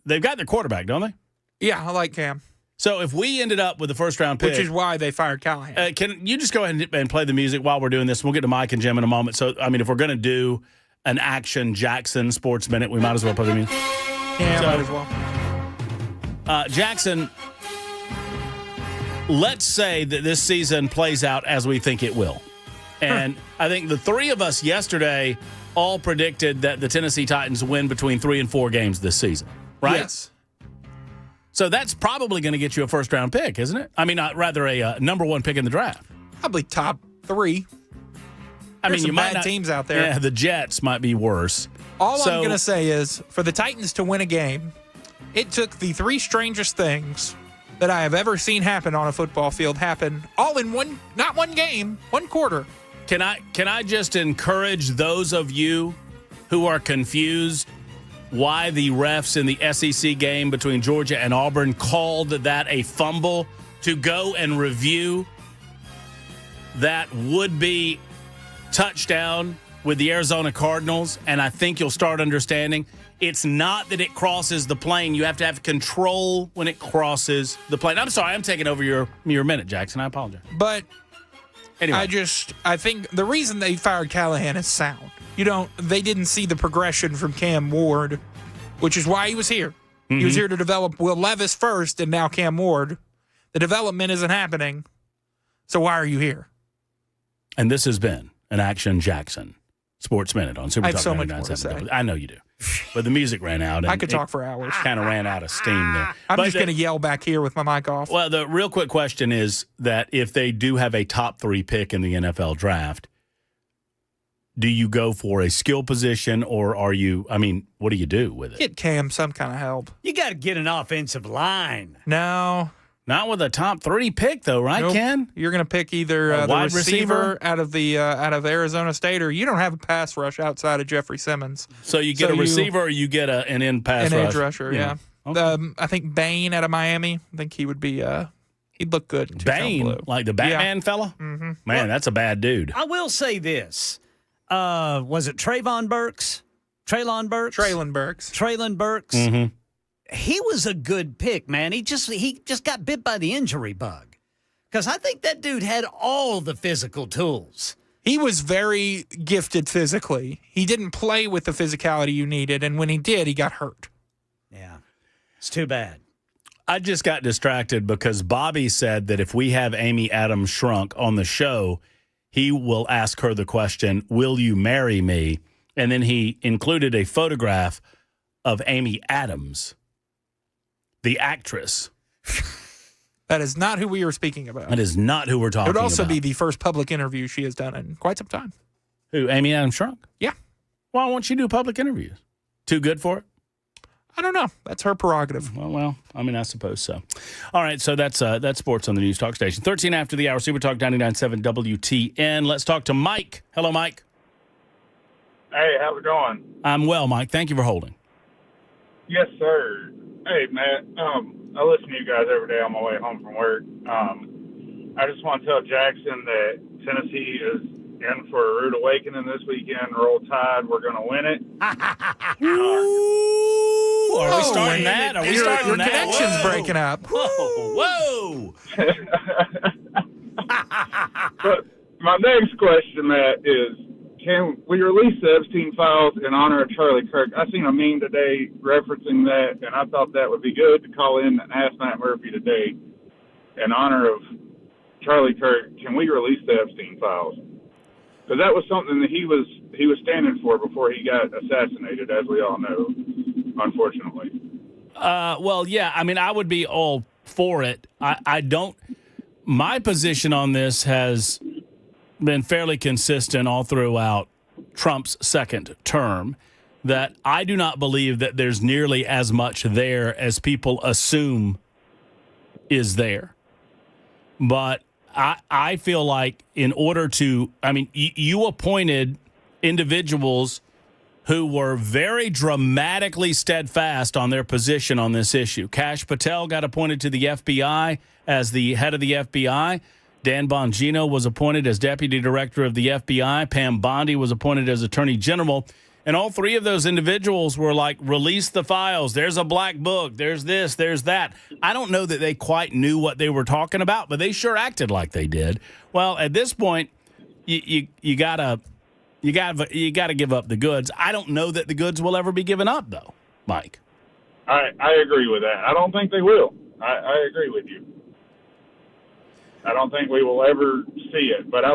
They've got their quarterback, don't they? Yeah, I like Cam. So if we ended up with the first-round pick... Which is why they fired Callahan. Can you just go ahead and play the music while we're doing this? We'll get to Mike and Jim in a moment. So, I mean, if we're going to do an Action Jackson Sports Minute, we might as well play the music. Yeah, might as well. Jackson... let's say that this season plays out as we think it will. And I think the three of us yesterday all predicted that the Tennessee Titans win between 3 and 4 games this season, right? Yes. So that's probably going to get you a first-round pick, isn't it? I mean, rather a number 1 pick in the draft. Probably top 3. I mean, some you might bad teams out there. Yeah, the Jets might be worse. All I'm going to say is, for the Titans to win a game, it took the 3 strangest things that I have ever seen happen on a football field happen all in not one game, 1 quarter. Can I just encourage those of you who are confused why the refs in the SEC game between Georgia and Auburn called that a fumble to go and review that would-be touchdown with the Arizona Cardinals, and I think you'll start understanding. It's not that it crosses the plane. You have to have control when it crosses the plane. I'm sorry, I'm taking over your minute, Jackson. I apologize. But anyway, I think the reason they fired Callahan is sound. They didn't see the progression from Cam Ward, which is why he was here. Mm-hmm. He was here to develop Will Levis first, and now Cam Ward. The development isn't happening, so why are you here? And this has been an Action Jackson Sports Minute on Super I have Talk so much more to say. I know you do. But the music ran out. And I could talk for hours. Kind of ran out of steam there. I'm just going to yell back here with my mic off. Well, the real quick question is that if they do have a top 3 pick in the NFL draft, do you go for a skill position or what do you do with it? Get Cam some kind of help. You got to get an offensive line. No. Not with a top 3 pick, though, right, Nope. Ken? You're going to pick either the receiver out of Arizona State, or you don't have a pass rush outside of Jeffrey Simmons. So you get a receiver, or you get an end pass rush? An edge rusher, yeah. Okay. I think Bain out of Miami. I think he would be. He'd look good. In Bain, blue. like the Batman fella. Mm-hmm. Man, that's a bad dude. I will say this: was it Traylon Burks? Traylon Burks. Mm-hmm. He was a good pick, man. He just got bit by the injury bug. Because I think that dude had all the physical tools. He was very gifted physically. He didn't play with the physicality you needed, and when he did, he got hurt. Yeah. It's too bad. I just got distracted because Bobby said that if we have Amy Adams Shrunk on the show, he will ask her the question, "Will you marry me?" And then he included a photograph of Amy Adams, the actress. That is not who we were speaking about. That is not who we're talking about. It would also be the first public interview she has done in quite some time. Who, Amy Adams Shrunk? Yeah. Why won't she do public interviews? Too good for it? I don't know. That's her prerogative. Well, I suppose so. All right, so that's sports on the News Talk Station. 13 after the hour, Super Talk 99.7 WTN. Let's talk to Mike. Hello, Mike. Hey, how's it going? I'm well, Mike. Thank you for holding. Yes, sir. Hey, Matt. I listen to you guys every day on my way home from work. I just want to tell Jackson that Tennessee is in for a rude awakening this weekend. Roll Tide. We're going to win it. Ooh, are we starting that? Are we starting your that? connection's Whoa. breaking up. Whoa. But my next question, Matt, is can we release the Epstein files in honor of Charlie Kirk? I seen a meme today referencing that, and I thought that would be good to call in and ask Matt Murphy today in honor of Charlie Kirk. Can we release the Epstein files? Because that was something that he was standing for before he got assassinated, as we all know, unfortunately. Well, yeah. I mean, I would be all for it. I don't. My position on this has been fairly consistent all throughout Trump's second term, that I do not believe that there's nearly as much there as people assume is there. But I feel like in order to, you appointed individuals who were very dramatically steadfast on their position on this issue. Kash Patel got appointed to the FBI as the head of the FBI. Dan Bongino was appointed as deputy director of the FBI. Pam Bondi was appointed as attorney general. And all three of those individuals were like, release the files. There's a black book. There's this, there's that. I don't know that they quite knew what they were talking about, but they sure acted like they did. Well, at this point, you gotta give up the goods. I don't know that the goods will ever be given up, though, Mike. I agree with that. I don't think they will. I agree with you. I don't think we will ever see it. But I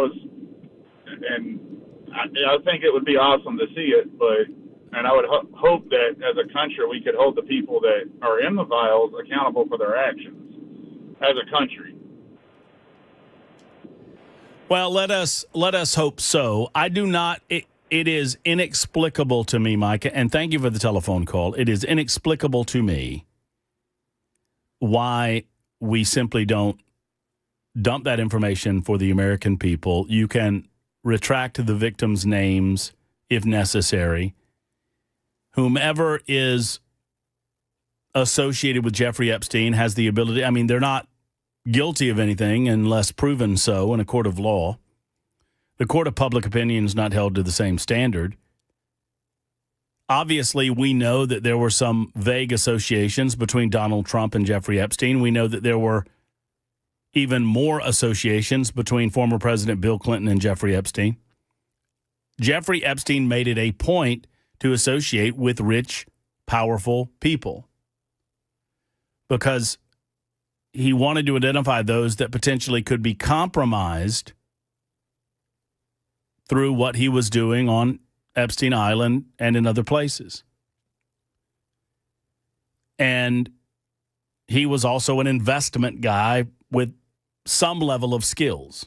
think it would be awesome to see it. And I would hope that as a country we could hold the people that are in the files accountable for their actions as a country. Well, let us hope so. I do not. It is inexplicable to me, Mike, and thank you for the telephone call. It is inexplicable to me why we simply don't dump that information for the American people. You can retract the victims' names if necessary. Whomever is associated with Jeffrey Epstein has the ability. I mean, they're not guilty of anything unless proven so in a court of law. The court of public opinion is not held to the same standard. Obviously, we know that there were some vague associations between Donald Trump and Jeffrey Epstein. We know that there were even more associations between former President Bill Clinton and Jeffrey Epstein. Jeffrey Epstein made it a point to associate with rich, powerful people because he wanted to identify those that potentially could be compromised through what he was doing on Epstein Island and in other places. And he was also an investment guy with some level of skills.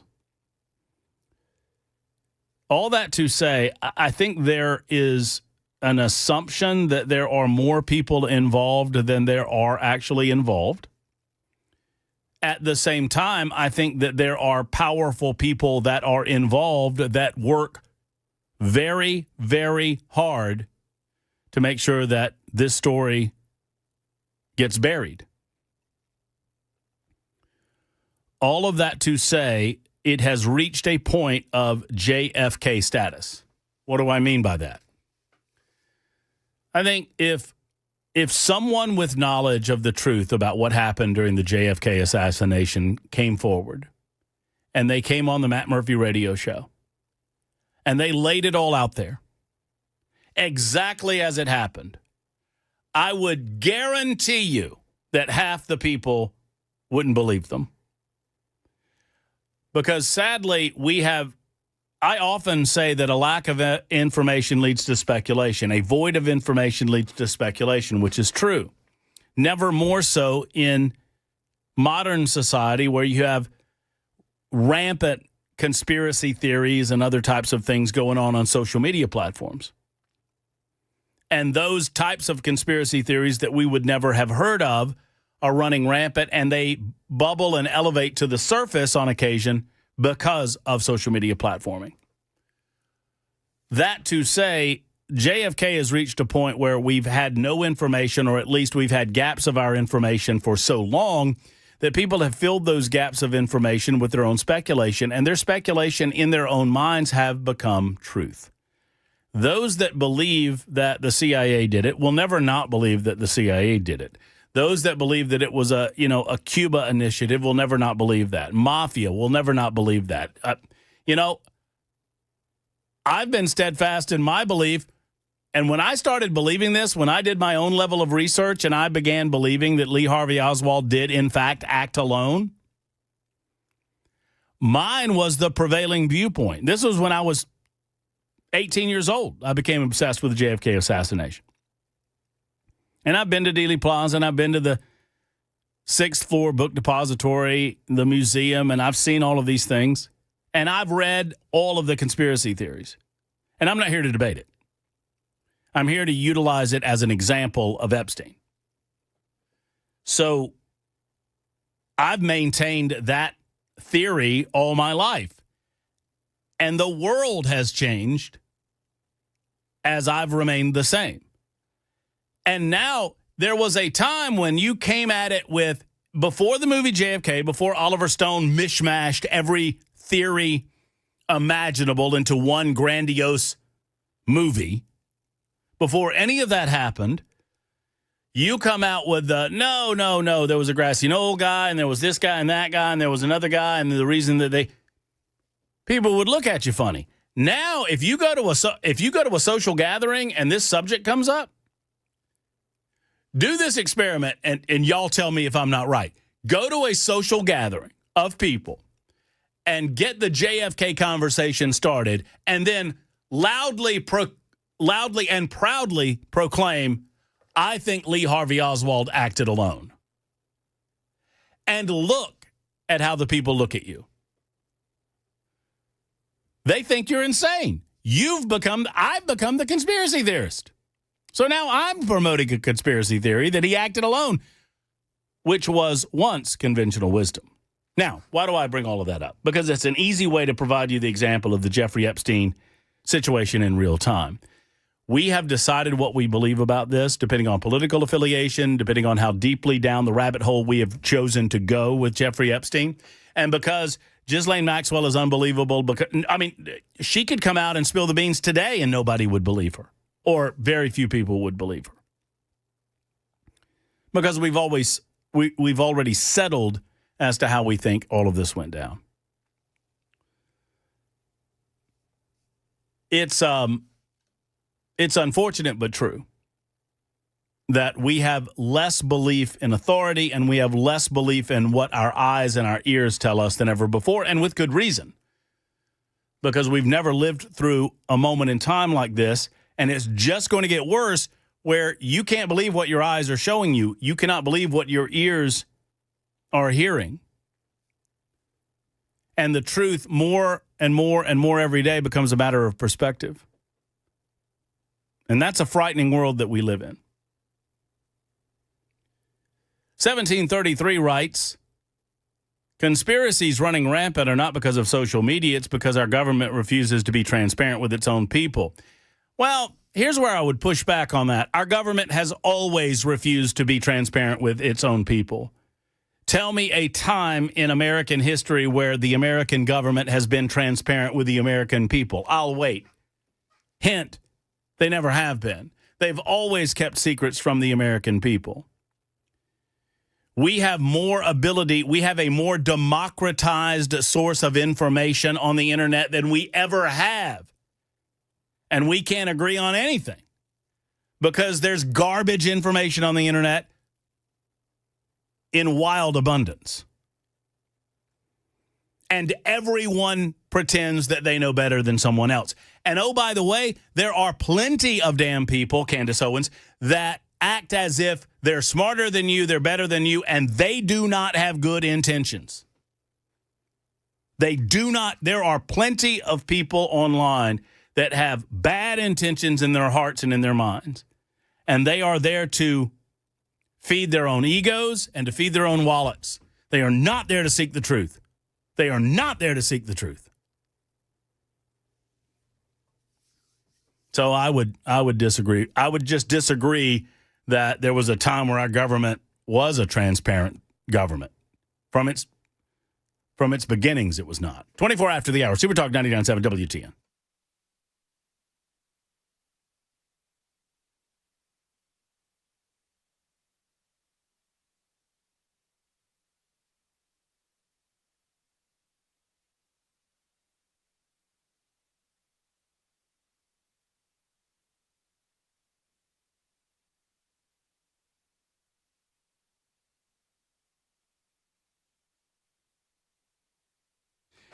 All that to say, I think there is an assumption that there are more people involved than there are actually involved. At the same time, I think that there are powerful people that are involved that work very, very hard to make sure that this story gets buried. All of that to say, it has reached a point of JFK status. What do I mean by that? I think if someone with knowledge of the truth about what happened during the JFK assassination came forward and they came on the Matt Murphy radio show and they laid it all out there exactly as it happened, I would guarantee you that half the people wouldn't believe them. Because sadly, I often say that a lack of information leads to speculation. A void of information leads to speculation, which is true. Never more so in modern society where you have rampant conspiracy theories and other types of things going on social media platforms. And those types of conspiracy theories that we would never have heard of are running rampant, and they bubble and elevate to the surface on occasion because of social media platforming. That to say, JFK has reached a point where we've had no information, or at least we've had gaps of our information for so long that people have filled those gaps of information with their own speculation, and their speculation in their own minds have become truth. Those that believe that the CIA did it will never not believe that the CIA did it. Those that believe that it was a Cuba initiative will never not believe that. Mafia will never not believe that. I've been steadfast in my belief, and when I started believing this, when I did my own level of research and I began believing that Lee Harvey Oswald did, in fact, act alone, mine was the prevailing viewpoint. This was when I was 18 years old. I became obsessed with the JFK assassination. And I've been to Dealey Plaza, and I've been to the 6th floor book depository, the museum, and I've seen all of these things. And I've read all of the conspiracy theories. And I'm not here to debate it. I'm here to utilize it as an example of Epstein. So I've maintained that theory all my life. And the world has changed as I've remained the same. And now there was a time when you came at it with, before the movie JFK, before Oliver Stone mishmashed every theory imaginable into one grandiose movie, before any of that happened, you come out with the, no, there was a grassy knoll guy, and there was this guy and that guy, and there was another guy, and the reason that people would look at you funny. Now, if you go to a social gathering and this subject comes up, do this experiment, and y'all tell me if I'm not right. Go to a social gathering of people and get the JFK conversation started, and then loudly and proudly proclaim, I think Lee Harvey Oswald acted alone. And look at how the people look at you. They think you're insane. I've become the conspiracy theorist. So now I'm promoting a conspiracy theory that he acted alone, which was once conventional wisdom. Now, why do I bring all of that up? Because it's an easy way to provide you the example of the Jeffrey Epstein situation in real time. We have decided what we believe about this, depending on political affiliation, depending on how deeply down the rabbit hole we have chosen to go with Jeffrey Epstein. And because Ghislaine Maxwell is unbelievable, because, I mean, she could come out and spill the beans today and nobody would believe her, or very few people would believe her. Because we've already settled as to how we think all of this went down. It's unfortunate but true that we have less belief in authority and we have less belief in what our eyes and our ears tell us than ever before, and with good reason. Because we've never lived through a moment in time like this, and it's just going to get worse, where you can't believe what your eyes are showing you. You cannot believe what your ears are hearing. And the truth more and more and more every day becomes a matter of perspective. And that's a frightening world that we live in. 1733 writes, conspiracies running rampant are not because of social media, it's because our government refuses to be transparent with its own people. Well, here's where I would push back on that. Our government has always refused to be transparent with its own people. Tell me a time in American history where the American government has been transparent with the American people. I'll wait. Hint, they never have been. They've always kept secrets from the American people. We have more ability. We have a more democratized source of information on the internet than we ever have. And we can't agree on anything because there's garbage information on the internet in wild abundance. And everyone pretends that they know better than someone else. And oh, by the way, there are plenty of damn people, Candace Owens, that act as if they're smarter than you, they're better than you, and they do not have good intentions. They do not. There are plenty of people online that have bad intentions in their hearts and in their minds. And they are there to feed their own egos and to feed their own wallets. They are not there to seek the truth. They are not there to seek the truth. So I would disagree. I would just disagree that there was a time where our government was a transparent government. From its beginnings, it was not. 24 after the hour. Super Talk 99.7 WTN.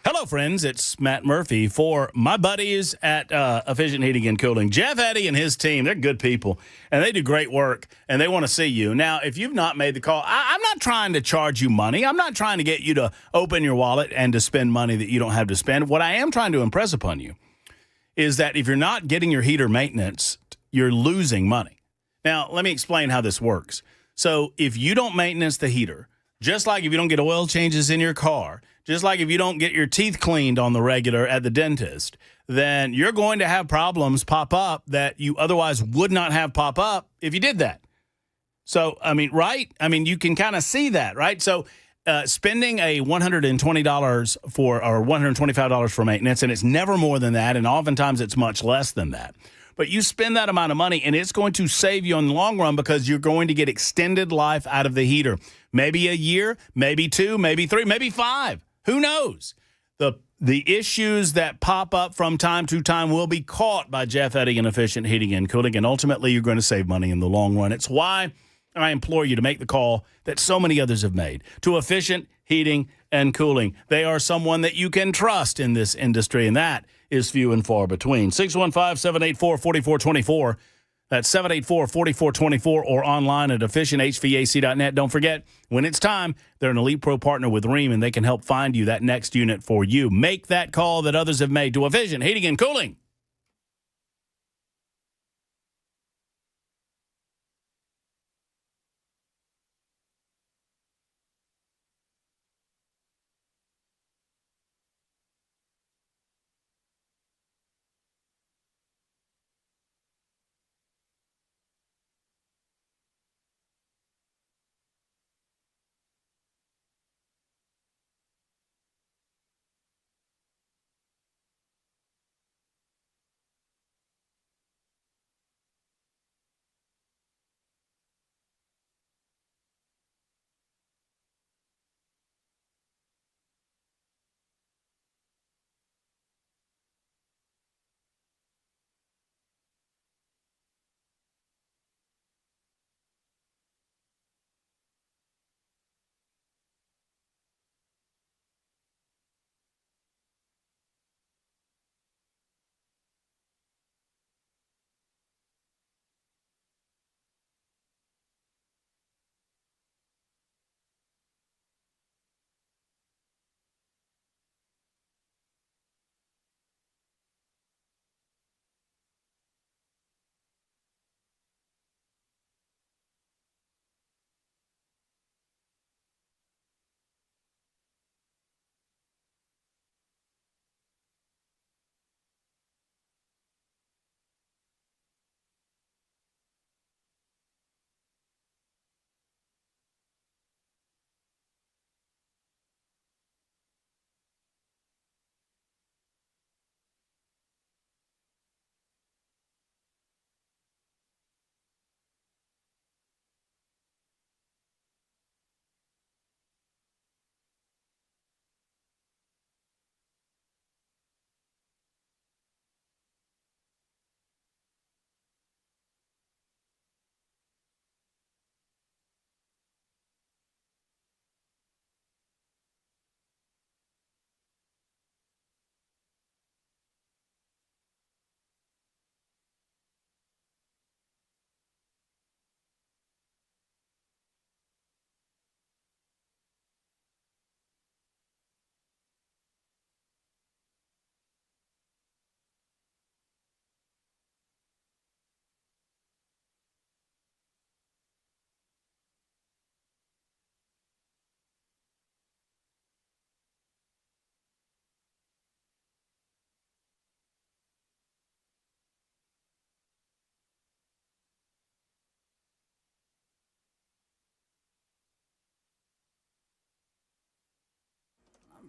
Hello, friends. It's Matt Murphy for my buddies at Efficient Heating and Cooling. Jeff Eddy and his team, they're good people, and they do great work, and they want to see you. Now, if you've not made the call, I'm not trying to charge you money. I'm not trying to get you to open your wallet and to spend money that you don't have to spend. What I am trying to impress upon you is that if you're not getting your heater maintenance, you're losing money. Now, let me explain how this works. So if you don't maintenance the heater, just like if you don't get oil changes in your car, just like if you don't get your teeth cleaned on the regular at the dentist, then you're going to have problems pop up that you otherwise would not have pop up if you did that. So, I mean, right? I mean, you can kind of see that, right? So spending a $120 or $125 for maintenance, and it's never more than that, and oftentimes it's much less than that. But you spend that amount of money, and it's going to save you in the long run because you're going to get extended life out of the heater. Maybe a year, maybe 2, maybe 3, maybe 5. Who knows? The issues that pop up from time to time will be caught by Jeff Eddy and Efficient Heating and Cooling, and ultimately you're going to save money in the long run. It's why I implore you to make the call that so many others have made to Efficient Heating and Cooling. They are someone that you can trust in this industry, and that is few and far between. 615-784-4424. That's 784-4424 or online at efficienthvac.net. Don't forget, when it's time, they're an Elite Pro partner with Rheem, and they can help find you that next unit for you. Make that call that others have made to Efficient Heating and Cooling.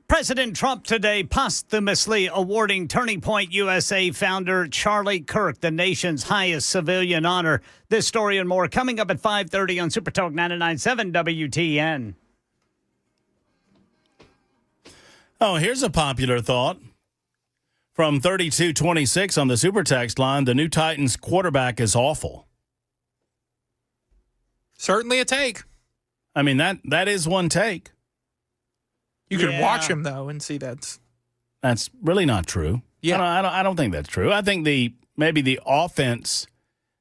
President Trump today posthumously awarding Turning Point USA founder Charlie Kirk the nation's highest civilian honor. This story and more coming up at 5:30 on Super Talk 99.7 WTN. Oh, here's a popular thought from 3226 on the Super Text line. The new Titans quarterback is awful. Certainly a take. I mean, that is one take. You could watch him, though, and see that's really not true. Yeah. I don't think that's true. I think maybe the offense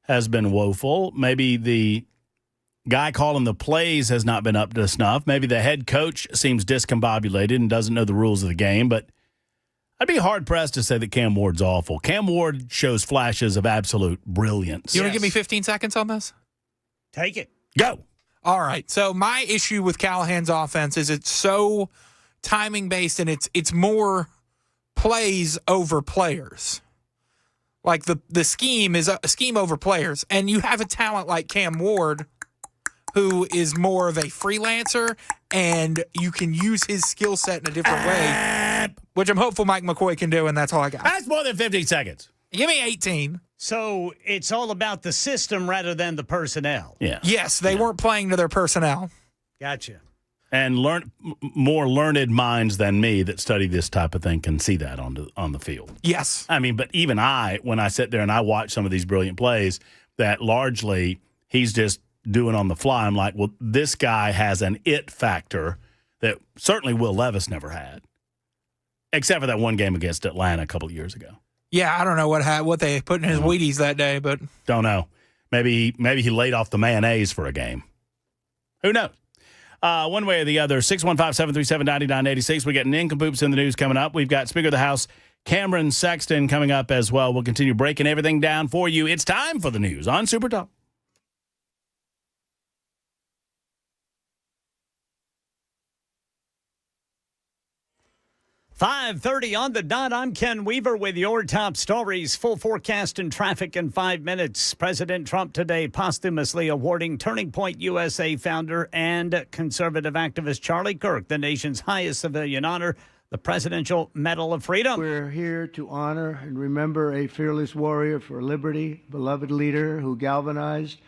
has been woeful. Maybe the guy calling the plays has not been up to snuff. Maybe the head coach seems discombobulated and doesn't know the rules of the game. But I'd be hard-pressed to say that Cam Ward's awful. Cam Ward shows flashes of absolute brilliance. You want to give me 15 seconds on this? Take it. Go. All right. So my issue with Callahan's offense is it's so timing based and it's more plays over players. Like the scheme is a scheme over players, and you have a talent like Cam Ward who is more of a freelancer, and you can use his skill set in a different way, which I'm hopeful Mike McCoy can do, and that's all I got. That's more than 15 seconds. Give me 18. So it's all about the system rather than the personnel. Yeah. Yes, they weren't playing to their personnel. Gotcha. And more learned minds than me that study this type of thing can see that on the field. Yes. I mean, but even when I sit there and I watch some of these brilliant plays, that largely he's just doing on the fly. I'm like, well, this guy has an it factor that certainly Will Levis never had, except for that one game against Atlanta a couple of years ago. Yeah, I don't know what they put in his Wheaties that day, but don't know. Maybe he laid off the mayonnaise for a game. Who knows? One way or the other, 615-737-9986. We got nincompoops in the news coming up. We've got Speaker of the House Cameron Sexton coming up as well. We'll continue breaking everything down for you. It's time for the news on Super Talk. .30 on the dot. I'm Ken Weaver with your top stories. Full forecast and traffic in 5 minutes. President Trump today posthumously awarding Turning Point USA founder and conservative activist Charlie Kirk the nation's highest civilian honor, the Presidential Medal of Freedom. We're here to honor and remember a fearless warrior for liberty, beloved leader who galvanized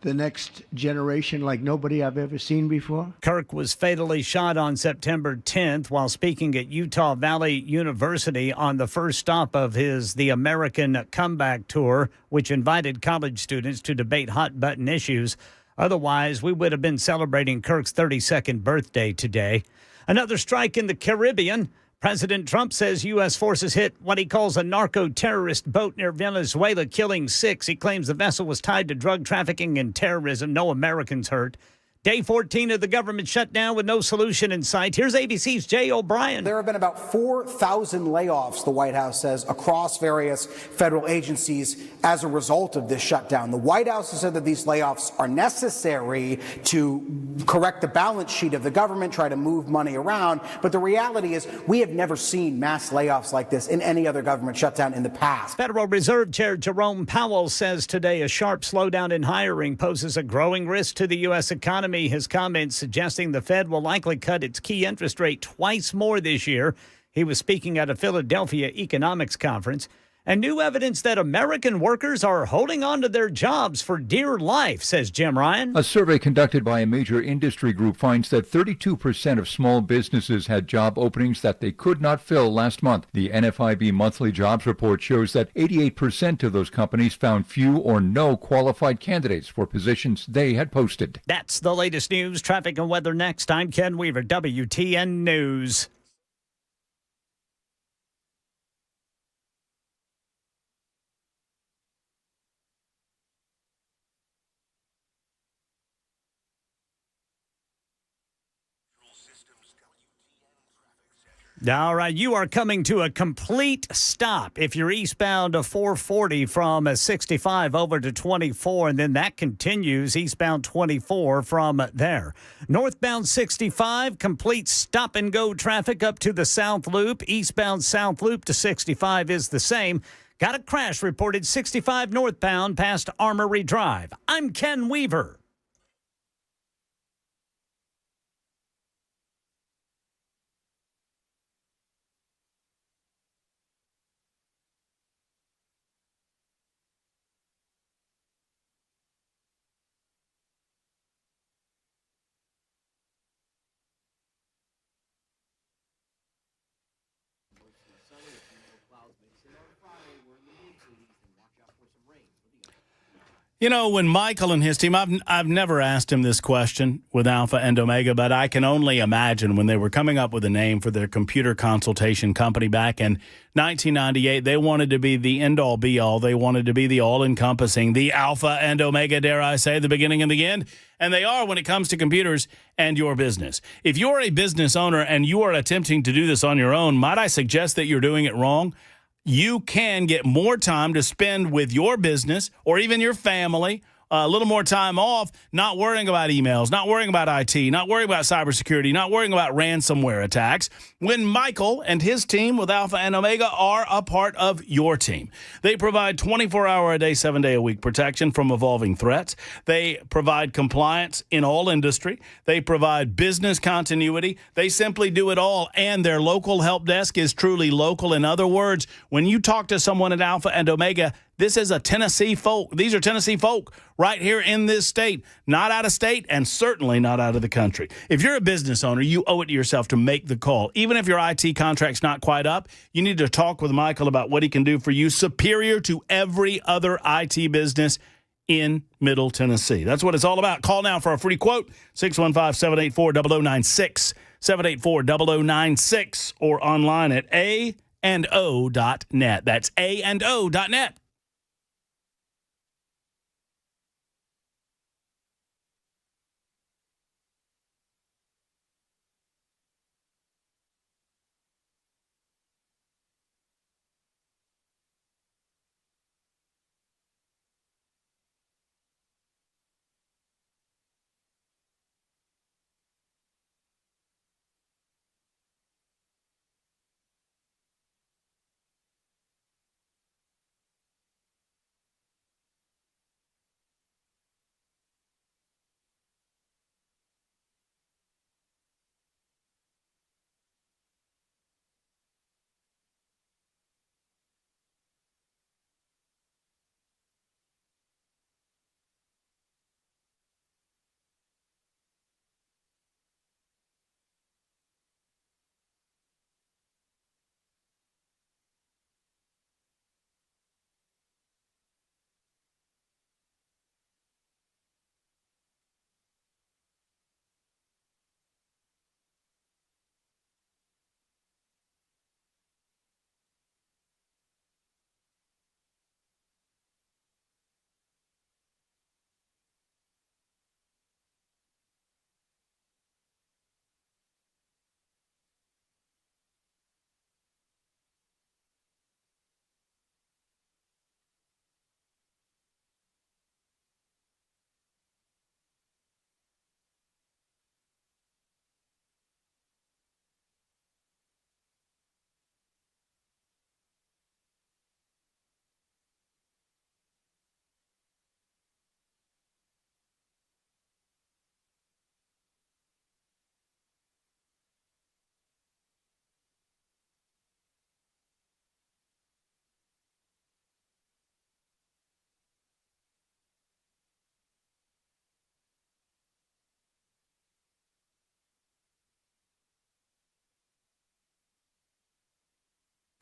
the next generation like nobody I've ever seen before. Kirk was fatally shot on September 10th while speaking at Utah Valley University on the first stop of his The American Comeback Tour, which invited college students to debate hot-button issues. Otherwise, we would have been celebrating Kirk's 32nd birthday today. Another strike in the Caribbean. President Trump says U.S. forces hit what he calls a narco-terrorist boat near Venezuela, killing 6. He claims the vessel was tied to drug trafficking and terrorism. No Americans hurt. Day 14 of the government shutdown with no solution in sight. Here's ABC's Jay O'Brien. There have been about 4,000 layoffs, the White House says, across various federal agencies as a result of this shutdown. The White House has said that these layoffs are necessary to correct the balance sheet of the government, try to move money around. But the reality is we have never seen mass layoffs like this in any other government shutdown in the past. Federal Reserve Chair Jerome Powell says today a sharp slowdown in hiring poses a growing risk to the U.S. economy. His comments suggesting the Fed will likely cut its key interest rate twice more this year. He was speaking at a Philadelphia economics conference. And new evidence that American workers are holding on to their jobs for dear life, says Jim Ryan. A survey conducted by a major industry group finds that 32% of small businesses had job openings that they could not fill last month. The NFIB monthly jobs report shows that 88% of those companies found few or no qualified candidates for positions they had posted. That's the latest news, traffic, and weather next. I'm Ken Weaver, WTN News. All right, you are coming to a complete stop if you're eastbound to 440 from 65 over to 24, and then that continues eastbound 24 from there. Northbound 65, complete stop-and-go traffic up to the South Loop. Eastbound South Loop to 65 is the same. Got a crash reported 65 northbound past Armory Drive. I'm Ken Weaver. You know, when Michael and his team, I've never asked him this question with Alpha and Omega, but I can only imagine when they were coming up with a name for their computer consultation company back in 1998, they wanted to be the end-all, be-all. They wanted to be the all-encompassing, the Alpha and Omega, dare I say, the beginning and the end. And they are when it comes to computers and your business. If you're a business owner and you are attempting to do this on your own, might I suggest that you're doing it wrong? You can get more time to spend with your business or even your family, a little more time off, not worrying about emails, not worrying about IT, not worrying about cybersecurity, not worrying about ransomware attacks, when Michael and his team with Alpha and Omega are a part of your team. They provide 24-hour-a-day, 7-day-a-week protection from evolving threats. They provide compliance in all industry. They provide business continuity. They simply do it all, and their local help desk is truly local. In other words, when you talk to someone at Alpha and Omega, this is a Tennessee folk. These are Tennessee folk right here in this state, not out of state and certainly not out of the country. If you're a business owner, you owe it to yourself to make the call. Even if your IT contract's not quite up, you need to talk with Michael about what he can do for you, superior to every other IT business in Middle Tennessee. That's what it's all about. Call now for a free quote, 615-784-0096, 784-0096, or online at a&o.net. That's a&o.net.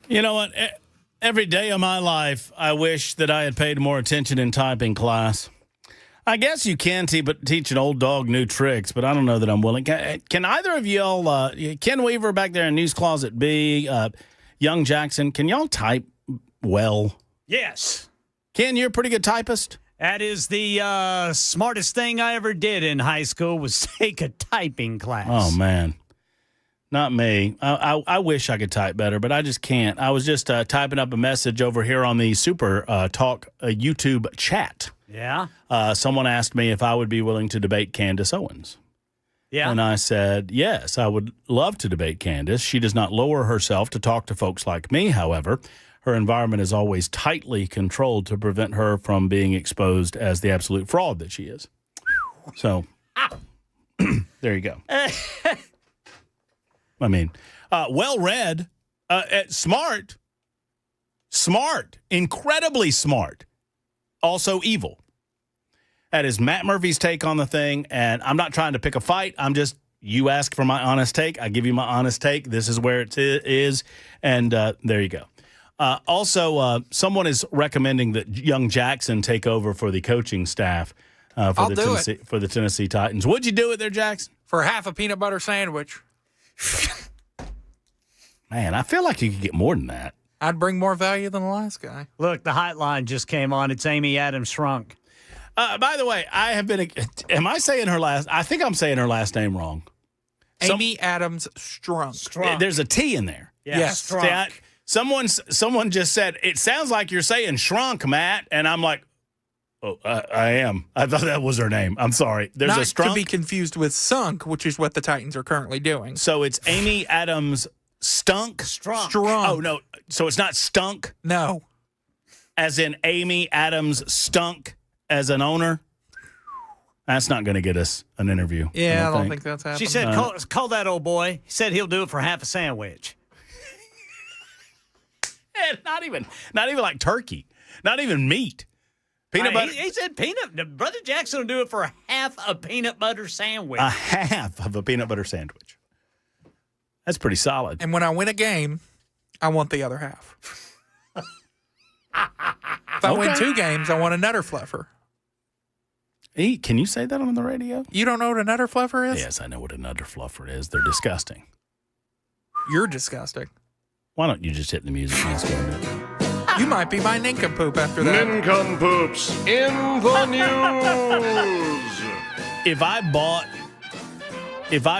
You know what? Every day of my life, I wish that I had paid more attention in typing class. I guess you can teach an old dog new tricks, but I don't know that I'm willing. Can either of y'all, Ken Weaver back there in News Closet B, Young Jackson, can y'all type well? Yes. Ken, you're a pretty good typist. That is the smartest thing I ever did in high school was take a typing class. Oh, man. Not me. I wish I could type better, but I just can't. I was just typing up a message over here on the Super Talk YouTube chat. Yeah? Someone asked me if I would be willing to debate Candace Owens. Yeah. And I said, yes, I would love to debate Candace. She does not lower herself to talk to folks like me, however. Her environment is always tightly controlled to prevent her from being exposed as the absolute fraud that she is. So, there you go. I mean, well-read, smart, incredibly smart, also evil. That is Matt Murphy's take on the thing, and I'm not trying to pick a fight. I'm just, you ask for my honest take, I give you my honest take. This is where it is, and there you go. Also, someone is recommending that Young Jackson take over for the coaching staff for the Tennessee Titans. Would you do it there, Jackson? For half a peanut butter sandwich. Man, I feel like you could get more than that. I'd bring more value than the last guy. Look, the hotline just came on. It's Amy Adams Shrunk. By the way, I have been. Am I saying her last? I think I'm saying her last name wrong. Amy Adams Strunk. There's a T in there. Yeah, yes. Strunk. Someone just said it sounds like you're saying shrunk, Matt, and I'm like, oh, I am. I thought that was her name. I'm sorry. There's Not a Strunk. to be confused with Sunk, which is what the Titans are currently doing. So it's Amy Adams Stunk. Strunk. Oh no. So it's not Stunk. No. As in Amy Adams Stunk as an owner. That's not going to get us an interview. Yeah, I don't think that's happening. She said, call that old boy. He said he'll do it for half a sandwich. Not even like turkey. Not even meat. Peanut butter. He said Brother Jackson will do it for half a peanut butter sandwich. A half of a peanut butter sandwich. That's pretty solid. And when I win a game, I want the other half. If I win 2 games, I want a Nutter Fluffer. Can you say that on the radio? You don't know what a nutter fluffer is? Yes, I know what a nutter fluffer is. They're disgusting. You're disgusting. Why don't you just hit the music and let's go into it? You might be my nincompoop after that. Nincompoops in the news. If I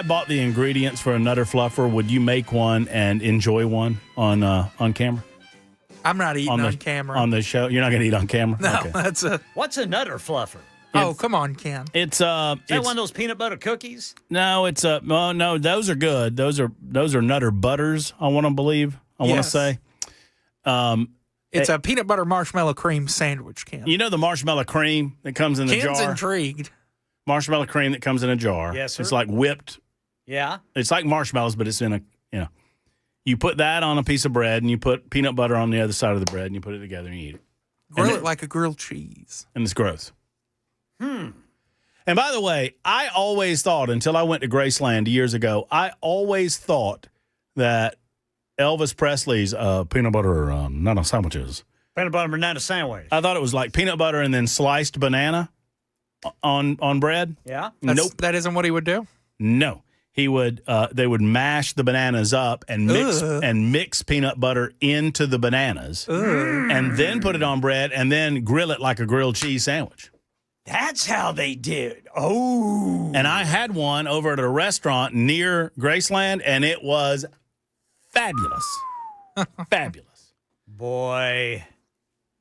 bought the ingredients for a nutter fluffer, would you make one and enjoy one on camera? I'm not eating on camera. On the show? You're not going to eat on camera? No, Okay. that's a... What's a nutter fluffer? Oh, come on, Ken. It's Is that one of those peanut butter cookies? No, it's well, no, those are good. Those are nutter butters, I want to believe. I want to say. It's a peanut butter marshmallow cream sandwich, Ken. You know the marshmallow cream that comes in the jar? Ken's intrigued. Marshmallow cream that comes in a jar. Yes, sir. It's like whipped. Yeah. It's like marshmallows, but it's in a, you put that on a piece of bread and you put peanut butter on the other side of the bread and you put it together and you eat it. Grill it like a grilled cheese. And it's gross. And by the way, I always thought, until I went to Graceland years ago, I always thought that Elvis Presley's peanut butter banana sandwiches. Peanut butter banana sandwich. I thought it was like peanut butter and then sliced banana on bread. Yeah. Nope. That isn't what he would do? No. He would they would mash the bananas up and mix peanut butter into the bananas and then put it on bread and then grill it like a grilled cheese sandwich. That's how they did. Oh. And I had one over at a restaurant near Graceland, and it was fabulous. Fabulous. Boy.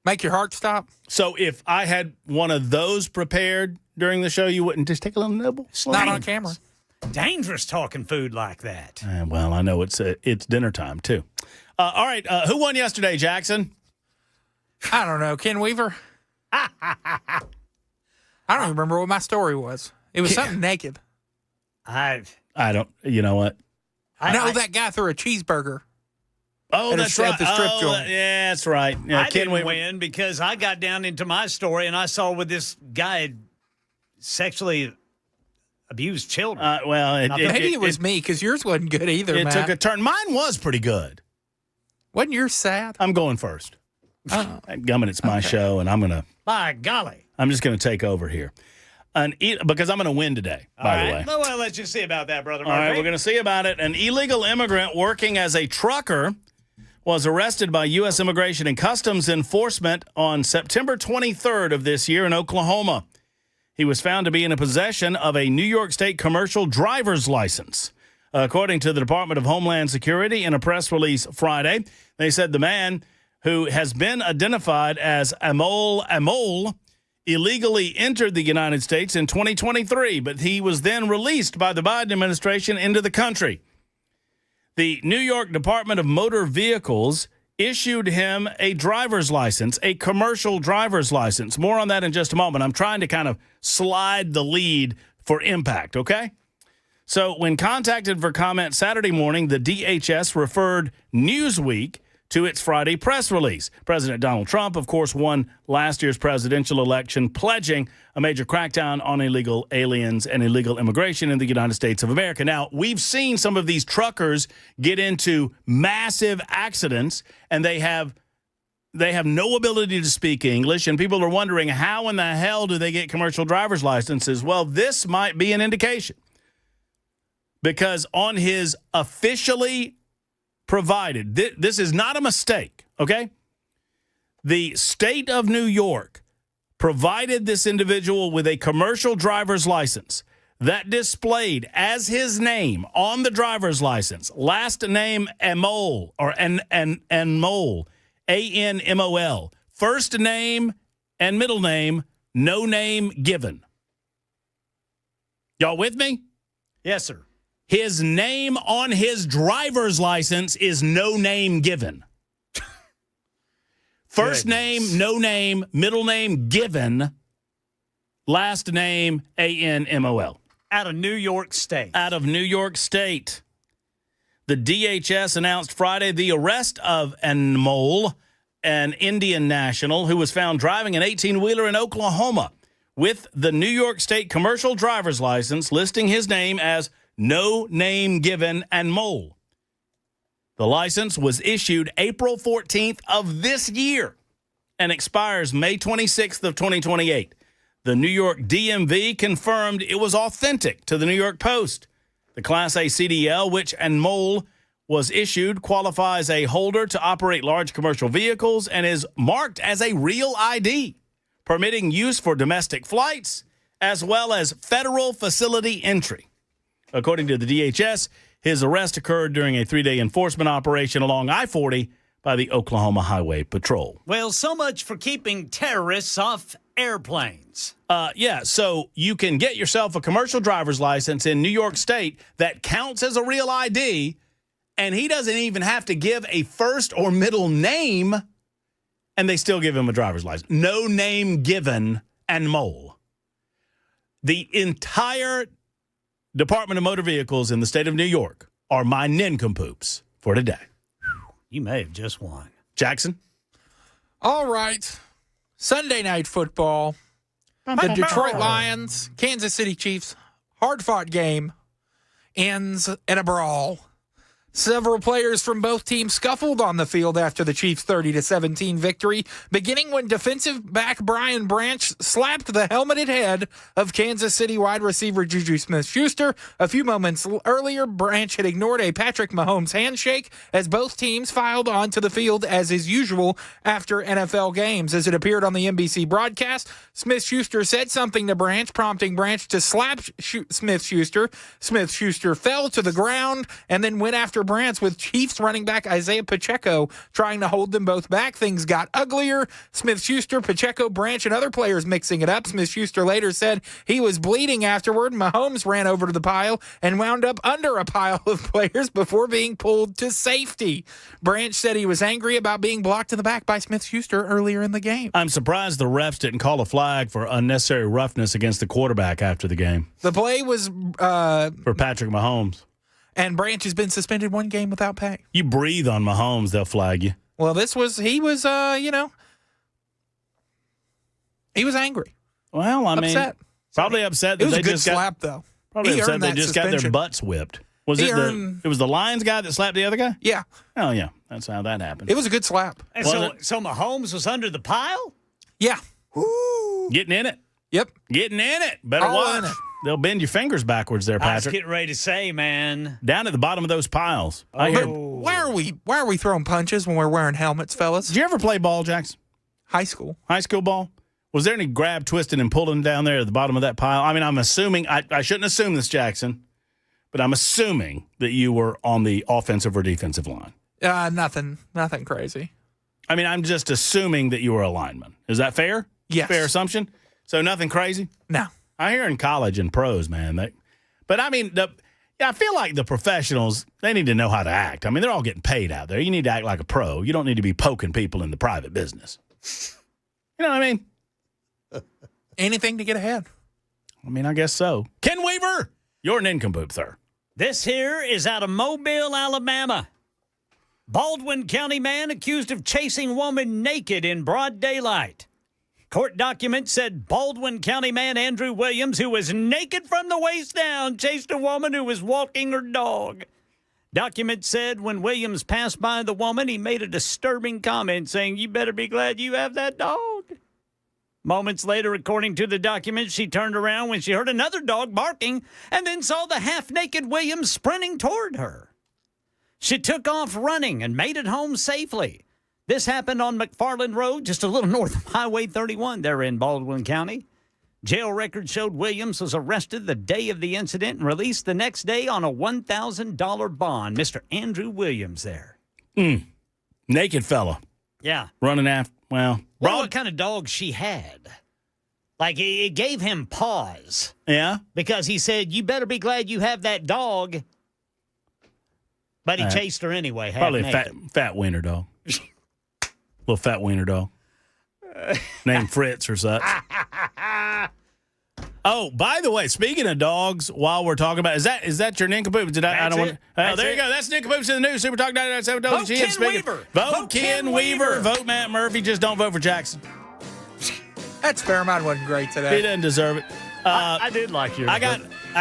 Make your heart stop. So if I had one of those prepared during the show, you wouldn't just take a little nibble? Not on camera. Dangerous talking food like that. Well, I know it's dinner time, too. All right, who won yesterday, Jackson? I don't know. Ken Weaver? I don't even remember what my story was. It was something naked. I don't, you know what? That guy threw a cheeseburger. Oh, that's right. At the strip joint. Yeah, that's right. Yeah, I didn't win because I got down into my story and I saw where this guy had sexually abused children. Maybe it was me because yours wasn't good either, It Matt. took a turn. Mine was pretty good. Wasn't yours sad? I'm going first. Oh. Gumming, it's my show, and By golly. I'm just going to take over here. Because I'm going to win today, by the way. Well, let's just see about that, Brother Murphy. All right, we're going to see about it. An illegal immigrant working as a trucker was arrested by U.S. Immigration and Customs Enforcement on September 23rd of this year in Oklahoma. He was found to be in possession of a New York State commercial driver's license. According to the Department of Homeland Security in a press release Friday, they said the man, who has been identified as Amol, illegally entered the United States in 2023, but he was then released by the Biden administration into the country. The New York Department of Motor Vehicles issued him a driver's license, a commercial driver's license. More on that in just a moment. I'm trying to kind of slide the lead for impact, okay? So when contacted for comment Saturday morning, the DHS referred Newsweek to its Friday press release. President Donald Trump, of course, won last year's presidential election, pledging a major crackdown on illegal aliens and illegal immigration in the United States of America. Now, we've seen some of these truckers get into massive accidents, and they have no ability to speak English, and people are wondering, how in the hell do they get commercial driver's licenses? Well, this might be an indication. Because on his officially provided, this is not a mistake, okay? The state of New York provided this individual with a commercial driver's license that displayed as his name on the driver's license, last name Amol, or Anmol, A-N-M-O-L, first name and middle name, no name given. Y'all with me? Yes, sir. His name on his driver's license is no name given. First name, no name, middle name given, last name A-N-M-O-L. Out of New York State. Out of New York State. The DHS announced Friday the arrest of Anmol, an Indian national who was found driving an 18-wheeler in Oklahoma with the New York State commercial driver's license listing his name as no name given Anmol. The license was issued April 14th of this year and expires May 26th of 2028. The New York DMV confirmed it was authentic to the New York Post. The Class A CDL, which and mole was issued, qualifies a holder to operate large commercial vehicles and is marked as a real ID, permitting use for domestic flights as well as federal facility entry. According to the DHS, his arrest occurred during a 3-day enforcement operation along I-40 by the Oklahoma Highway Patrol. Well, so much for keeping terrorists off airplanes. Yeah, so you can get yourself a commercial driver's license in New York State that counts as a real ID, and he doesn't even have to give a first or middle name, and they still give him a driver's license. No name given and mole. The entire Department of Motor Vehicles in the state of New York are my nincompoops for today. You may have just won. Jackson? All right. Sunday night football. The Detroit Lions, Kansas City Chiefs, hard-fought game ends in a brawl. Several players from both teams scuffled on the field after the Chiefs' 30-17 victory, beginning when defensive back Brian Branch slapped the helmeted head of Kansas City wide receiver Juju Smith-Schuster. A few moments earlier, Branch had ignored a Patrick Mahomes handshake as both teams filed onto the field as is usual after NFL games. As it appeared on the NBC broadcast, Smith-Schuster said something to Branch, prompting Branch to slap Smith-Schuster. Smith-Schuster fell to the ground and then went after Branch with Chiefs running back Isaiah Pacheco trying to hold them both back. Things got uglier. Smith-Schuster, Pacheco, Branch, and other players mixing it up. Smith-Schuster later said he was bleeding afterward. Mahomes ran over to the pile and wound up under a pile of players before being pulled to safety. Branch said he was angry about being blocked in the back by Smith-Schuster earlier in the game. I'm surprised the refs didn't call a flag for unnecessary roughness against the quarterback after the game. The play was for Patrick Mahomes. And Branch has been suspended 1 game without pay. You breathe on Mahomes, they'll flag you. Well, he was angry. Well, upset. Probably upset that it was they a good just slap, though. Probably upset they just got their butts whipped. It was the Lions guy that slapped the other guy? Yeah. Oh, yeah. That's how that happened. It was a good slap. And so Mahomes was under the pile? Yeah. Woo. Getting in it. Yep. Getting in it. Better All watch. in it. They'll bend your fingers backwards there, Patrick. I was getting ready to say, man. Down at the bottom of those piles. Why are we throwing punches when we're wearing helmets, fellas? Did you ever play ball, Jackson? High school. High school ball? Was there any grab, twisting, and pulling down there at the bottom of that pile? I mean, I'm assuming, I shouldn't assume this, Jackson, but I'm assuming that you were on the offensive or defensive line. Nothing crazy. I mean, I'm just assuming that you were a lineman. Is that fair? Yes. Fair assumption? So nothing crazy? No. I hear in college and pros, man. But I mean, I feel like the professionals, they need to know how to act. I mean, they're all getting paid out there. You need to act like a pro. You don't need to be poking people in the private business. You know what I mean? Anything to get ahead. I mean, I guess so. Ken Weaver, you're an nincompoop, sir. This here is out of Mobile, Alabama. Baldwin County man accused of chasing woman naked in broad daylight. Court documents said Baldwin County man Andrew Williams, who was naked from the waist down, chased a woman who was walking her dog. Documents said when Williams passed by the woman, he made a disturbing comment saying, "You better be glad you have that dog." Moments later, according to the documents, she turned around when she heard another dog barking and then saw the half-naked Williams sprinting toward her. She took off running and made it home safely. This happened on McFarland Road, just a little north of Highway 31 there in Baldwin County. Jail records showed Williams was arrested the day of the incident and released the next day on a $1,000 bond. Mr. Andrew Williams there. Naked fella. Yeah. Running after, well. What kind of dog she had? Like, it gave him pause. Yeah? Because he said, "You better be glad you have that dog." But he chased her anyway. Probably a fat wiener dog. Little fat wiener dog. Named Fritz or such. Oh, by the way, speaking of dogs, while we're talking about, is that your nincompoop? I don't want. There you go. That's nincompoops in the news. Super Talk 99.7 Vote Ken Weaver. Vote Ken Weaver. Vote Matt Murphy. Just don't vote for Jackson. That's fair. Mine wasn't great today. He doesn't deserve it. I did like yours. I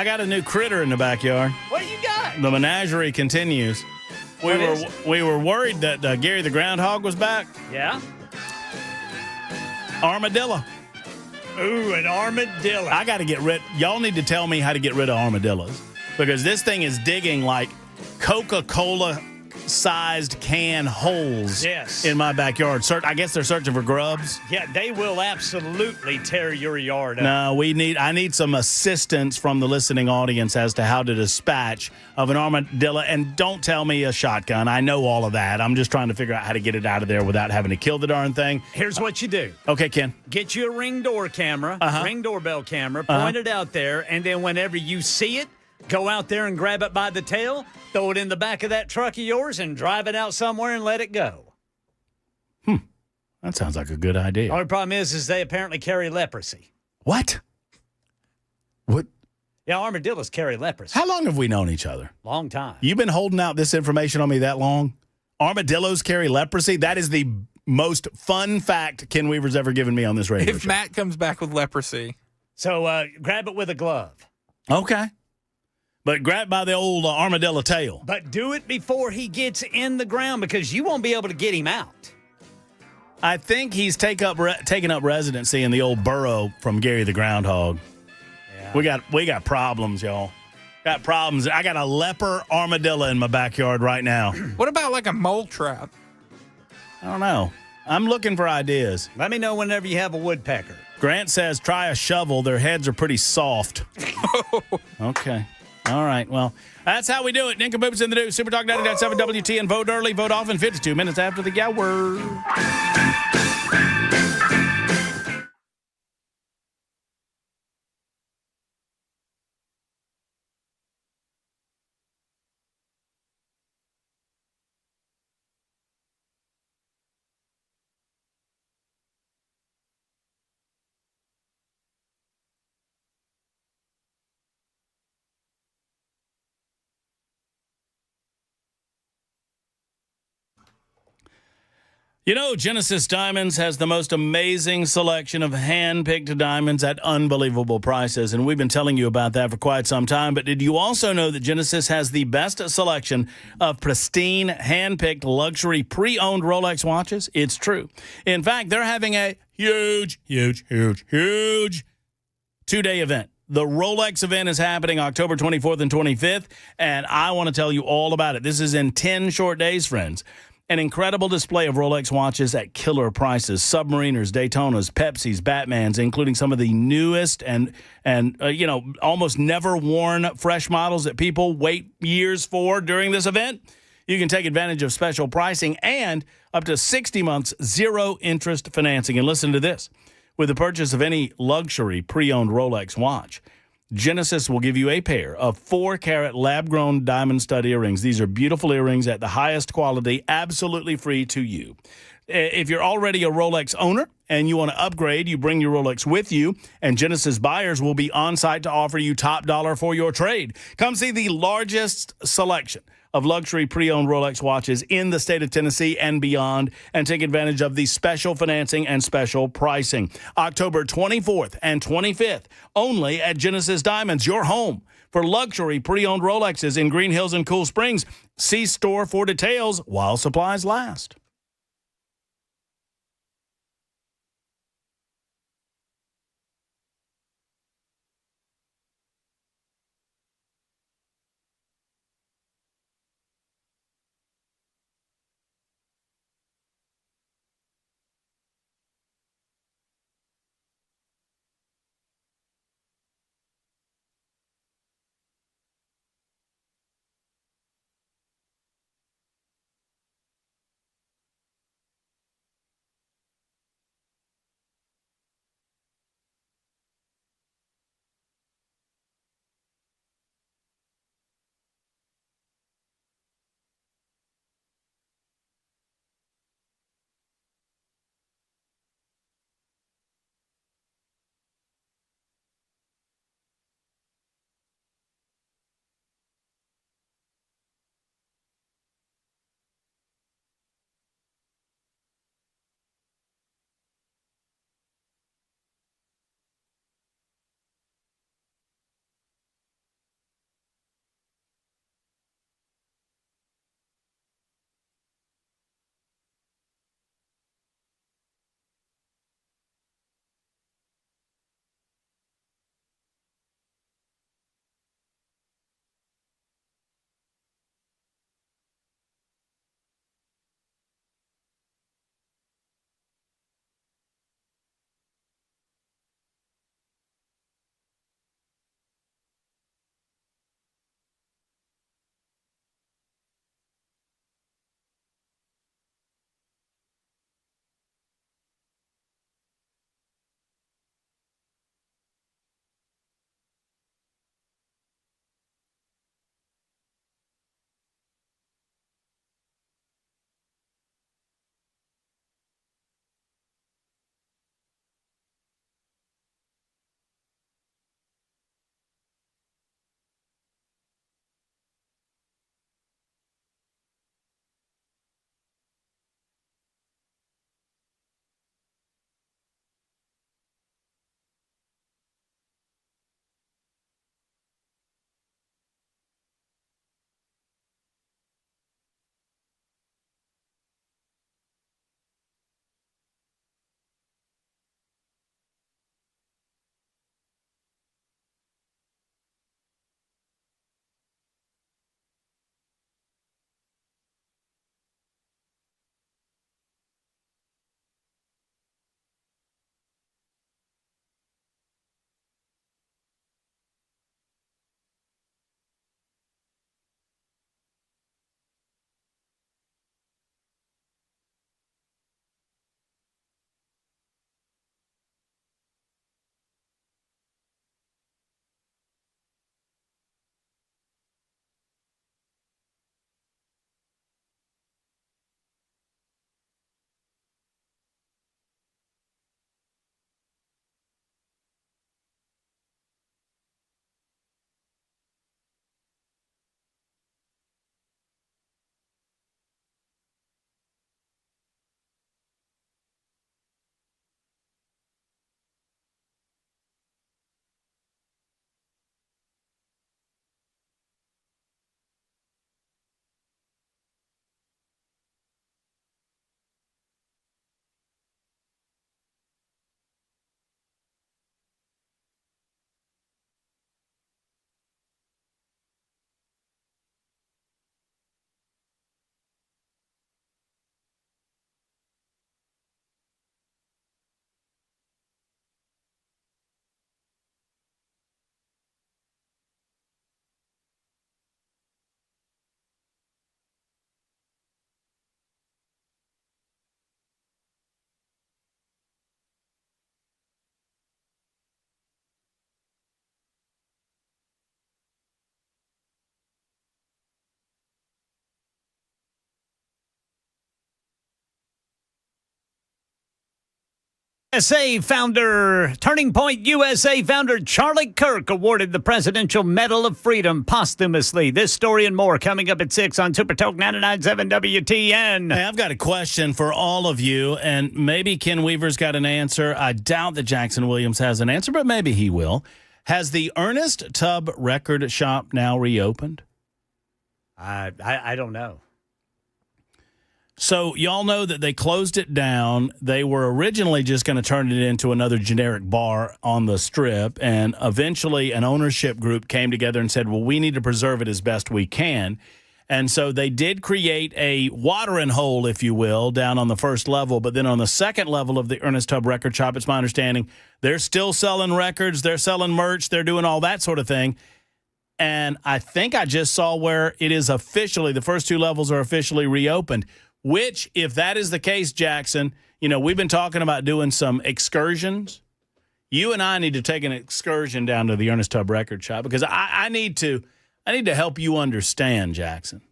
got a new critter in the backyard. What you got? The menagerie continues. We were worried that Gary the groundhog was back. Yeah. Armadillo. Ooh, an armadillo. I got to get rid. Y'all need to tell me how to get rid of armadillos because this thing is digging like Coca-Cola sized can holes in my backyard. I guess they're searching for grubs. Yeah, they will absolutely tear your yard up. No, I need some assistance from the listening audience as to how to dispatch of an armadillo. And don't tell me a shotgun. I know all of that. I'm just trying to figure out how to get it out of there without having to kill the darn thing. Here's what you do. Okay, Ken. Get you a Ring doorbell camera, point it out there, and then whenever you see it, go out there and grab it by the tail, throw it in the back of that truck of yours, and drive it out somewhere and let it go. That sounds like a good idea. The only problem is they apparently carry leprosy. What? What? Yeah, armadillos carry leprosy. How long have we known each other? Long time. You've been holding out this information on me that long? Armadillos carry leprosy? That is the most fun fact Ken Weaver's ever given me on this radio If show. Matt comes back with leprosy. So grab it with a glove. Okay. But grab by the old armadillo tail. But do it before he gets in the ground because you won't be able to get him out. I think he's taken up residency in the old burrow from Gary the Groundhog. Yeah. We got problems, y'all. Got problems. I got a leper armadillo in my backyard right now. What about like a mole trap? I don't know. I'm looking for ideas. Let me know whenever you have a woodpecker. Grant says try a shovel. Their heads are pretty soft. Okay. All right, well, that's how we do it. Nick and Boops in the news. Super Talk 99.7 WT and vote early, vote often, 52 minutes after the hour. You know, Genesis Diamonds has the most amazing selection of hand-picked diamonds at unbelievable prices, and we've been telling you about that for quite some time. But did you also know that Genesis has the best selection of pristine, hand-picked, luxury, pre-owned Rolex watches? It's true. In fact, they're having a huge two-day event. The Rolex event is happening October 24th and 25th, and I want to tell you all about it. This is in 10 short days, friends. An incredible display of Rolex watches at killer prices. Submariners, Daytonas, Pepsis, Batmans, including some of the newest and almost never worn fresh models that people wait years for during this event. You can take advantage of special pricing and up to 60 months zero interest financing. And listen to this. With the purchase of any luxury pre-owned Rolex watch, Genesis will give you a pair of 4-carat lab-grown diamond stud earrings. These are beautiful earrings at the highest quality, absolutely free to you. If you're already a Rolex owner and you want to upgrade, you bring your Rolex with you, and Genesis buyers will be on site to offer you top dollar for your trade. Come see the largest selection of luxury pre-owned Rolex watches in the state of Tennessee and beyond, and take advantage of the special financing and special pricing. October 24th and 25th, only at Genesis Diamonds, your home for luxury pre-owned Rolexes in Green Hills and Cool Springs. See store for details while supplies last. Turning Point USA founder Charlie Kirk awarded the Presidential Medal of Freedom posthumously. This story and more coming up at 6 on Super Talk 99.7 WTN. Hey, I've got a question for all of you, and maybe Ken Weaver's got an answer. I doubt that Jackson Williams has an answer, but maybe he will. Has the Ernest Tubb Record Shop now reopened? I don't know. So y'all know that they closed it down. They were originally just going to turn it into another generic bar on the Strip, and eventually an ownership group came together and said, well, we need to preserve it as best we can. And so they did create a watering hole, if you will, down on the first level. But then on the second level of the Ernest Tubb Record Shop, it's my understanding, they're still selling records, they're selling merch, they're doing all that sort of thing. And I think I just saw where it is officially, the first two levels are officially reopened. Which, if that is the case, Jackson, we've been talking about doing some excursions. You and I need to take an excursion down to the Ernest Tubb Record Shop because I need to help you understand, Jackson,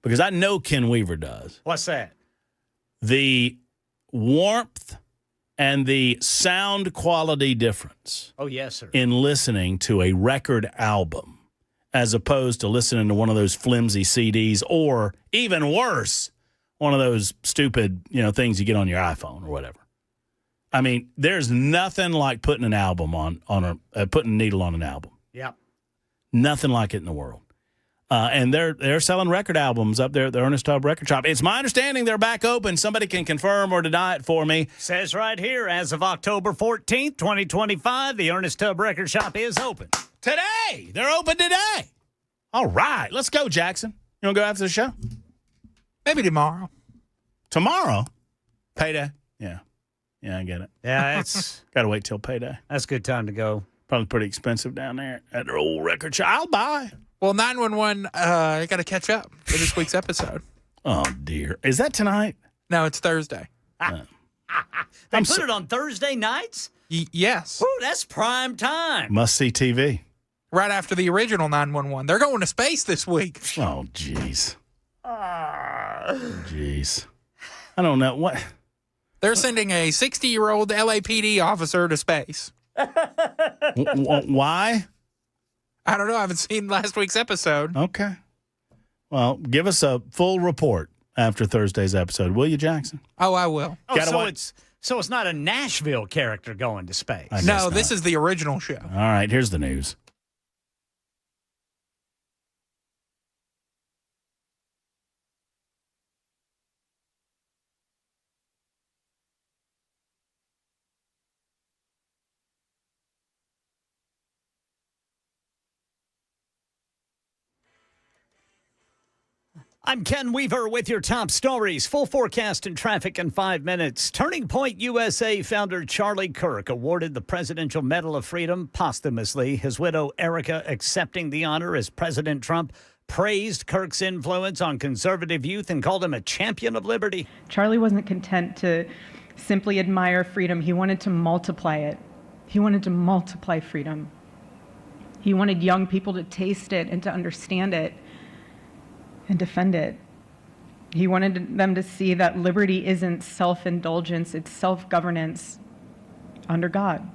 because I know Ken Weaver does. What's that? The warmth and the sound quality difference. Oh, yes, sir. In listening to a record album as opposed to listening to one of those flimsy CDs or, even worse, one of those stupid, things you get on your iPhone or whatever. I mean, there's nothing like putting an album putting a needle on an album. Yep. Nothing like it in the world. And they're selling record albums up there at the Ernest Tubb Record Shop. It's my understanding they're back open. Somebody can confirm or deny it for me. Says right here, as of October 14th, 2025, the Ernest Tubb Record Shop is open. Today! They're open today! All right. Let's go, Jackson. You want to go after the show? Maybe tomorrow. Tomorrow? Payday? Yeah. Yeah, I get it. Yeah, it's... Got to wait till payday. That's a good time to go. Probably pretty expensive down there at their old record shop. I'll buy. Well, 911, I got to catch up for this week's episode. Oh, dear. Is that tonight? No, it's Thursday. They put it on Thursday nights? Yes. Ooh, that's prime time. Must-see TV. Right after the original 911. They're going to space this week. Oh, jeez. Jeez. I don't know. What? They're sending a 60-year-old LAPD officer to space. Why? I don't know. I haven't seen last week's episode. Okay. Well, give us a full report after Thursday's episode, will you, Jackson? Oh, I will. So it's not a Nashville character going to space. No, this is the original show. All right, here's the news. I'm Ken Weaver with your top stories. Full forecast and traffic in 5 minutes. Turning Point USA founder Charlie Kirk awarded the Presidential Medal of Freedom posthumously. His widow, Erica, accepting the honor as President Trump praised Kirk's influence on conservative youth and called him a champion of liberty. Charlie wasn't content to simply admire freedom. He wanted to multiply it. He wanted to multiply freedom. He wanted young people to taste it and to understand it and defend it. He wanted them to see that liberty isn't self-indulgence, it's self-governance under God.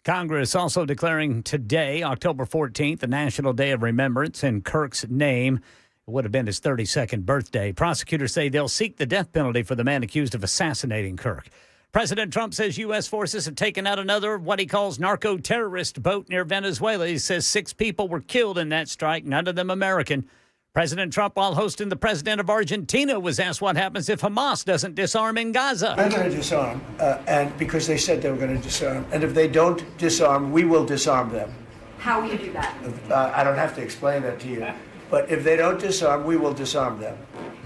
Congress also declaring today, October 14th, a National Day of Remembrance in Kirk's name. It would have been his 32nd birthday. Prosecutors say they'll seek the death penalty for the man accused of assassinating Kirk. President Trump says U.S. forces have taken out another, what he calls narco-terrorist boat near Venezuela. He says 6 people were killed in that strike, none of them American. President Trump, while hosting the president of Argentina, was asked what happens if Hamas doesn't disarm in Gaza. They're going to disarm, and because they said they were going to disarm. And if they don't disarm, we will disarm them. How will you do that? I don't have to explain that to you. But if they don't disarm, we will disarm them.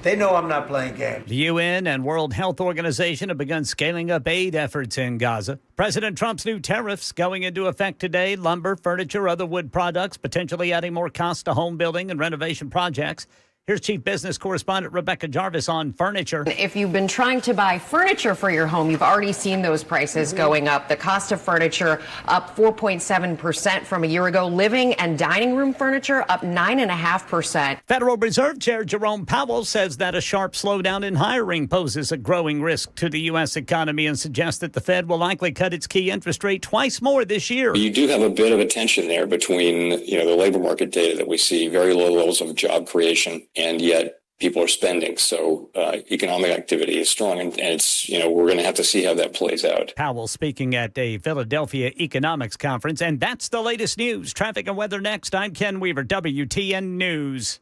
They know I'm not playing games. The UN and World Health Organization have begun scaling up aid efforts in Gaza. President Trump's new tariffs going into effect today. Lumber, furniture, other wood products, potentially adding more cost to home building and renovation projects. Here's Chief Business Correspondent Rebecca Jarvis on furniture. If you've been trying to buy furniture for your home, you've already seen those prices going up. The cost of furniture up 4.7% from a year ago. Living and dining room furniture up 9.5%. Federal Reserve Chair Jerome Powell says that a sharp slowdown in hiring poses a growing risk to the U.S. economy and suggests that the Fed will likely cut its key interest rate twice more this year. You do have a bit of a tension there between, the labor market data that we see, very low levels of job creation, and yet people are spending. So economic activity is strong, and it's, we're going to have to see how that plays out. Powell speaking at a Philadelphia economics conference, and that's the latest news. Traffic and weather next. I'm Ken Weaver, WTN News.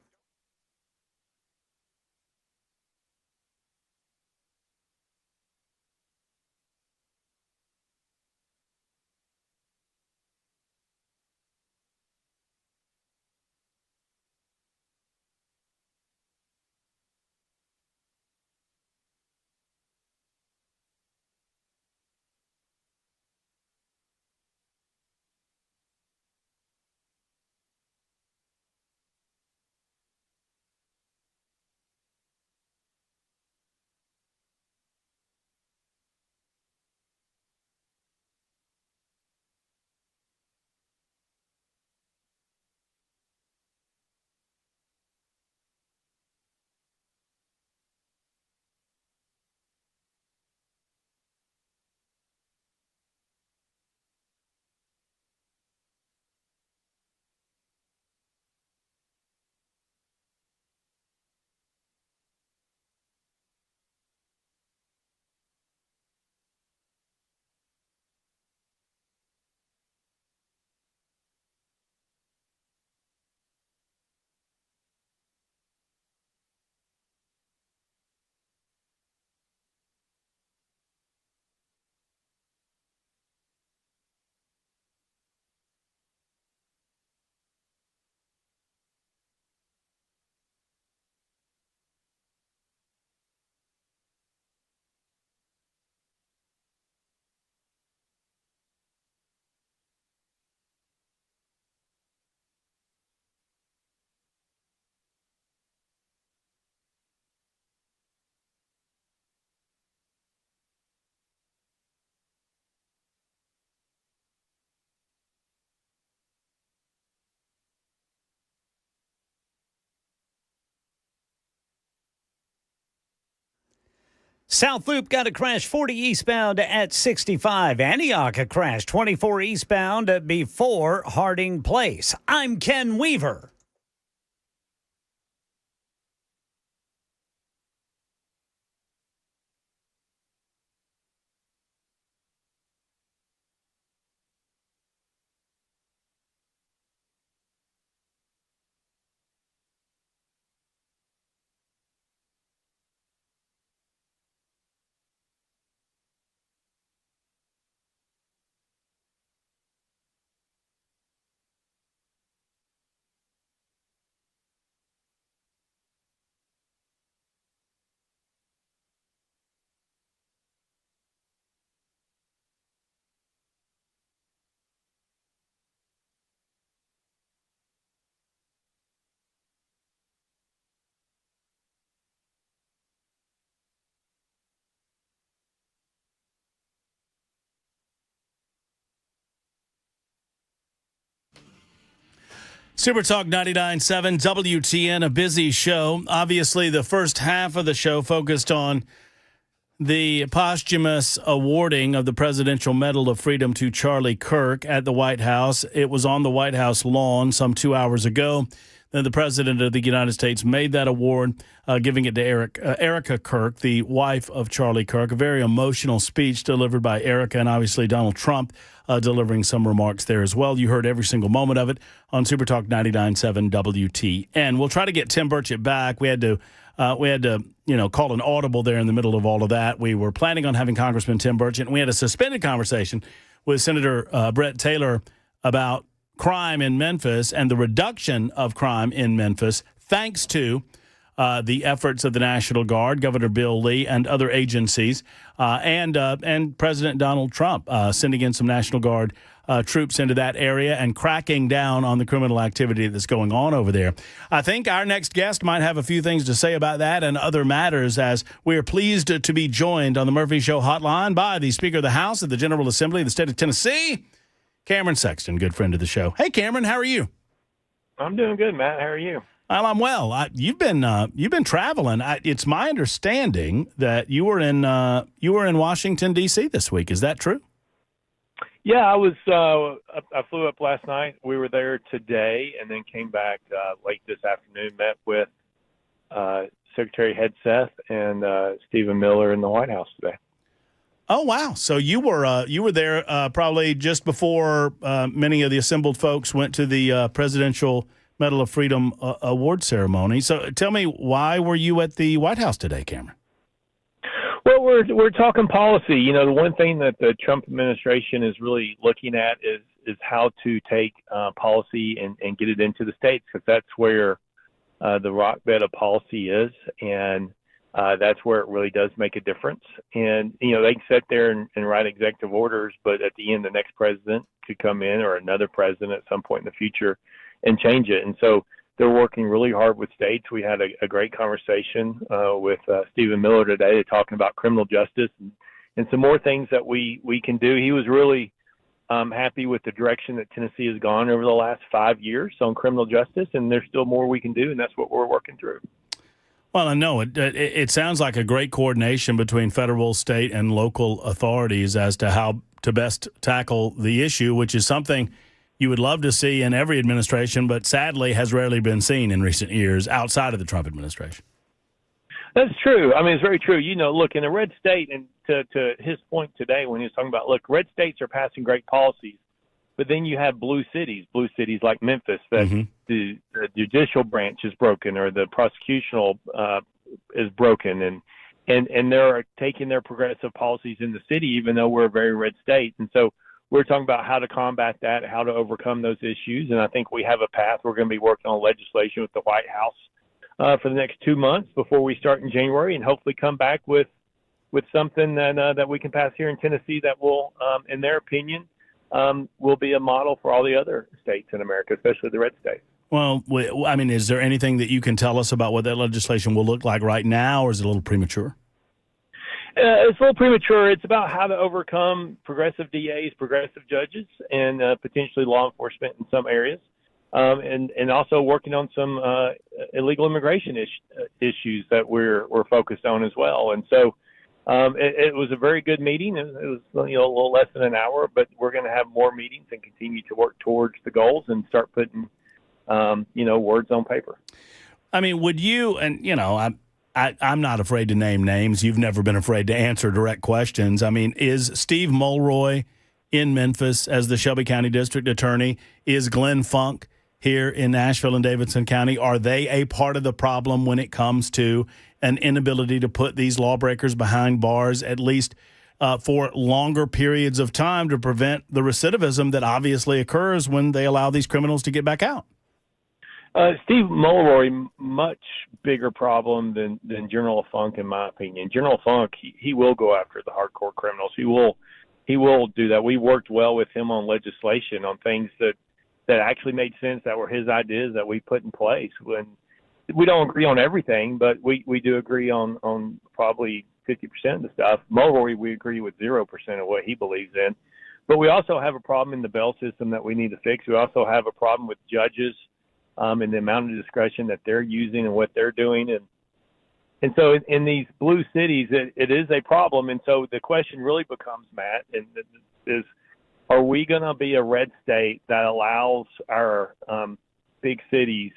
South Loop got a crash 40 eastbound at 65. Antioch a crash 24 eastbound before Harding Place. I'm Ken Weaver. Super Talk 99.7 WTN, a busy show. Obviously, the first half of the show focused on the posthumous awarding of the Presidential Medal of Freedom to Charlie Kirk at the White House. It was on the White House lawn some 2 hours ago. Then the President of the United States made that award, giving it to Erica Kirk, the wife of Charlie Kirk. A very emotional speech delivered by Erica, and obviously Donald Trump delivering some remarks there as well. You heard every single moment of it on Super Talk 99.7 WTN. We'll try to get Tim Burchett back. We had to call an audible there in the middle of all of that. We were planning on having Congressman Tim Burchett, and we had a suspended conversation with Senator Brett Taylor about crime in Memphis and the reduction of crime in Memphis, thanks to the efforts of the National Guard, Governor Bill Lee, and other agencies, and President Donald Trump sending in some National Guard troops into that area and cracking down on the criminal activity that's going on over there. I think our next guest might have a few things to say about that and other matters, as we are pleased to be joined on the Murphy Show hotline by the Speaker of the House of the General Assembly of the state of Tennessee, Cameron Sexton, good friend of the show. Hey, Cameron, how are you? I'm doing good, Matt. How are you? Well, I'm well. You've been traveling. It's my understanding that you were in Washington, D.C. this week. Is that true? Yeah, I was. I flew up last night. We were there today, and then came back late this afternoon. Met with Secretary Hegseth and Stephen Miller in the White House today. Oh wow! So you were there probably just before many of the assembled folks went to the Presidential Medal of Freedom award ceremony. So tell me, why were you at the White House today, Cameron? Well, we're talking policy. You know, the one thing that the Trump administration is really looking at is how to take policy and get it into the states, because that's where the rock bed of policy is, and that's where it really does make a difference. And, you know, they can sit there and write executive orders, but at the end, the next president could come in, or another president at some point in the future, and change it. And so they're working really hard with states. We had a great conversation with Stephen Miller today, talking about criminal justice and some more things that we can do. He was really happy with the direction that Tennessee has gone over the last 5 years on criminal justice, and there's still more we can do, and that's what we're working through. Well, I know it sounds like a great coordination between federal, state, and local authorities as to how to best tackle the issue, which is something you would love to see in every administration, but sadly has rarely been seen in recent years outside of the Trump administration. That's true. I mean, it's very true. You know, look, in a red state, and to his point today when he was talking about, look, red states are passing great policies, but then you have blue cities like Memphis, that the judicial branch is broken, or the prosecutional is broken, and they're taking their progressive policies in the city, even though we're a very red state. And so we're talking about how to combat that, how to overcome those issues. And I think we have a path. We're going to be working on legislation with the White House for the next 2 months before we start in January, and hopefully come back with something that we can pass here in Tennessee that will, in their opinion, will be a model for all the other states in America, especially the red states. Well, I mean, is there anything that you can tell us about what that legislation will look like right now, or is it a little premature? It's a little premature. It's about how to overcome progressive DAs, progressive judges, and potentially law enforcement in some areas, and also working on some illegal immigration issues that we're focused on as well. And so it was a very good meeting. It was a little less than an hour, but we're going to have more meetings and continue to work towards the goals and start putting words on paper. I mean, would you, and I'm not afraid to name names. You've never been afraid to answer direct questions. I mean, is Steve Mulroy in Memphis as the Shelby County District Attorney? Is Glenn Funk here in Nashville and Davidson County? Are they a part of the problem when it comes to an inability to put these lawbreakers behind bars, at least for longer periods of time, to prevent the recidivism that obviously occurs when they allow these criminals to get back out? Steve Mulroy, much bigger problem than General Funk, in my opinion. General Funk, he will go after the hardcore criminals. He will do that. We worked well with him on legislation, on things that actually made sense, that were his ideas that we put in place. When we don't agree on everything, but we do agree on probably 50% of the stuff. Mulroy, we agree with 0% of what he believes in. But we also have a problem in the bail system that we need to fix. We also have a problem with judges and the amount of discretion that they're using and what they're doing. And so in these blue cities, it is a problem. And so the question really becomes, Matt, is are we going to be a red state that allows our big cities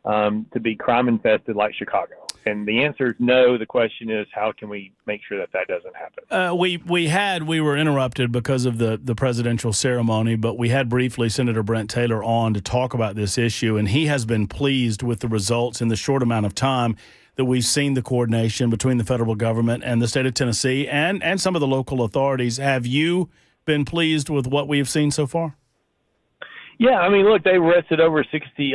to be crime infested like Chicago? And the answer is no. The question is, how can we make sure that doesn't happen? We were interrupted because of the presidential ceremony, but we had briefly Senator Brent Taylor on to talk about this issue, and he has been pleased with the results in the short amount of time that we've seen the coordination between the federal government and the state of Tennessee and some of the local authorities. Have you been pleased with what we've seen so far? Yeah, I mean, look, they arrested over 60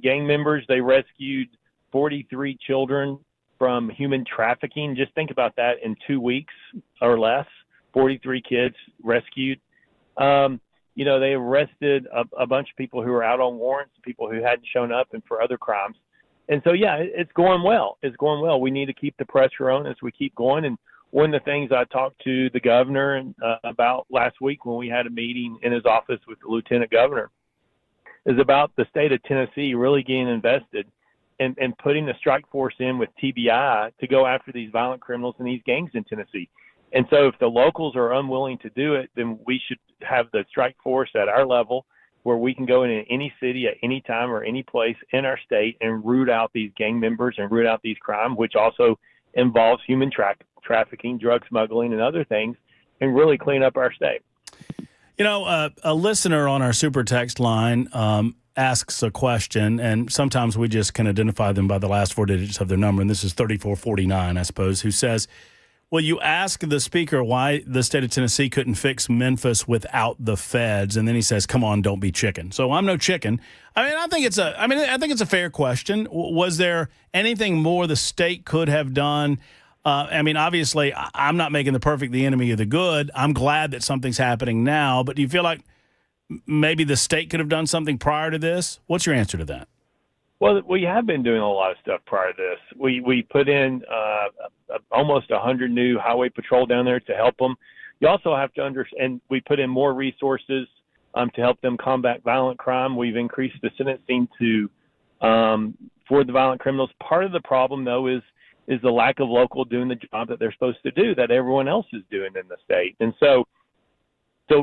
gang members. They rescued 43 children from human trafficking. Just think about that in 2 weeks or less. 43 kids rescued. They arrested a bunch of people who were out on warrants, people who hadn't shown up, and for other crimes. And so, yeah, it's going well. It's going well. We need to keep the pressure on as we keep going. And one of the things I talked to the governor about last week when we had a meeting in his office with the lieutenant governor is about the state of Tennessee really getting invested and putting the strike force in with TBI to go after these violent criminals and these gangs in Tennessee. And so if the locals are unwilling to do it, then we should have the strike force at our level where we can go in any city at any time or any place in our state and root out these gang members and root out these crimes, which also involves human trafficking, drug smuggling, and other things, and really clean up our state. A listener on our super text line asks a question, and sometimes we just can identify them by the last 4 digits of their number, and this is 3449, I suppose, who says, well, you ask the speaker why the state of Tennessee couldn't fix Memphis without the feds, and then he says, "Come on, don't be chicken." So I'm no chicken. I think it's a fair question. Was there anything more the state could have done? Obviously, I'm not making the perfect the enemy of the good. I'm glad that something's happening now, but do you feel like maybe the state could have done something prior to this? What's your answer to that? Well, we have been doing a lot of stuff prior to this. We put in almost 100 new highway patrol down there to help them. You also have to understand, we put in more resources to help them combat violent crime. We've increased the sentencing for the violent criminals. Part of the problem, though, is the lack of local doing the job that they're supposed to do that everyone else is doing in the state. And so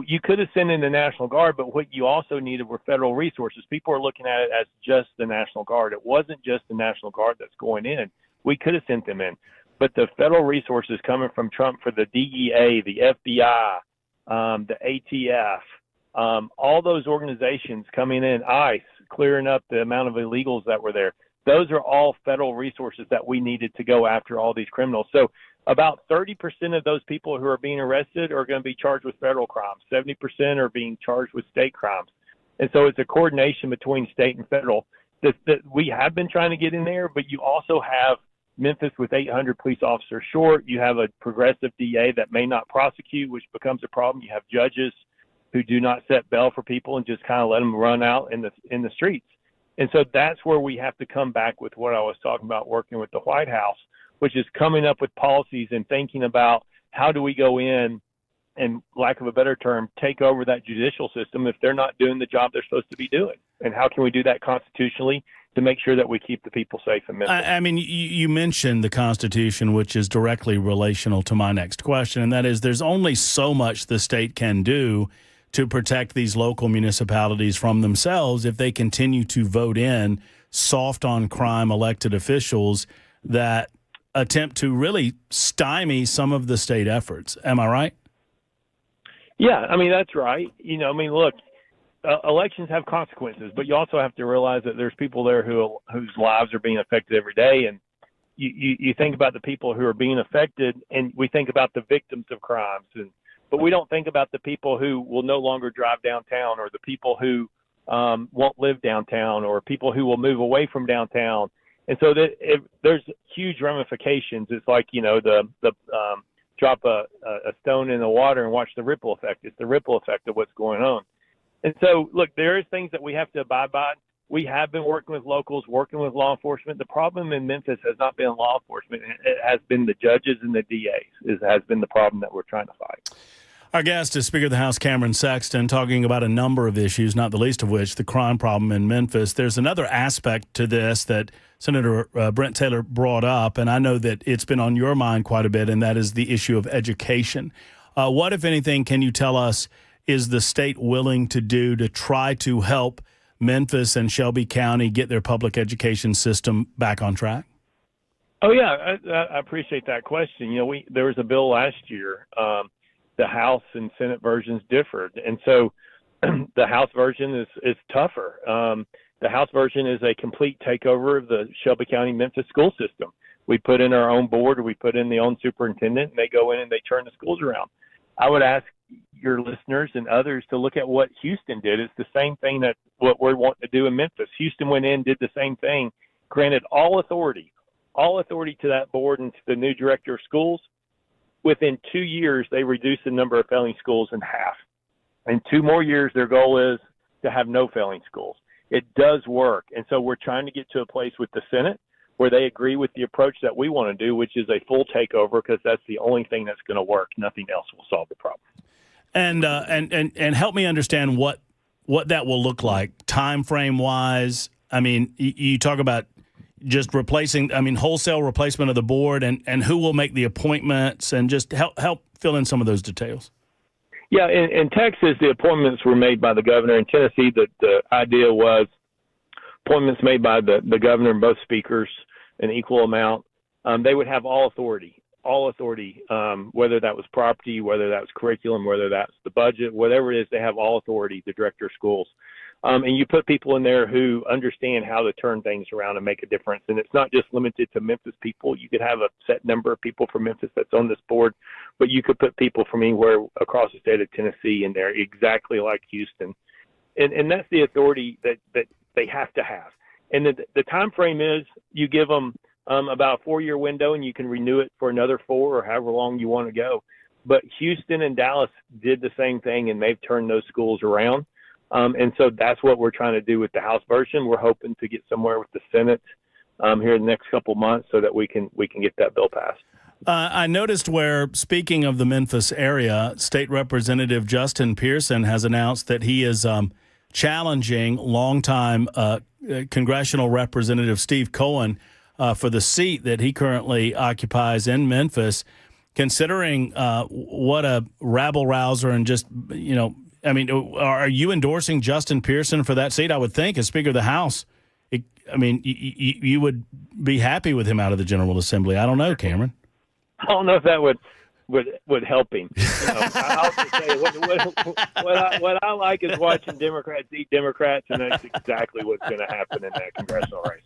you could have sent in the National Guard, but what you also needed were federal resources. People are looking at it as just the National Guard. It wasn't just the National Guard that's going in. We could have sent them in. But the federal resources coming from Trump for the DEA, the FBI, the ATF, all those organizations coming in, ICE, clearing up the amount of illegals that were there, those are all federal resources that we needed to go after all these criminals. So about 30% of those people who are being arrested are going to be charged with federal crimes. 70% are being charged with state crimes. And so it's a coordination between state and federal that we have been trying to get in there, but you also have Memphis with 800 police officers short. You have a progressive DA that may not prosecute, which becomes a problem. You have judges who do not set bail for people and just kind of let them run out in the streets. And so that's where we have to come back with what I was talking about working with the White House, which is coming up with policies and thinking about how do we go in and, lack of a better term, take over that judicial system if they're not doing the job they're supposed to be doing. And how can we do that constitutionally to make sure that we keep the people safe in Memphis? You mentioned the Constitution, which is directly relational to my next question, and that is there's only so much the state can do to protect these local municipalities from themselves if they continue to vote in soft on crime elected officials that attempt to really stymie some of the state efforts. Am I right? Yeah, that's right. Look, elections have consequences, but you also have to realize that there's people there whose lives are being affected every day. And you think about the people who are being affected, and we think about the victims of crimes, but we don't think about the people who will no longer drive downtown, or the people who won't live downtown, or people who will move away from downtown. And so there's huge ramifications. It's like, drop a stone in the water and watch the ripple effect. It's the ripple effect of what's going on. And so, look, there is things that we have to abide by. We have been working with locals, working with law enforcement. The problem in Memphis has not been law enforcement. It has been the judges and the DAs. It has been the problem that we're trying to fight. Our guest is Speaker of the House Cameron Sexton, talking about a number of issues, not the least of which the crime problem in Memphis. There's another aspect to this that Senator Brent Taylor brought up, and I know that it's been on your mind quite a bit, and that is the issue of education. What, if anything, can you tell us is the state willing to do to try to help Memphis and Shelby County get their public education system back on track? Oh, yeah, I appreciate that question. There was a bill last year. The House and Senate versions differed. And so the House version is tougher. The House version is a complete takeover of the Shelby County Memphis school system. We put in our own board, or we put in the own superintendent, and they go in and they turn the schools around. I would ask your listeners and others to look at what Houston did. It's the same thing that what we're wanting to do in Memphis. Houston went in, did the same thing, granted all authority to that board and to the new director of schools. Within 2 years, they reduced the number of failing schools in half. In 2 more years, their goal is to have no failing schools. It does work. And so we're trying to get to a place with the Senate where they agree with the approach that we want to do, which is a full takeover, because that's the only thing that's going to work. Nothing else will solve the problem. And help me understand what that will look like time frame wise. I mean, you talk about just replacing, wholesale replacement of the board, and who will make the appointments, and just help fill in some of those details. Yeah, in Texas, the appointments were made by the governor. In Tennessee, the idea was appointments made by the governor and both speakers, an equal amount. They would have all authority, whether that was property, whether that was curriculum, whether that's the budget, whatever it is, they have all authority, the director of schools. And you put people in there who understand how to turn things around and make a difference. And it's not just limited to Memphis people. You could have a set number of people from Memphis that's on this board, but you could put people from anywhere across the state of Tennessee in there, exactly like Houston. And that's the authority that they have to have. And the time frame is you give them about a 4-year window, and you can renew it for another 4 or however long you want to go. But Houston and Dallas did the same thing, and they've turned those schools around. And so that's what we're trying to do with the House version. We're hoping to get somewhere with the Senate here in the next couple months so that we can get that bill passed. I noticed where, speaking of the Memphis area, State Representative Justin Pearson has announced that he is challenging longtime Congressional Representative Steve Cohen for the seat that he currently occupies in Memphis. Considering what a rabble-rouser and just, are you endorsing Justin Pearson for that seat? I would think, as Speaker of the House, you would be happy with him out of the General Assembly. I don't know, Cameron. I don't know if that would help him. I'll just tell you, what I like is watching Democrats eat Democrats, and that's exactly what's going to happen in that congressional race.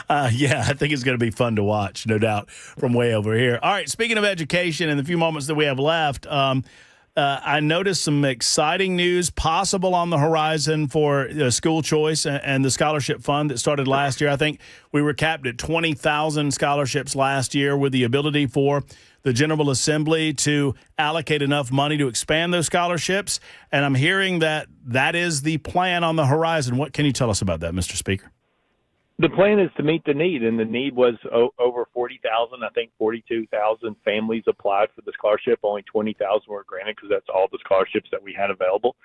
I think it's going to be fun to watch, no doubt, from way over here. All right, speaking of education, in the few moments that we have left, I noticed some exciting news possible on the horizon for school choice and the scholarship fund that started last year. I think we were capped at 20,000 scholarships last year, with the ability for the General Assembly to allocate enough money to expand those scholarships. And I'm hearing that is the plan on the horizon. What can you tell us about that, Mr. Speaker? The plan is to meet the need, and the need was over 40,000. I think 42,000 families applied for the scholarship. Only 20,000 were granted because that's all the scholarships that we had available.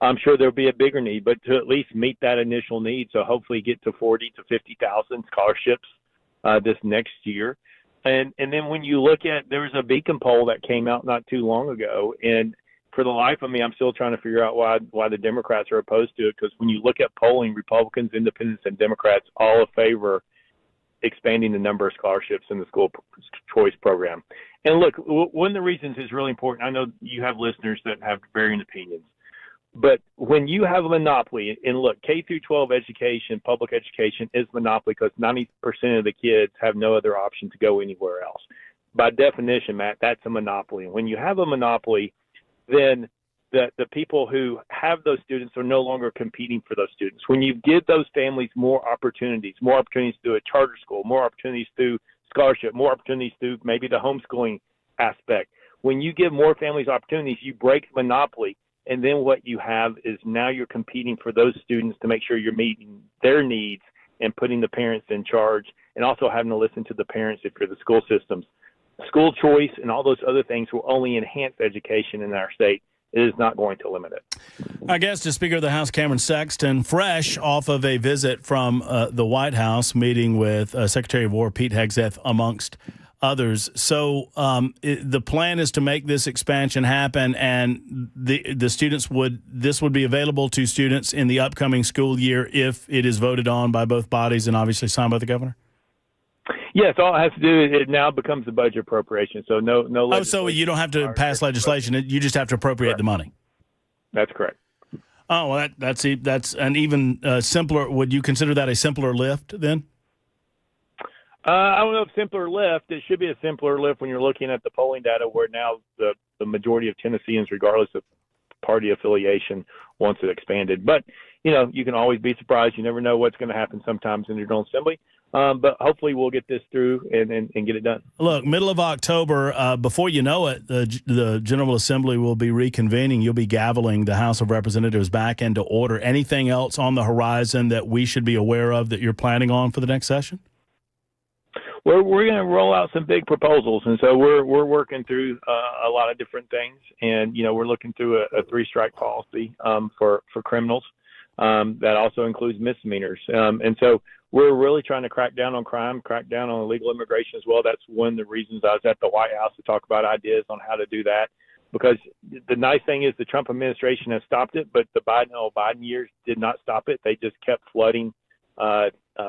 I'm sure there'll be a bigger need, but to at least meet that initial need, so hopefully get to 40 to 50,000 scholarships this next year. And then when you look at, there was a Beacon poll that came out not too long ago, and for the life of me, I'm still trying to figure out why the Democrats are opposed to it, because when you look at polling, Republicans, Independents, and Democrats all favor expanding the number of scholarships in the school choice program. And look, one of the reasons is really important. I know you have listeners that have varying opinions, but when you have a monopoly, and look, K through 12 education, public education is monopoly because 90% of the kids have no other option to go anywhere else. By definition, Matt, that's a monopoly. And when you have a monopoly, then the people who have those students are no longer competing for those students. When you give those families more opportunities through a charter school, more opportunities through scholarship, more opportunities through maybe the homeschooling aspect, when you give more families opportunities, you break the monopoly, and then what you have is now you're competing for those students to make sure you're meeting their needs and putting the parents in charge, and also having to listen to the parents if you're the school systems. School choice and all those other things will only enhance education in our state. It is not going to limit it. Our guest is Speaker of the House Cameron Sexton, fresh off of a visit from the White House, meeting with Secretary of War Pete Hegseth, amongst others. So the plan is to make this expansion happen, and the students this would be available to students in the upcoming school year if it is voted on by both bodies and obviously signed by the governor? Yes, all it has to do is it now becomes a budget appropriation. So no. Oh, so you don't have to pass legislation; you just have to appropriate the money. That's correct. Oh, well, that's an even simpler. Would you consider that a simpler lift then? I don't know if simpler lift. It should be a simpler lift when you're looking at the polling data, where now the majority of Tennesseans, regardless of party affiliation, wants it expanded. But you can always be surprised. You never know what's going to happen sometimes in your General Assembly. But hopefully we'll get this through and get it done. Look, middle of October, before you know it, the General Assembly will be reconvening. You'll be gaveling the House of Representatives back into order. Anything else on the horizon that we should be aware of that you're planning on for the next session? We're going to roll out some big proposals, and so we're working through a lot of different things. And we're looking through a 3-strike policy for criminals that also includes misdemeanors. And so we're really trying to crack down on crime, crack down on illegal immigration as well. That's one of the reasons I was at the White House to talk about ideas on how to do that. Because the nice thing is the Trump administration has stopped it, but the Biden years did not stop it. They just kept flooding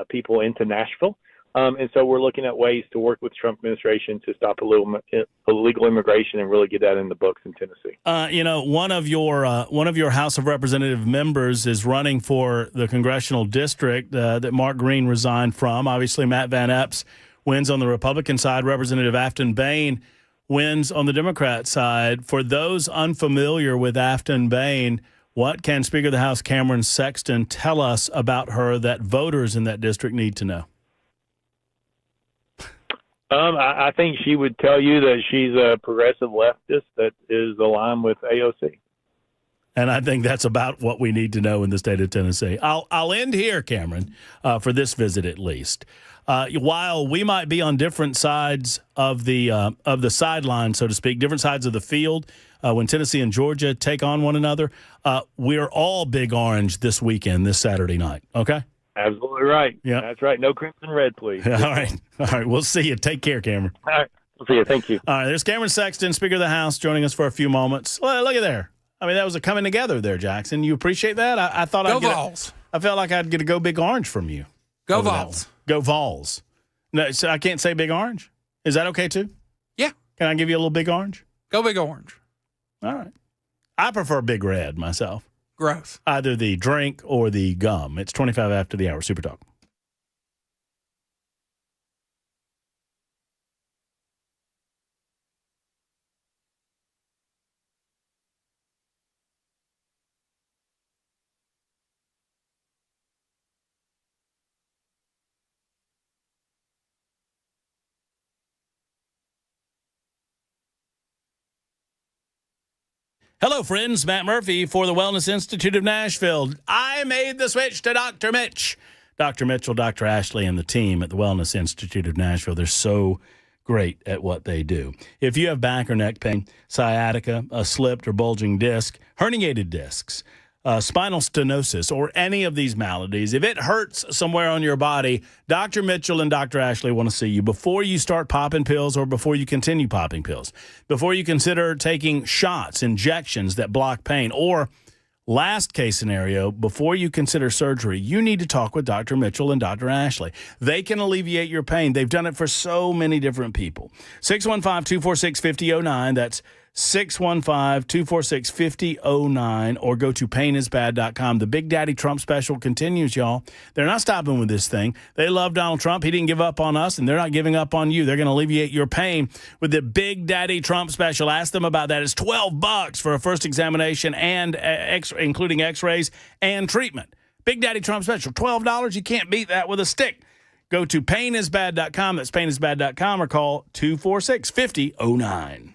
people into Nashville. And so we're looking at ways to work with the Trump administration to stop illegal immigration and really get that in the books in Tennessee. One of your House of Representative members is running for the congressional district that Mark Green resigned from. Obviously, Matt Van Epps wins on the Republican side. Representative Afton Bain wins on the Democrat side. For those unfamiliar with Afton Bain, what can Speaker of the House Cameron Sexton tell us about her that voters in that district need to know? I think she would tell you that she's a progressive leftist that is aligned with AOC. And I think that's about what we need to know in the state of Tennessee. I'll end here, Cameron, for this visit at least. While we might be on different sides of the sideline, so to speak, different sides of the field, when Tennessee and Georgia take on one another, we're all Big Orange this weekend, this Saturday night. Okay? Absolutely right. Yeah, that's right. No crimson red, please. All right. We'll see you. Take care, Cameron. All right. We'll see you. Thank you. All right. There's Cameron Sexton, Speaker of the House, joining us for a few moments. Well, look at there. I mean, that was a coming together there, Jackson. You appreciate that? I thought Go Vols. I felt like I'd get a Go Big Orange from you. Go Vols. Go Vols. No, so I can't say Big Orange. Is that okay too? Yeah. Can I give you a little Big Orange? Go Big Orange. All right. I prefer Big Red myself. Gross. Either the drink or the gum. It's 25 after the hour. Super Talk. Hello, friends. Matt Murphy for the Wellness Institute of Nashville. I made the switch to Dr. Mitch. Dr. Mitchell, Dr. Ashley, and the team at the Wellness Institute of Nashville, they're so great at what they do. If you have back or neck pain, sciatica, a slipped or bulging disc, herniated discs, spinal stenosis, or any of these maladies, if it hurts somewhere on your body, Dr. Mitchell and Dr. Ashley want to see you before you start popping pills or before you continue popping pills, before you consider taking shots, injections that block pain, or last case scenario, before you consider surgery, you need to talk with Dr. Mitchell and Dr. Ashley. They can alleviate your pain. They've done it for so many different people. 615-246-5009. That's 615-246-5009, or go to painisbad.com. The Big Daddy Trump special continues, y'all. They're not stopping with this thing. They love Donald Trump. He didn't give up on us, and they're not giving up on you. They're going to alleviate your pain with the Big Daddy Trump special. Ask them about that. It's $12 for a first examination and including x-rays and treatment. Big Daddy Trump special, $12. You can't beat that with a stick. Go to painisbad.com. That's painisbad.com, or call 246-5009.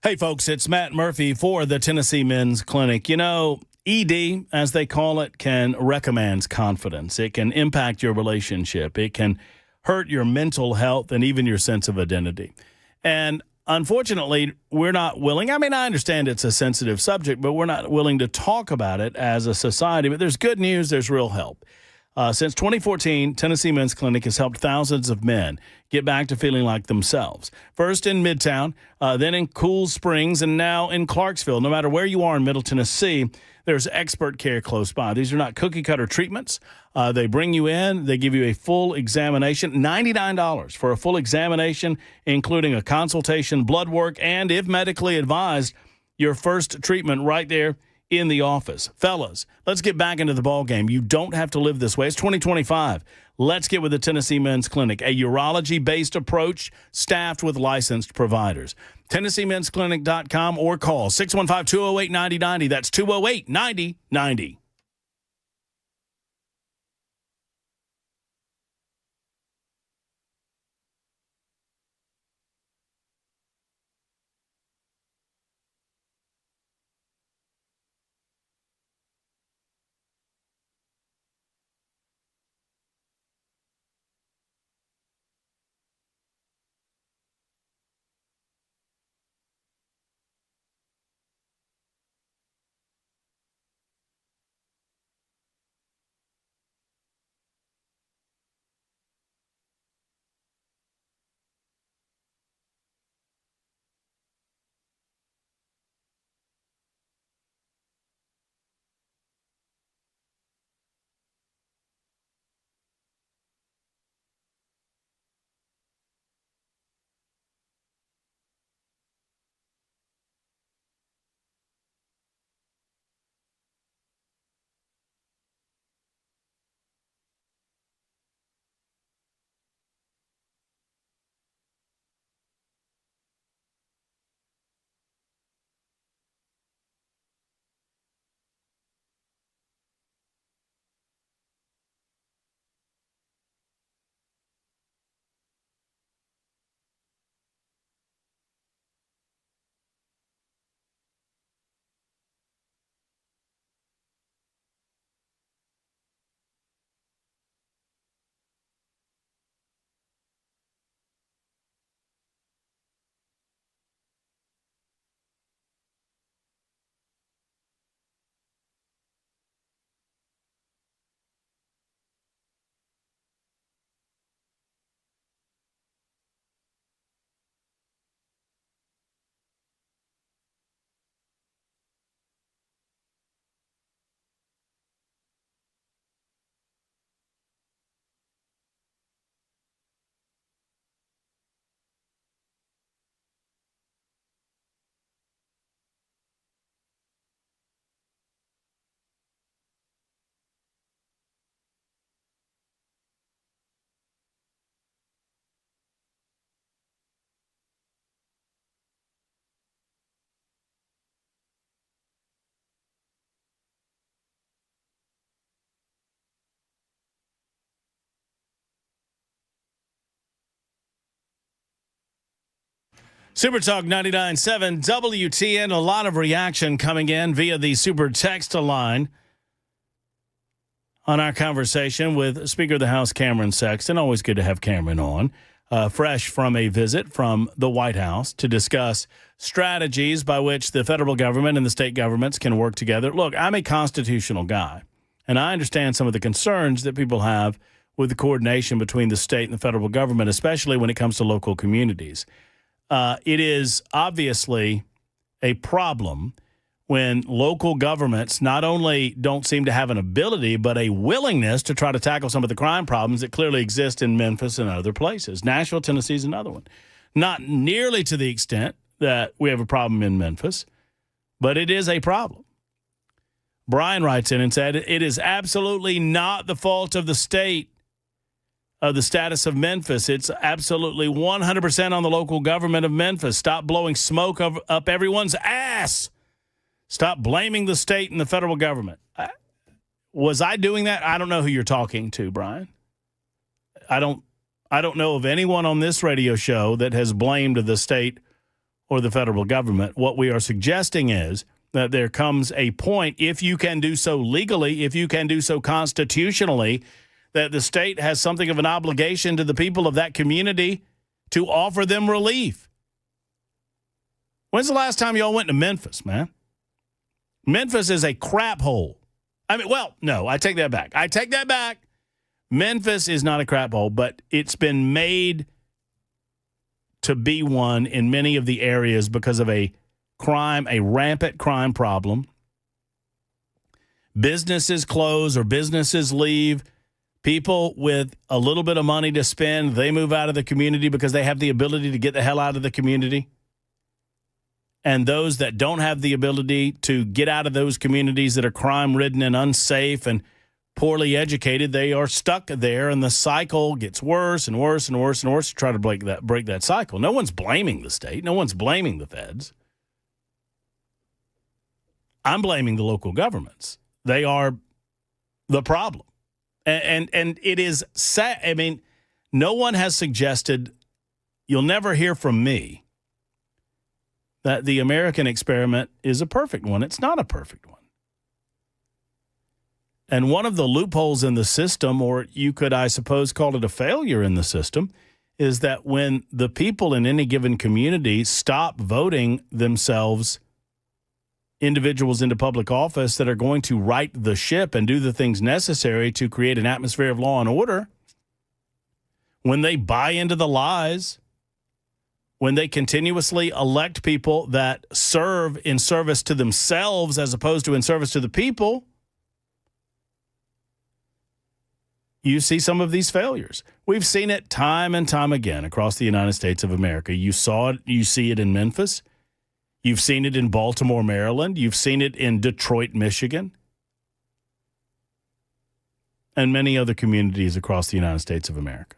Hey, folks, it's Matt Murphy for the Tennessee Men's Clinic. You know, ED, as they call it, can wreck a man's confidence. It can impact your relationship. It can hurt your mental health and even your sense of identity. And unfortunately, we're not willing. I mean, I understand it's a sensitive subject, but we're not willing to talk about it as a society. But there's good news. There's real help. Since 2014, Tennessee Men's Clinic has helped thousands of men get back to feeling like themselves. First in Midtown, then in Cool Springs, and now in Clarksville. No matter where you are in Middle Tennessee, there's expert care close by. These are not cookie-cutter treatments. They bring you in. They give you a full examination, $99 for a full examination, including a consultation, blood work, and, if medically advised, your first treatment right there in the office. Fellas, let's get back into the ball game. You don't have to live this way. It's 2025. Let's get with the Tennessee Men's Clinic, a urology-based approach staffed with licensed providers. TennesseeMen'sClinic.com or call 615-208-9090. That's 208-9090. Super Talk 99.7 WTN. A lot of reaction coming in via the Super Text line on our conversation with Speaker of the House Cameron Sexton. Always good to have Cameron on, fresh from a visit from the White House to discuss strategies by which the federal government and the state governments can work together. Look, I'm a constitutional guy, and I understand some of the concerns that people have with the coordination between the state and the federal government, especially when it comes to local communities. It is obviously a problem when local governments not only don't seem to have an ability, but a willingness to try to tackle some of the crime problems that clearly exist in Memphis and other places. Nashville, Tennessee is another one. Not nearly to the extent that we have a problem in Memphis, but it is a problem. Brian writes in and said, it is absolutely not the fault of the state of the status of Memphis. It's absolutely 100% on the local government of Memphis. Stop blowing smoke up everyone's ass. Stop blaming the state and the federal government. Was I doing that? I don't know who you're talking to, Brian. I don't know of anyone on this radio show that has blamed the state or the federal government. What we are suggesting is that there comes a point, if you can do so legally, if you can do so constitutionally, that the state has something of an obligation to the people of that community to offer them relief. When's the last time y'all went to Memphis, man? Memphis is a crap hole. I mean, well, no, I take that back. Memphis is not a crap hole, but it's been made to be one in many of the areas because of a rampant crime problem. Businesses close or businesses leave. People with a little bit of money to spend, they move out of the community because they have the ability to get the hell out of the community. And those that don't have the ability to get out of those communities that are crime-ridden and unsafe and poorly educated, they are stuck there, and the cycle gets worse and worse and worse and worse to try to break that cycle. No one's blaming the state. No one's blaming the feds. I'm blaming the local governments. They are the problem. And it is sad. I mean, no one has suggested, you'll never hear from me, that the American experiment is a perfect one. It's not a perfect one. And one of the loopholes in the system, or you could, I suppose, call it a failure in the system, is that when the people in any given community stop voting themselves individuals into public office that are going to right the ship and do the things necessary to create an atmosphere of law and order, when they buy into the lies, when they continuously elect people that serve in service to themselves as opposed to in service to the people, you see some of these failures. We've seen it time and time again across the United States of America. You saw it, you see it in Memphis. You've seen it in Baltimore, Maryland. You've seen it in Detroit, Michigan, and many other communities across the United States of America.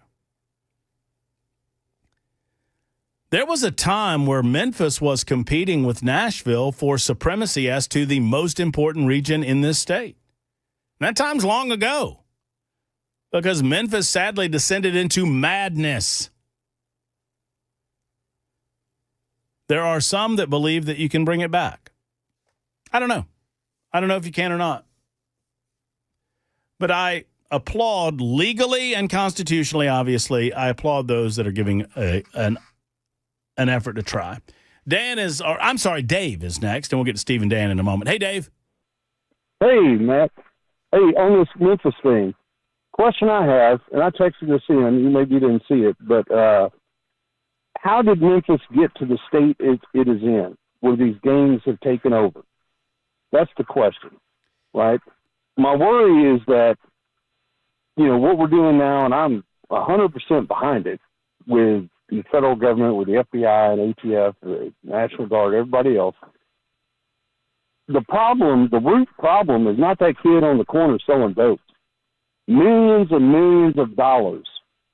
There was a time where Memphis was competing with Nashville for supremacy as to the most important region in this state. And that time's long ago, because Memphis sadly descended into madness. There are some that believe that you can bring it back. I don't know. I don't know if you can or not. But I applaud legally and constitutionally, obviously, I applaud those that are giving an effort to try. Dave is next, and we'll get to Steve and Dan in a moment. Hey, Dave. Hey, Matt. Hey, on this Memphis thing, question I have, and I texted this in, you maybe didn't see it, but how did Memphis get to the state it is in, where these gangs have taken over? That's the question, right? My worry is that, what we're doing now, and I'm 100% behind it, with the federal government, with the FBI and ATF, the National Guard, everybody else. The root problem is not that kid on the corner selling dope. Millions and millions of dollars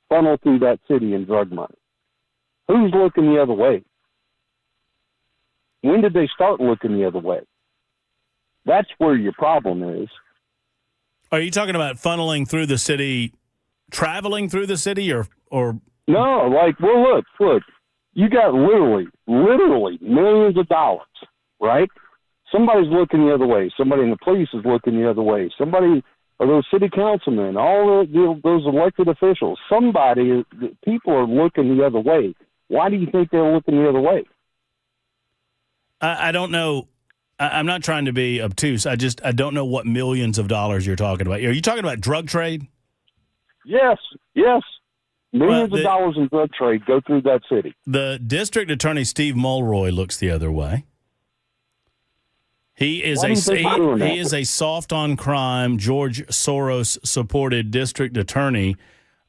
funnel through that city in drug money. Who's looking the other way? When did they start looking the other way? That's where your problem is. Are you talking about funneling through the city, traveling through the city, or? No, look, you got literally millions of dollars, right? Somebody's looking the other way. Somebody in the police is looking the other way. Somebody, or those city councilmen, all those elected officials, people are looking the other way. Why do you think they're looking the other way? I don't know. I'm not trying to be obtuse. I don't know what millions of dollars you're talking about. Are you talking about drug trade? Yes. Millions of dollars in drug trade go through that city. The district attorney, Steve Mulroy, looks the other way. He is a soft on crime, George Soros supported district attorney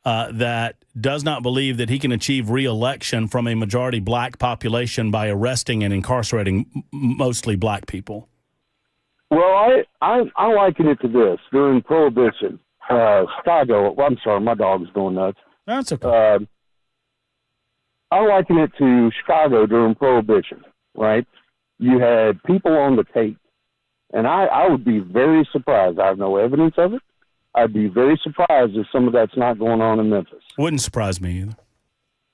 that does not believe that he can achieve re-election from a majority black population by arresting and incarcerating mostly black people. Well, I liken it to this. During Prohibition, Chicago, I'm sorry, my dog's going nuts. That's okay. I liken it to Chicago during Prohibition, right? You had people on the tape, and I would be very surprised. I have no evidence of it. I'd be very surprised if some of that's not going on in Memphis. Wouldn't surprise me either.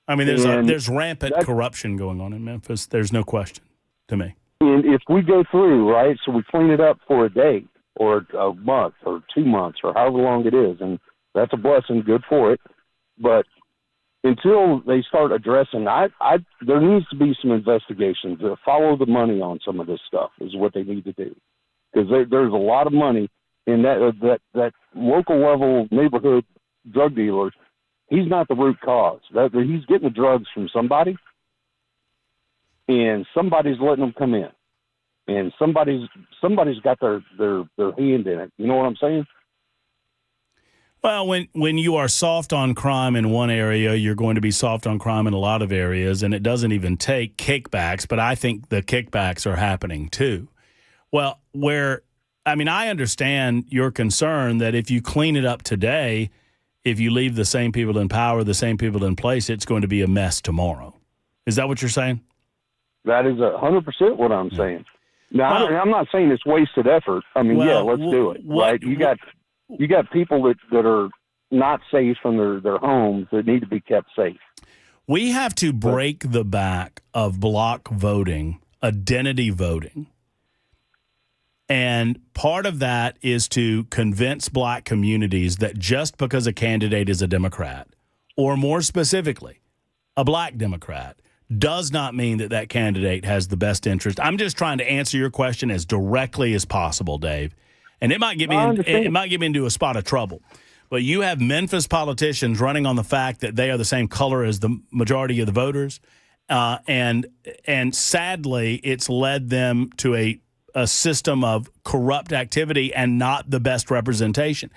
I mean, there's rampant corruption going on in Memphis. There's no question to me. And if we go through, right, so we clean it up for a day or a month or 2 months or however long it is, and that's a blessing, good for it. But until they start addressing, there needs to be some investigations to follow the money on some of this stuff is what they need to do. Because there's a lot of money in that local level neighborhood drug dealer. He's not the root cause. He's getting the drugs from somebody, and somebody's letting them come in, and somebody's got their hand in it. You know what I'm saying? Well, when you are soft on crime in one area, you're going to be soft on crime in a lot of areas, and it doesn't even take kickbacks, but I think the kickbacks are happening too. Well, I understand your concern that if you clean it up today, if you leave the same people in power, the same people in place, it's going to be a mess tomorrow. Is that what you're saying? That is 100% what I'm saying. Now, I'm not saying it's wasted effort. I mean, let's do it. Right? You got people that are not safe from their homes that need to be kept safe. We have to break the back of block voting, identity voting. And part of that is to convince black communities that just because a candidate is a Democrat, or more specifically, a black Democrat, does not mean that candidate has the best interest. I'm just trying to answer your question as directly as possible, Dave. And it might get me into a spot of trouble. But you have Memphis politicians running on the fact that they are the same color as the majority of the voters. And sadly, it's led them to a system of corrupt activity and not the best representation.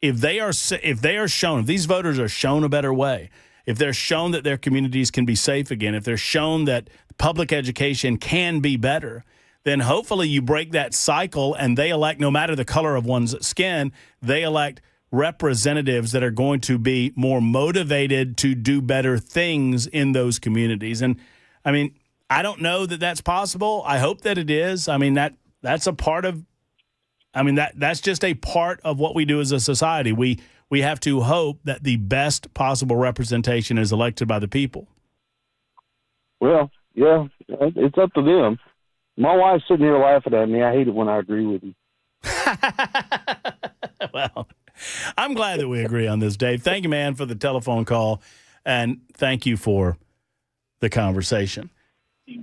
If these voters are shown a better way, if they're shown that their communities can be safe again, if they're shown that public education can be better, then hopefully you break that cycle and they elect, no matter the color of one's skin, they elect representatives that are going to be more motivated to do better things in those communities. And I mean, I don't know that that's possible. I hope that it is. I mean, that's a part of, that's just a part of what we do as a society. We have to hope that the best possible representation is elected by the people. Well, yeah, it's up to them. My wife's sitting here laughing at me. I hate it when I agree with you. Well, I'm glad that we agree on this, Dave. Thank you, man, for the telephone call, and thank you for the conversation.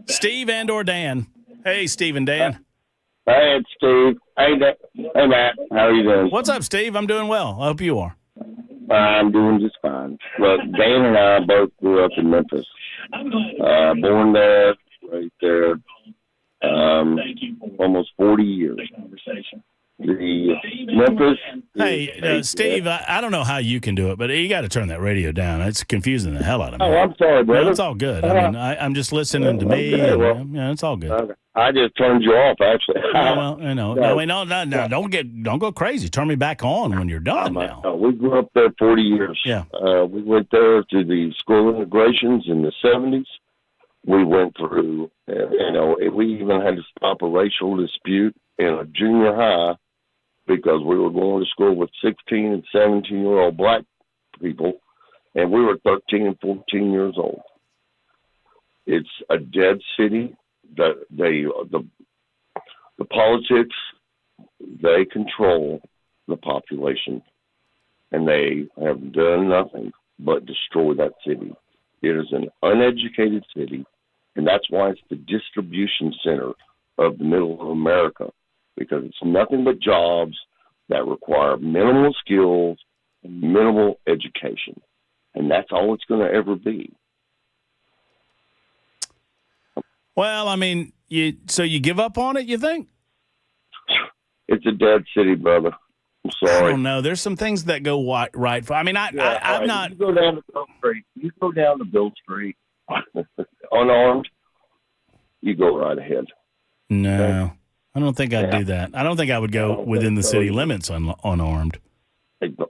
Steve and/or Dan. Hey, Steve and Dan. Hey, it's Steve. Hey, Matt. How are you doing? What's up, Steve? I'm doing well. I hope you are. I'm doing just fine. Look, Dan and I both grew up in Memphis. Born there, right there. Almost 40 years. The Memphis. Hey, Steve, I don't know how you can do it, but you got to turn that radio down. It's confusing the hell out of me. Oh, I'm sorry, brother. No, it's all good. I mean, I'm just listening to me. Okay, it's all good. I just turned you off, actually. Don't go crazy. Turn me back on when you're done now. We grew up there 40 years. Yeah. We went there to the school integrations in the 70s. We went through, we even had to stop a racial dispute in a junior high because we were going to school with 16 and 17-year-old black people, and we were 13 and 14 years old. It's a dead city. The politics, they control the population, and they have done nothing but destroy that city. It is an uneducated city, and that's why it's the distribution center of the middle of America, because it's nothing but jobs that require minimal skills and minimal education, and that's all it's going to ever be. Well, I mean, so you give up on it, you think? It's a dead city, brother. I'm sorry. I don't know. There's some things that go right. I'm not. You go down to Bill Street. Bill Street unarmed. You go right ahead. No, okay? I don't think I'd do that. I don't think I would go within the city limits unarmed.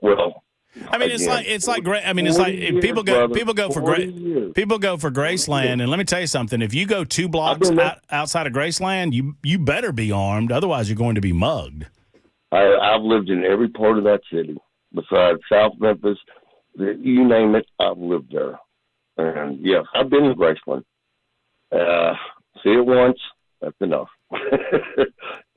Well, I mean, it's like people go for Graceland, and let me tell you something. If you go 2 blocks outside of Graceland, you better be armed, otherwise you're going to be mugged. I've lived in every part of that city, besides South Memphis. You name it, I've lived there. And yes, I've been to Graceland. See it once, that's enough.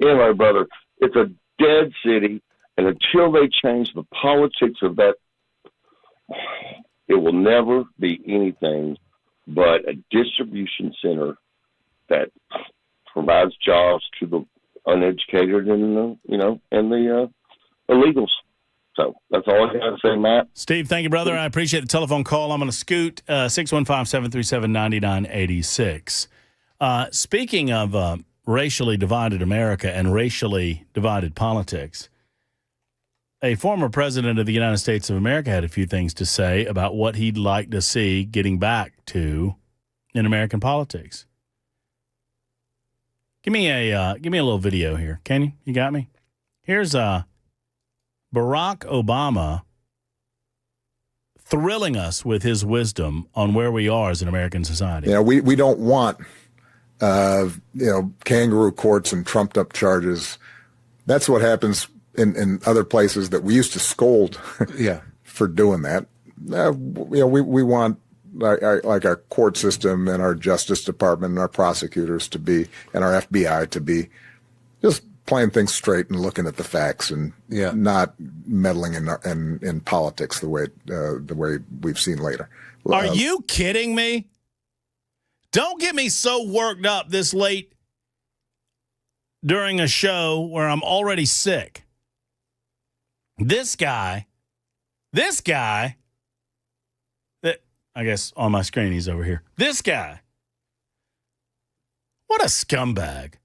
Anyway, brother, it's a dead city, and until they change the politics of that, it will never be anything but a distribution center that provides jobs to the uneducated and the illegals. So that's all I got to say, Matt. Steve, thank you, brother. I appreciate the telephone call. I'm going to scoot 615-737-9986. Speaking of racially divided America and racially divided politics, a former president of the United States of America had a few things to say about what he'd like to see getting back to in American politics. Give me a little video here, can you? You got me? Here's Barack Obama thrilling us with his wisdom on where we are as an American society. Yeah, we don't want kangaroo courts and trumped up charges. That's what happens in other places that we used to scold for doing that. We want like our court system and our Justice Department and our prosecutors to be, and our FBI to be just playing things straight and looking at the facts and not meddling in politics the way we've seen later. Are you kidding me? Don't get me so worked up this late during a show where I'm already sick. This guy, that I guess on my screen he's over here. This guy, what a scumbag.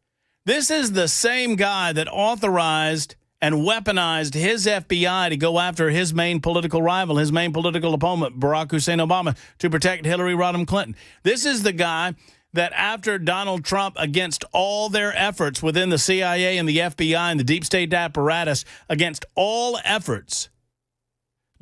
This is the same guy that authorized and weaponized his FBI to go after his main political rival, his main political opponent, Barack Hussein Obama, to protect Hillary Rodham Clinton. This is the guy that after Donald Trump, against all their efforts within the CIA and the FBI and the deep state apparatus, against all efforts,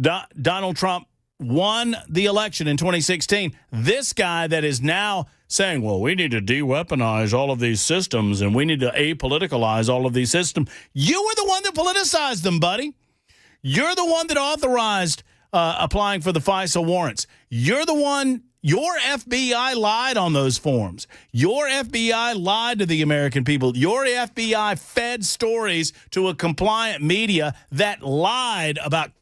Donald Trump won the election in 2016. This guy that is now saying, well, we need to de-weaponize all of these systems and we need to apoliticalize all of these systems. You were the one that politicized them, buddy. You're the one that authorized applying for the FISA warrants. You're the one. Your FBI lied on those forms. Your FBI lied to the American people. Your FBI fed stories to a compliant media that lied about,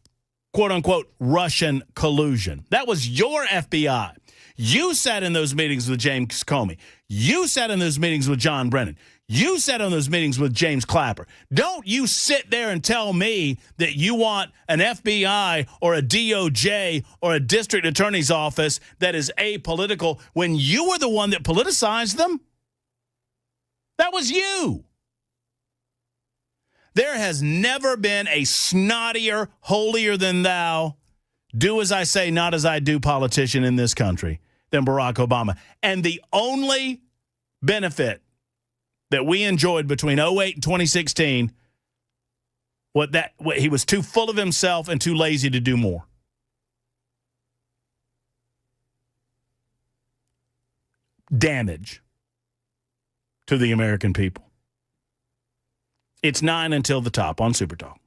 quote-unquote, Russian collusion. That was your FBI. You sat in those meetings with James Comey. You sat in those meetings with John Brennan. You sat in those meetings with James Clapper. Don't you sit there and tell me that you want an FBI or a DOJ or a district attorney's office that is apolitical when you were the one that politicized them. That was you. There has never been a snottier, holier than thou, do as I say, not as I do politician in this country than Barack Obama. And the only benefit that we enjoyed between 2008 and 2016, he was too full of himself and too lazy to do more. Damage to the American people. It's 9 until the top on Super Talk.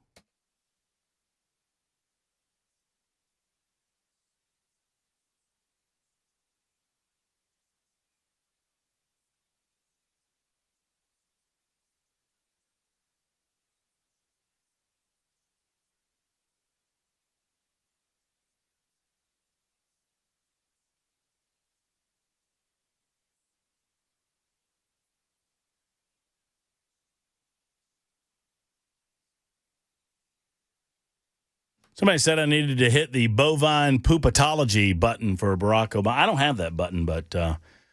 Somebody said I needed to hit the bovine poopatology button for Barack Obama. I don't have that button, but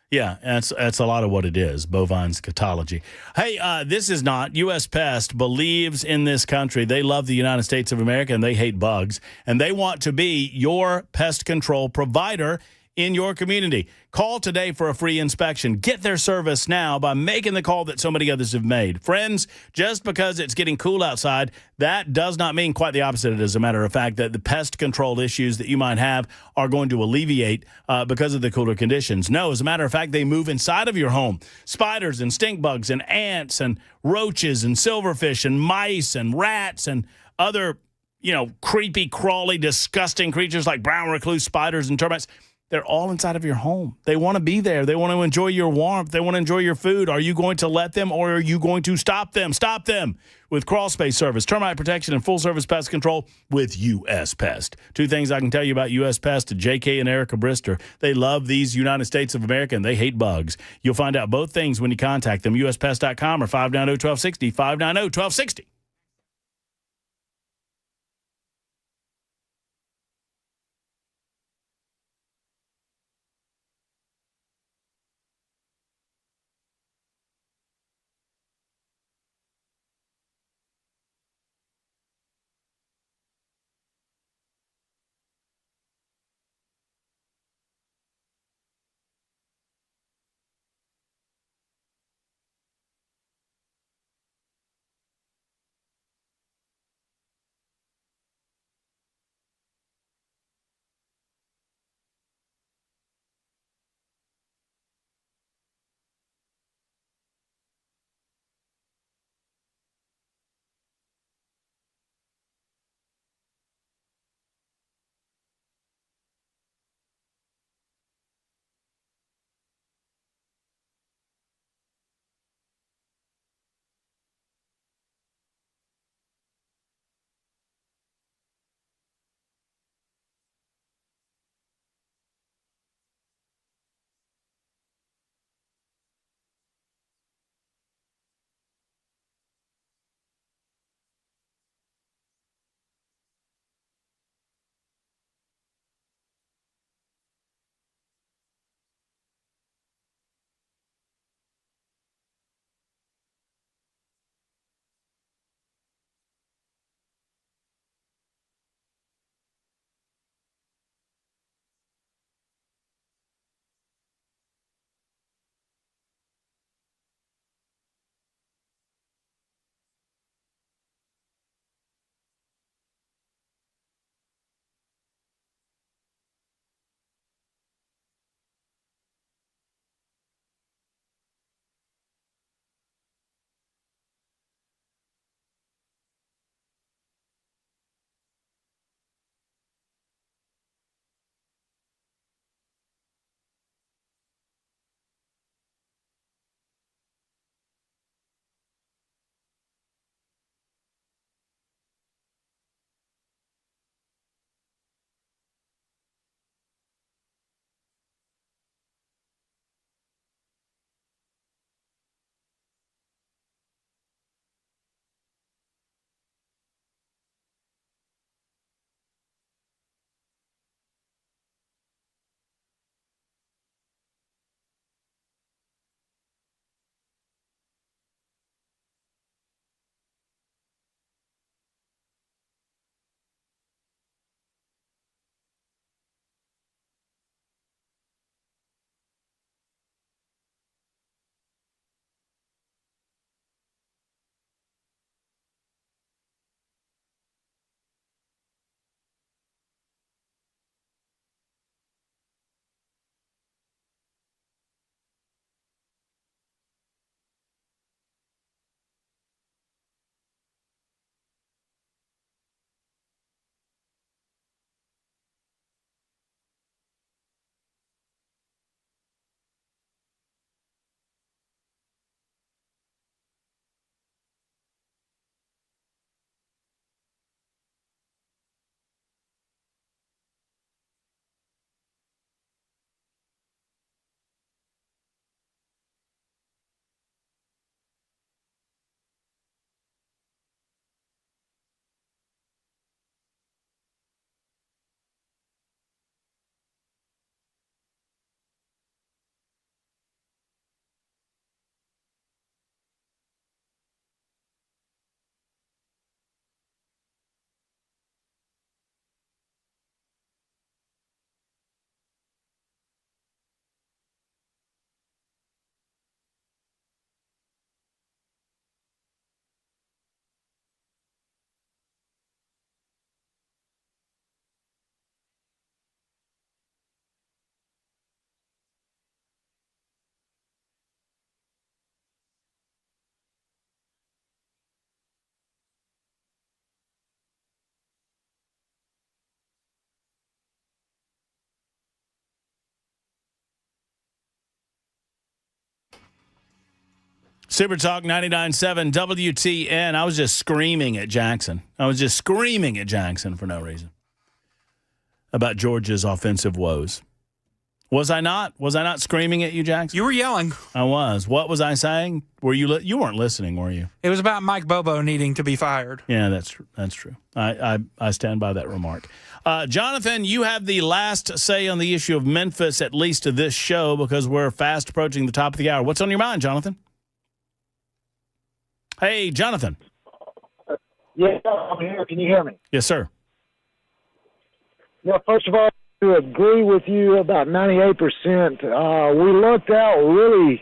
yeah, that's a lot of what it is, bovine scatology. Hey, this is not. U.S. Pest believes in this country. They love the United States of America, and they hate bugs, and they want to be your pest control provider in your community. Call today for a free inspection. Get their service now by making the call that so many others have made. Friends, just because it's getting cool outside, that does not mean quite the opposite. As a matter of fact, that the pest control issues that you might have are going to alleviate because of the cooler conditions. No, as a matter of fact, they move inside of your home. Spiders and stink bugs and ants and roaches and silverfish and mice and rats and other, creepy, crawly, disgusting creatures like brown recluse spiders and termites. They're all inside of your home. They want to be there. They want to enjoy your warmth. They want to enjoy your food. Are you going to let them, or are you going to stop them? Stop them with crawl space service, termite protection, and full-service pest control with U.S. Pest. Two things I can tell you about U.S. Pest, J.K. and Erica Brister. They love these United States of America, and they hate bugs. You'll find out both things when you contact them, uspest.com or 590-1260, 590-1260. Super Talk 99.7 WTN. I was just screaming at Jackson. For no reason about Georgia's offensive woes. Was I not? Was I not screaming at you, Jackson? You were yelling. I was. What was I saying? Were you? You weren't listening, were you? It was about Mike Bobo needing to be fired. Yeah, that's true. I stand by that remark. Jonathan, you have the last say on the issue of Memphis, at least to this show, because we're fast approaching the top of the hour. What's on your mind, Jonathan? Hey, Jonathan. Yeah, I'm here. Can you hear me? Yes, sir. Yeah, first of all, to agree with you about 98%. We looked out really.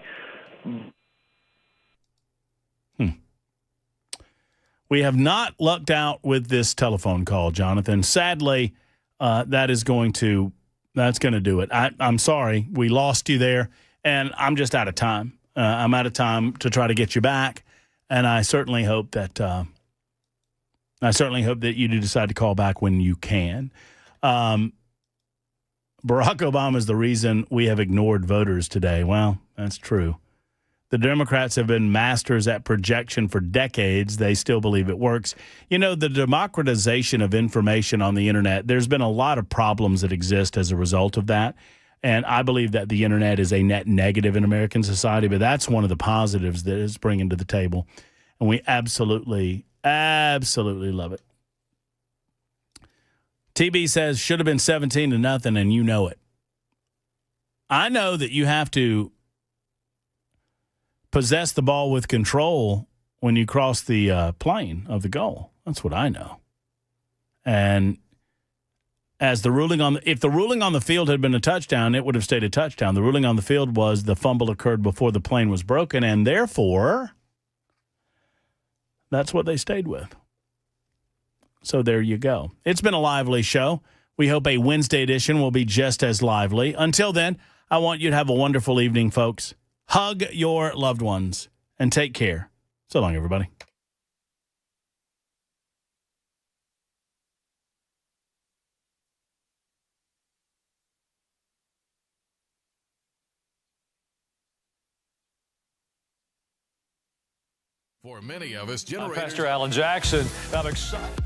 We have not lucked out with this telephone call, Jonathan. Sadly, that's going to do it. I'm sorry. We lost you there, and I'm just out of time. I'm out of time to try to get you back, and I certainly hope that you do decide to call back when you can. Barack Obama is the reason we have ignored voters today. Well, that's true. The Democrats have been masters at projection for decades. They still believe it works. You know, the democratization of information on the internet, there's been a lot of problems that exist as a result of that. And I believe that the internet is a net negative in American society, but that's one of the positives that it's bringing to the table. And we absolutely love it. TB says, should have been 17-0, and you know it. I know that you have to possess the ball with control when you cross the plane of the goal. That's what I know. And as if the ruling on the field had been a touchdown, it would have stayed a touchdown. The ruling on the field was the fumble occurred before the plane was broken, and therefore, that's what they stayed with. So there you go. It's been a lively show. We hope a Wednesday edition will be just as lively. Until then, I want you to have a wonderful evening, folks. Hug your loved ones and take care. So long, everybody. For many of us, generators... I'm Pastor Alan Jackson. I'm excited.